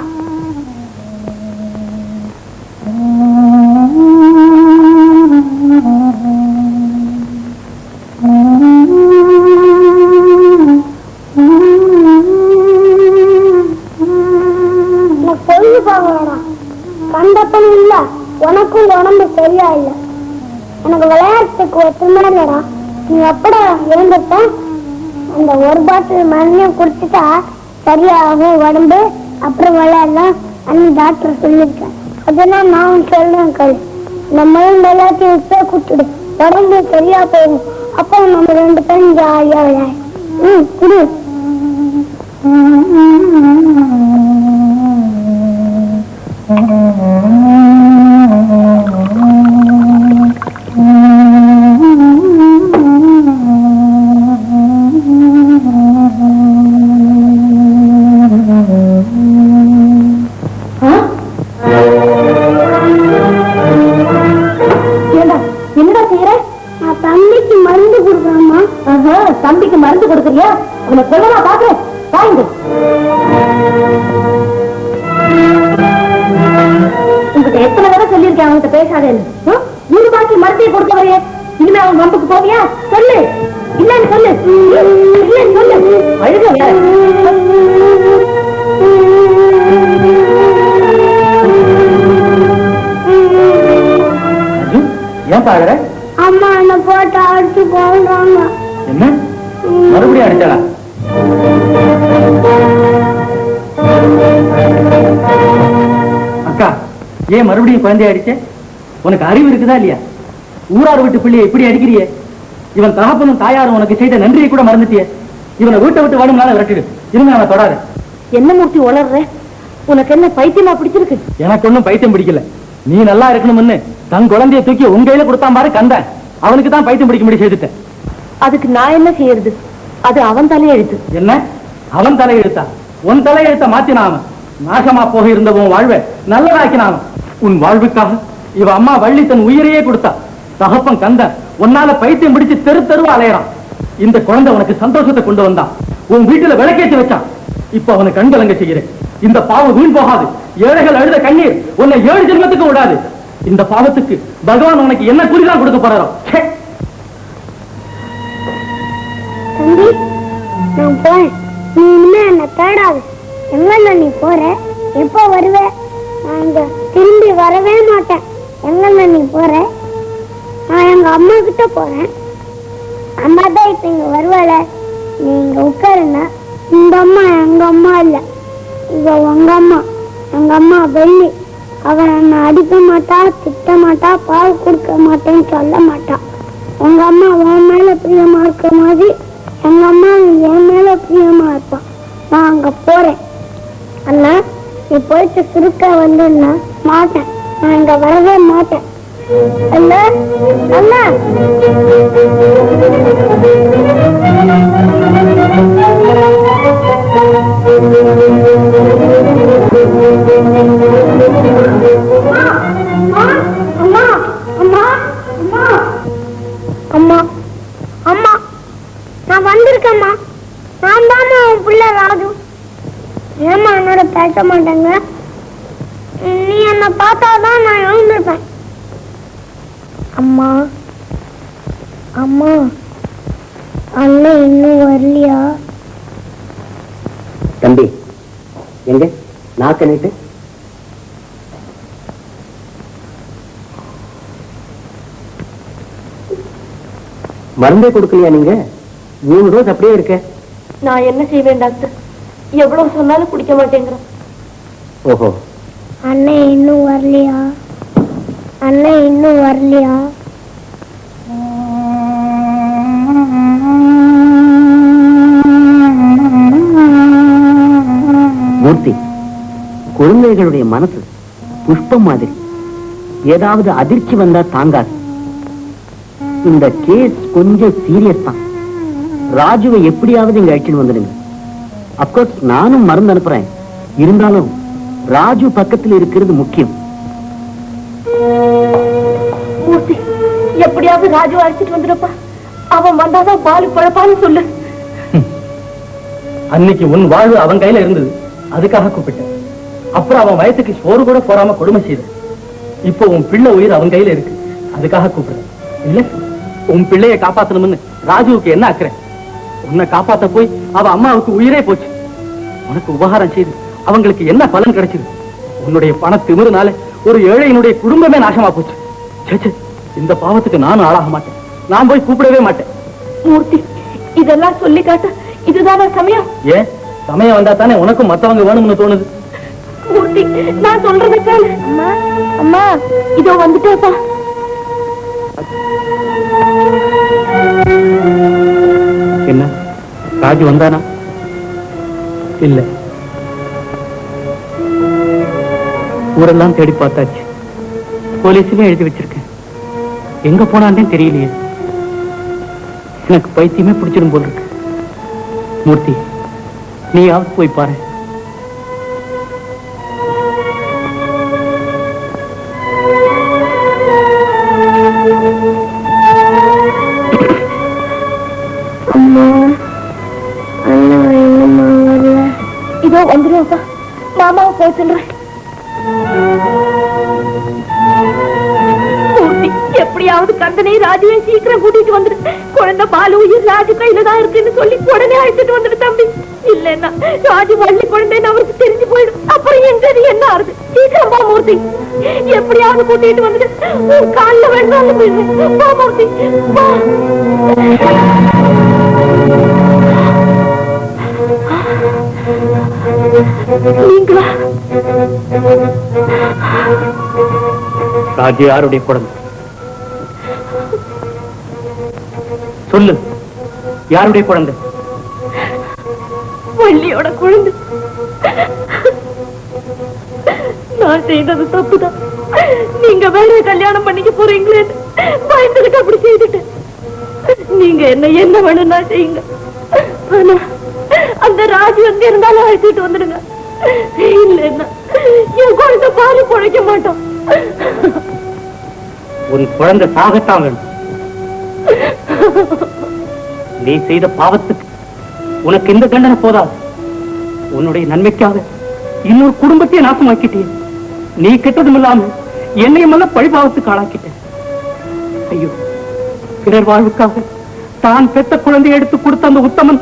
பொழுது போகலாம். கண்டப்பன் இல்ல, உனக்கும் உடம்பு சரியா இல்ல. எனக்கு விளையாட்டுக்கு ஒத்துமே இல்லடா. நீ எப்படா இருந்துட்ட? அந்த ஒரு பாட்டில் மருந்தையும் குடிச்சுட்டா சரியாகும் உடம்பு, அப்புறம் விளையாடலாம் அந்த டாக்டர் சொல்லிருக்கேன். அதெல்லாம் நான் சொல்றேன் கல். இந்த மருந்து எல்லாத்தையும் இப்ப குடிச்சுடு, உடம்பு சரியா போகும். அப்போ நம்ம 2 பேரும் ஜாலியா விளையாடு. குடு. என்னடா செய்யற? நான் தம்பிக்கு மருந்து கொடுக்குறேம்மா. தம்பிக்கு மருந்து கொடுக்குறியா? உன்னை சொல்லலாம் பாக்குறேன். வாங்க. உங்ககிட்ட எத்தனை தடவை சொல்லியிருக்கேன் அவன்கிட்ட பேசாதேன்னு. 100 பாக்கி மருந்தையை கொடுக்க வரையே இனிமே அவன் வம்புக்கு போவியா? சொல்லு. இல்லன்னு சொல்லு. இல்லன்னு சொல்லு. அழுக வேற. ஏன் பாக்குற? அம்மா என்ன போட்டு அடிச்சு போடுறாங்க. என்ன மறுபடியும் அடிச்சாளா? அக்கா, ஏன் மறுபடியும் குழந்தைய அடிச்ச? உனக்கு அறிவு இருக்குதா இல்லையா? ஊரார் வீட்டு பிள்ளையை இப்படி அடிக்கிறியே. இவன் தகப்பனும் தாயாரும் உனக்கு செய்த நன்றியை கூட மறந்துட்டிய. இவனை வீட்டை விட்டு வேணும்னால விரட்டிடு. இனிமே அவனை தொடாத. என்ன மூர்த்தி உளர்ற? உனக்கு என்ன பைத்தியமா பிடிச்சிருக்கு? எனக்கு ஒண்ணும் பைத்தியம் பிடிக்கல. நீ நல்லா இருக்கணும்னு தன் குழந்தைய தூக்கி உங்க கையில கொடுத்தான் பாரு கந்தன். அவனுக்கு தான் பைத்தியம் பிடிக்க முடிய செய்துட்டேன். அதுக்கு நான் என்ன செய்யறது? அது அவன் தலையெழுத்து. என்ன அவன் தலையெழுத்தா? உன் தலையெழுத்த மாத்தினாம நாசமா போக இருந்த உன் வாழ்வை நல்லதாக்கினாம. உன் வாழ்வுக்காக இவ அம்மா வள்ளி தன் உயிரையே கொடுத்தா. தகப்பன் கந்தன் உன்னால பைத்தியம் பிடிச்சு தெரு தெருவா அலையறான். இந்த குழந்தை உனக்கு சந்தோஷத்தை கொண்டு வந்தான். உன் வீட்டுல விளக்கேற்றி வச்சான். இப்ப அவனை கண்கலங்க செய்கிறேன். இந்த பாவம் வீண் போகாது. ஏழைகள் அழுத கண்ணீர் உன்னை 7 ஜென்மத்துக்கு விடாது. இந்த பாவத்துக்கு பகவான் உனக்கு என்ன கூலிதான் கொடுக்க போறாரோ. தம்பி, நான் போறேன். நீ இனிமே என்ன தேடாது. எங்க நீ போற? எப்போ வருவே? நான் இங்க திரும்பி வரவே மாட்டேன். எங்க நீ போற? நான் எங்க அம்மா கிட்ட போறேன். அம்மா தான் இப்ப இங்க வருவாள. நீ இங்க உட்காருன்னா இந்த அம்மா எங்க அம்மா இல்ல, இவ உங்க அம்மா. எங்க அம்மா வெள்ளி. அவன் என்ன அடிக்க மாட்டா, திட்ட மாட்டா, பால் கொடுக்க மாட்டேன்னு சொல்ல மாட்டா. உங்க அம்மா உன் மேல பிரியமா இருக்க மாதிரி எங்க அம்மா என் மேல பிரியமா இருப்பான். நான் அங்க போறேன். அண்ணா, நீ போயிட்டு சுருக்கா வந்துன்னா மாட்டேன். நான் இங்க வரவே மாட்டேன். அண்ணா அண்ணா அம்மா அம்மா அம்மா அம்மா அம்மா நான் வந்திருக்கேம்மா. நான் தாம்மா உன் பிள்ளை ராஜு. ஏம்மா என்னோட பேச மாட்டேங்க? நீ என்ன பார்த்தாதான் நான் எழுந்திருப்பேன். அம்மா அம்மா, அண்ணன் இன்னும் வரலையா? தம்பி எங்க நாக்க நீட்டு. மருந்தே கொடுக்கலையா நீங்க? 3 ரோஸ் அப்படியே இருக்க. நான் என்ன செய்வேன் டாக்டர்? எவ்வளவு சொன்னாலும் குடிக்க மாட்டேங்கிறான். ஓஹோ, அண்ணன் இன்னும் வரலையா? அண்ணன் இன்னும் வரலையா? மூர்த்தி குழந்தைகளுடைய மனசு புஷ்பம் மாதிரி, ஏதாவது அதிர்ச்சி வந்தா தாங்காது. இந்த கேஸ் கொஞ்சம் சீரியஸ் தான். ராஜுவை எப்படியாவது இங்க அழைச்சிட்டு வந்துடுங்க. அப்கோர்ஸ் நானும் மருந்து அனுப்புறேன், இருந்தாலும் ராஜு பக்கத்தில் இருக்கிறது முக்கியம். எப்படியாவது ராஜு அழைச்சிட்டு வந்துடுப்பா. அவன் வந்தாதான் பாலு பழப்பான்னு சொல்லு. அன்னைக்கு உன் வாழ்வு அவன் கையில இருந்தது, அதுக்காக கூப்பிட்டேன். அப்புறம் அவன் வயசுக்கு சோறு கூட போறாம கொடுமை செய்த. இப்போ உன் பிள்ளை உயிர் அவன் கையில இருக்கு, அதுக்காக கூப்பிடுறேன். இல்ல, உன் பிள்ளைய காப்பாத்தணும்னு ராஜுவுக்கு என்ன அக்கறை? உன்னை காப்பாத்த போய் அவ அம்மாவுக்கு உயிரே போச்சு. உனக்கு உபகாரம் செய்து அவங்களுக்கு என்ன பலன் கிடைச்சது? உன்னுடைய பண திமிருனால ஒரு ஏழையினுடைய குடும்பமே நாசமா போச்சு. சே, இந்த பாவத்துக்கு நானும் ஆளாக மாட்டேன். நான் போய் கூப்பிடவே மாட்டேன். மூர்த்தி, இதெல்லாம் சொல்லி காட்ட இதுதான சமயம்? ஏன் சமயம் வந்தா தானே உனக்கும் மத்தவங்க வேணும்னு தோணுது. மூர்த்தி, நான் சொல்றதை கேளு. அம்மா, அம்மா, இதோ வந்துட்டேப்பா. என்ன, ராஜு வந்தானா? இல்ல, ஊரெல்லாம் தேடி பார்த்தாச்சு, போலீஸ்லயும் எழுதி வச்சிருக்கேன். எங்க போனான்னே தெரியலையே. எனக்கு பைத்தியமே பிடிச்சிடும் போல் இருக்கு. மூர்த்தி, நீயாவது போய் பாரு. இதோ வந்துருவாப்பா. மாமாவை போய் சொல்றேன். எப்படியாவது கந்தனை ராஜுவை சீக்கிரம் கூட்டிட்டு வந்துடு. குழந்தை பாலு உயிர் ராஜு கையில தான் இருக்குன்னு சொல்லி உடனே அழைச்சிட்டு வந்துடு தம்பி. இல்லன்னா ராஜு வள்ளி குழந்தைன்னு அவருக்கு தெரிஞ்சு போயிடும். அப்புறம் எங்கது என்ன ஆறுது? சீக்கிரம் பா மூர்த்தி, எப்படியாவது கூட்டிட்டு வந்துடு. காலில் வேண்டாம் போயிடுவேன். பா மூர்த்தி, பா. நீங்களா? ராஜு யாருடைய குழந்தை? சொல்லு, யாருடைய குழந்தை? வள்ளியோட குழந்தை. நான் செய்தது தப்புதான். நீங்க வேற கல்யாணம் பண்ணிக்க போறீங்களே பயந்துகிட்டு அப்படி செய்துட்டேன். நீங்க என்ன வேணும்னா செய்யுங்க. ஆனா அந்த ராஜு எங்க இருந்தாலும் அழைச்சிட்டு வந்துடுங்க. இல்லைன்னா என் குழந்தை பாரு பொழைக்க மாட்டோம். உன் குழந்தை சாகத்தான் வேணும். நீ செய்த பாவத்துக்கு உனக்கு இந்த தண்டனை போதாது. உன்னுடைய நன்மைக்காக இன்னொரு குடும்பத்தையே நாசமாக்கிட்டே. நீ கெட்டதும் இல்லாம என்னையும் எல்லாம் பழிபாவத்துக்கு ஆளாக்கிட்ட. ஐயோ, பிறர் வாழ்வுக்காக தான் பெத்த குழந்தையை எடுத்து கொடுத்த அந்த உத்தமன்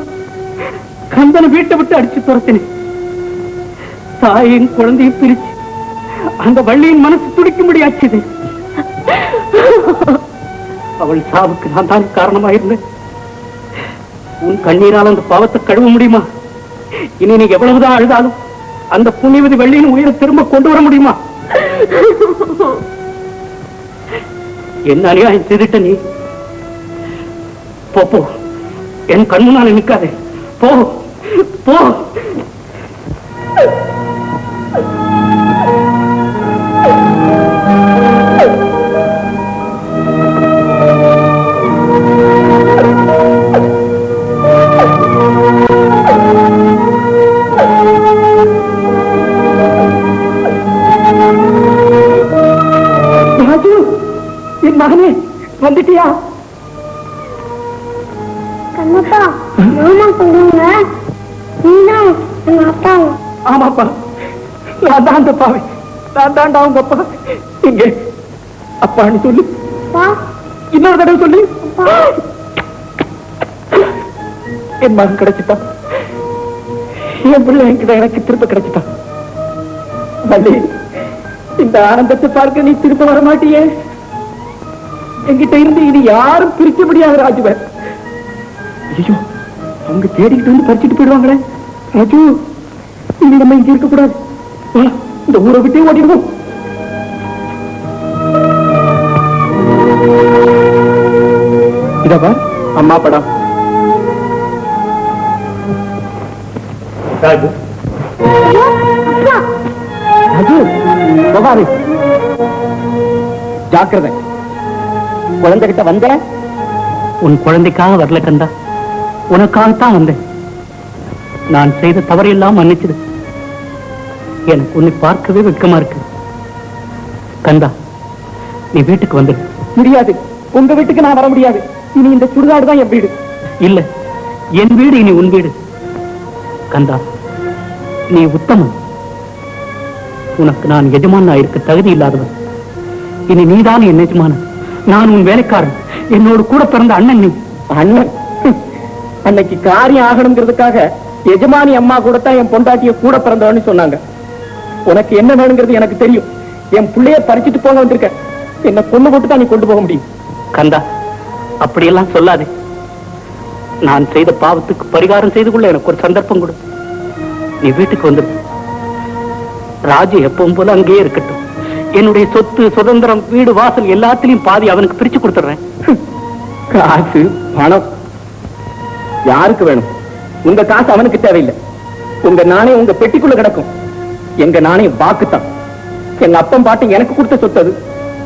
கந்தனை வீட்டை விட்டு அடிச்சு துரத்தினேன். தாயின் குழந்தையும் பிரிச்சு அந்த வள்ளியின் மனசு துடிக்கும்படி ஆச்சுது. அவள் சாவுக்கு நான் தான் காரணமாயிருந்தேன். உன் கண்ணீரால் அந்த பாவத்தை கழுவ முடியுமா? இனி நீ எவ்வளவுதான் அழுதாலும் அந்த புண்ணியவதி வள்ளியின் உயிரை திரும்ப கொண்டு வர முடியுமா? என்ன அநியாயம் செய்துட்ட நீ? போ, என் கண் முன்னால நிற்காதே. போ போ. என் மகனே, வந்துட்டியா? கண்ணப்பா, மாமா சொல்லுங்க, நீதான் எங்க அப்பா. ஆமாப்பா, நான் தான் அந்த பாவை. நான் தாண்டா அவங்க அப்பா. இங்கே அப்பான்னு சொல்லு. இன்னொரு தடவை சொல்லு. என் மகன் கிடைச்சிட்டான். என் பிள்ளை என்கிட்ட எனக்கு திரும்ப கிடைச்சிட்டான். வள்ளி, இந்த ஆனந்தத்தை பார்க்க நீ திரும்ப வர மாட்டியே. என்கிட்ட இருந்து இனி யாரும் பிரிக்க முடியாது ராஜுவ. ஐயோ, அவங்க தேடிக்கிட்டு வந்து பறிச்சுட்டு போயிடுவாங்களே. ராஜு, இனி நம்ம இங்க இருக்க கூடாது. இந்த ஊரை விட்டே ஓடிடுவோம். இதவா அம்மா படம். ராஜு, ஜாக்கிரதை. குழந்தைகிட்ட வந்த உன் குழந்தைக்காக வரல கந்தா, உனக்காகத்தான் வந்தேன். நான் செய்த தவறையெல்லாம் மன்னிச்சிடு. எனக்கு உன்னை பார்க்கவே வெட்கமா இருக்கு. கந்தா, நீ வீட்டுக்கு வந்துடு. முடியாது, உங்க வீட்டுக்கு நான் வர முடியாது. இனி இந்த சுடுகாடு தான் என் வீடு. இல்ல, என் வீடு இனி உன் வீடு. கந்தா, நீ உத்தமன். உனக்கு நான் எஜமானா இருக்க தகுதி இல்லாதவன். இனி நீதான் என் எஜமானன். நான் உன் வேலைக்காரன். என்னோடு கூட பிறந்த அண்ணன் நீ. அண்ணன்? அன்னைக்கு காரியம் ஆகணுங்கிறதுக்காக எஜமானி அம்மா கூட தான் என் பொண்டாட்டிய கூட பிறந்தவன்னு சொன்னாங்க. உனக்கு என்ன வேணுங்கிறது எனக்கு தெரியும். என் பிள்ளைய பறிச்சுட்டு போக வந்திருக்க. என்ன கொண்டு போட்டு தான் நீ கொண்டு போக முடியும். கந்தா, அப்படியெல்லாம் சொல்லாதே. நான் செய்த பாவத்துக்கு பரிகாரம் செய்து கொள்ள எனக்கு ஒரு சந்தர்ப்பம் கொடு. நீ வீட்டுக்கு வந்துடு. ராஜு எப்பவும் போல அங்கேயே இருக்கட்டும். என்னுடைய சொத்து, சுதந்திரம், வீடு, வாசல் எல்லாத்திலையும் பாதி அவனுக்கு பிரிச்சு கொடுத்துறேன். காசு, பணம் யாருக்கு வேணும்? உங்க காசு அவனுக்கு தேவையில்லை. உங்க நாணயம் உங்க பெட்டிக்குள்ள கிடக்கும். எங்க நாணயம் வாக்குத்தான். எங்க அப்பன் பாட்டி எனக்கு கொடுத்த சொத்து அது.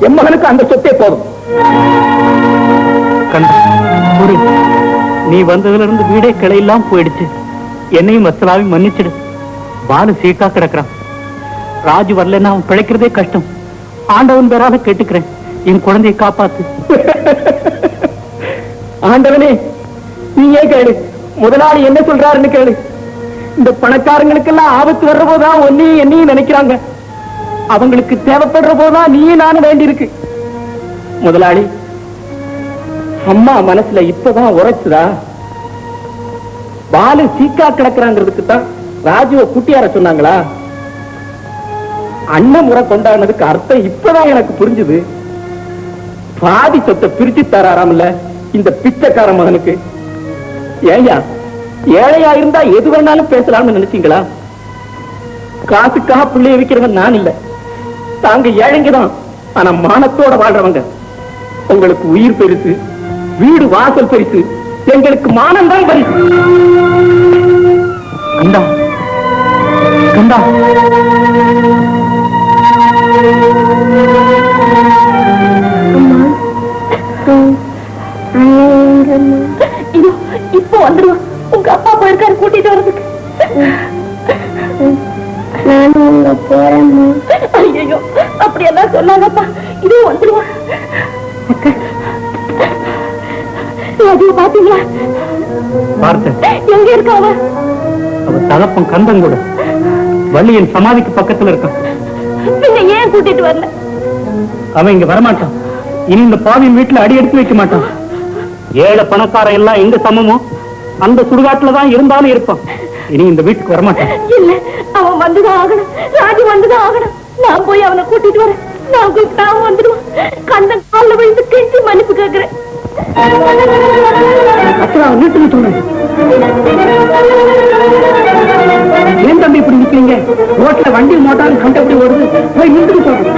என் மகனுக்கு அந்த சொத்தே போதும். நீ வந்ததுல இருந்து வீடே கிளையெல்லாம் போயிடுச்சு. என்னையும் மசலாவையும் மன்னிச்சிடு. பாலு சீட்டா கிடக்குறான். ராஜு வரலன்னா அவன் பிழைக்கிறதே கஷ்டம். ஆண்டவன் பேரால கேட்டுக்கிறேன், என் குழந்தையை காப்பாத்து. ஆண்டவனே, நீயே கேளு. முதலாளி என்ன சொல்றாருன்னு கேளு. இந்த பணக்காரங்களுக்கெல்லாம் ஆபத்து வர்ற போதுதான் ஒன்னையும் என்னையும் நினைக்கிறாங்க. அவங்களுக்கு தேவைப்படுற போதுதான் நீயும் நானும் வேண்டியிருக்கு. முதலாளி, அம்மா மனசுல இப்பதான் உரைச்சுதா? பாலு சீக்கா கிடக்குறாங்கிறதுக்கு தான் ராஜுவ குட்டியார சொன்னாங்களா? அண்ணன் முறை கொண்டாடினதுக்கு அர்த்தம் இப்பதான் எனக்கு புரிஞ்சுது. பாதி சொத்தை பிரிச்சு தராராம்ல இந்த பிச்சைக்கார மகனுக்கு. ஏயா, ஏழையா இருந்தா எது வேணாலும் பேசலாம்னு நினைச்சீங்களா? காசுக்காக பிள்ளைய வைக்கிறவன் நான் இல்ல. தாங்க ஏழைங்கதான், ஆனா மானத்தோட வாழ்றவங்க. உங்களுக்கு உயிர் பெருசு, வீடு வாசல் பெருசு, எங்களுக்கு மானம் தான் பரிசு. கந்தா, கந்தா, இப்போ வந்துடுவோம். உங்க அப்பா போயிருக்காரு கூட்டிட்டு வர்றதுக்கு. நானும் உங்க போறேன். ஐயோ, அப்படியெல்லாம் சொல்லாங்கப்பா. இதோ வந்துடுவான். ராஜுவ பாத்தீங்களா? பார்த்தேன். எங்க இருக்கா அவ? அவ தகப்பன் கந்தன் கூட வள்ளியின் சமாதிக்கு பக்கத்துல இருக்கான். பின்ன ஏன் கூட்டிட்டு வரல? அவன் இங்க வரமாட்டான். இனி இந்த பாவியின் வீட்டுல அடி எடுத்து வைக்க மாட்டான். ஏழை பணக்காரன் எல்லாம் எங்க சமமோ அந்த சுடுகாட்டுலதான் இருந்தாலும் இருப்பான். இனி இந்த வீட்டுக்கு வரமாட்டான். இல்ல, அவன் வந்துதான் ஆகணும். ராஜு வந்துதான் ஆகணும். நான் போய் அவனை கூட்டிட்டு வரேன். நான் கூப்பிட்டு அவன் வந்துடுவான். கந்தன் கால்ல விழுந்து கெஞ்சி மன்னிப்பு கேட்கிறேன். வீட்டுக்கு சொல்றேன். ஏன் தம்பி இப்படி நிக்கிறீங்க? ரோட்ல வண்டி மோட்டார் கண்டபடி ஓடுது. போய் நின்றுட்டு சொல்றேன்.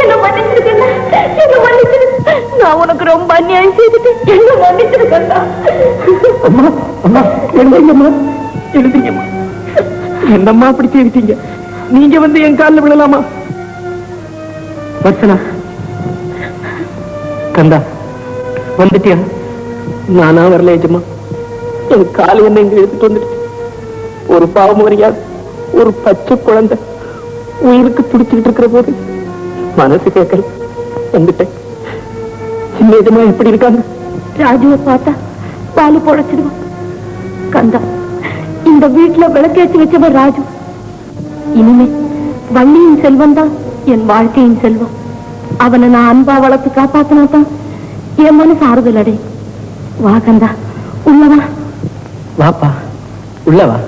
என்ன மன்னிச்சிருக்க, என்ன மன்னிச்சிரு. நான் உனக்கு ரொம்ப அநியாயம் செய்துட்டேன். என்ன மன்னிச்சிருக்கா? அம்மா, அம்மா, எழுதிங்கம்மா, எழுதிங்கம்மா. என்னம்மா அப்படி செய்திட்டீங்க? நீங்க வந்து என் காலில் விழலாமா? வச்சனா, கந்தா, வந்துட்டியா? நானா வரல ஏஜமா. என் காலை என்ன இங்க எடுத்துட்டு வந்துட்டு ஒரு பாவம் வரையாது. ஒரு பச்சை குழந்தை உயிருக்கு துடிச்சுக்கிட்டு இருக்கிற போது மனசு கேட்கல, வந்துட்டேன். சின்ன ஏஜமா எப்படி இருக்காங்க? ராஜுவை பார்த்தா பாலு பொழைச்சிடுவான். கந்தா, இந்த வீட்டுல விளக்கேற்றி வச்சவன் ராஜு. இனிமே வள்ளியின் செல்வம் தான் என் வாழ்க்கையின் செல்வம். அவனை நான் அன்பா வளர்த்து காப்பாத்தினாதான் என் மனசு ஆறுதல் அடை. வா கந்தா, உள்ளவா. வாப்பா, உள்ளவா.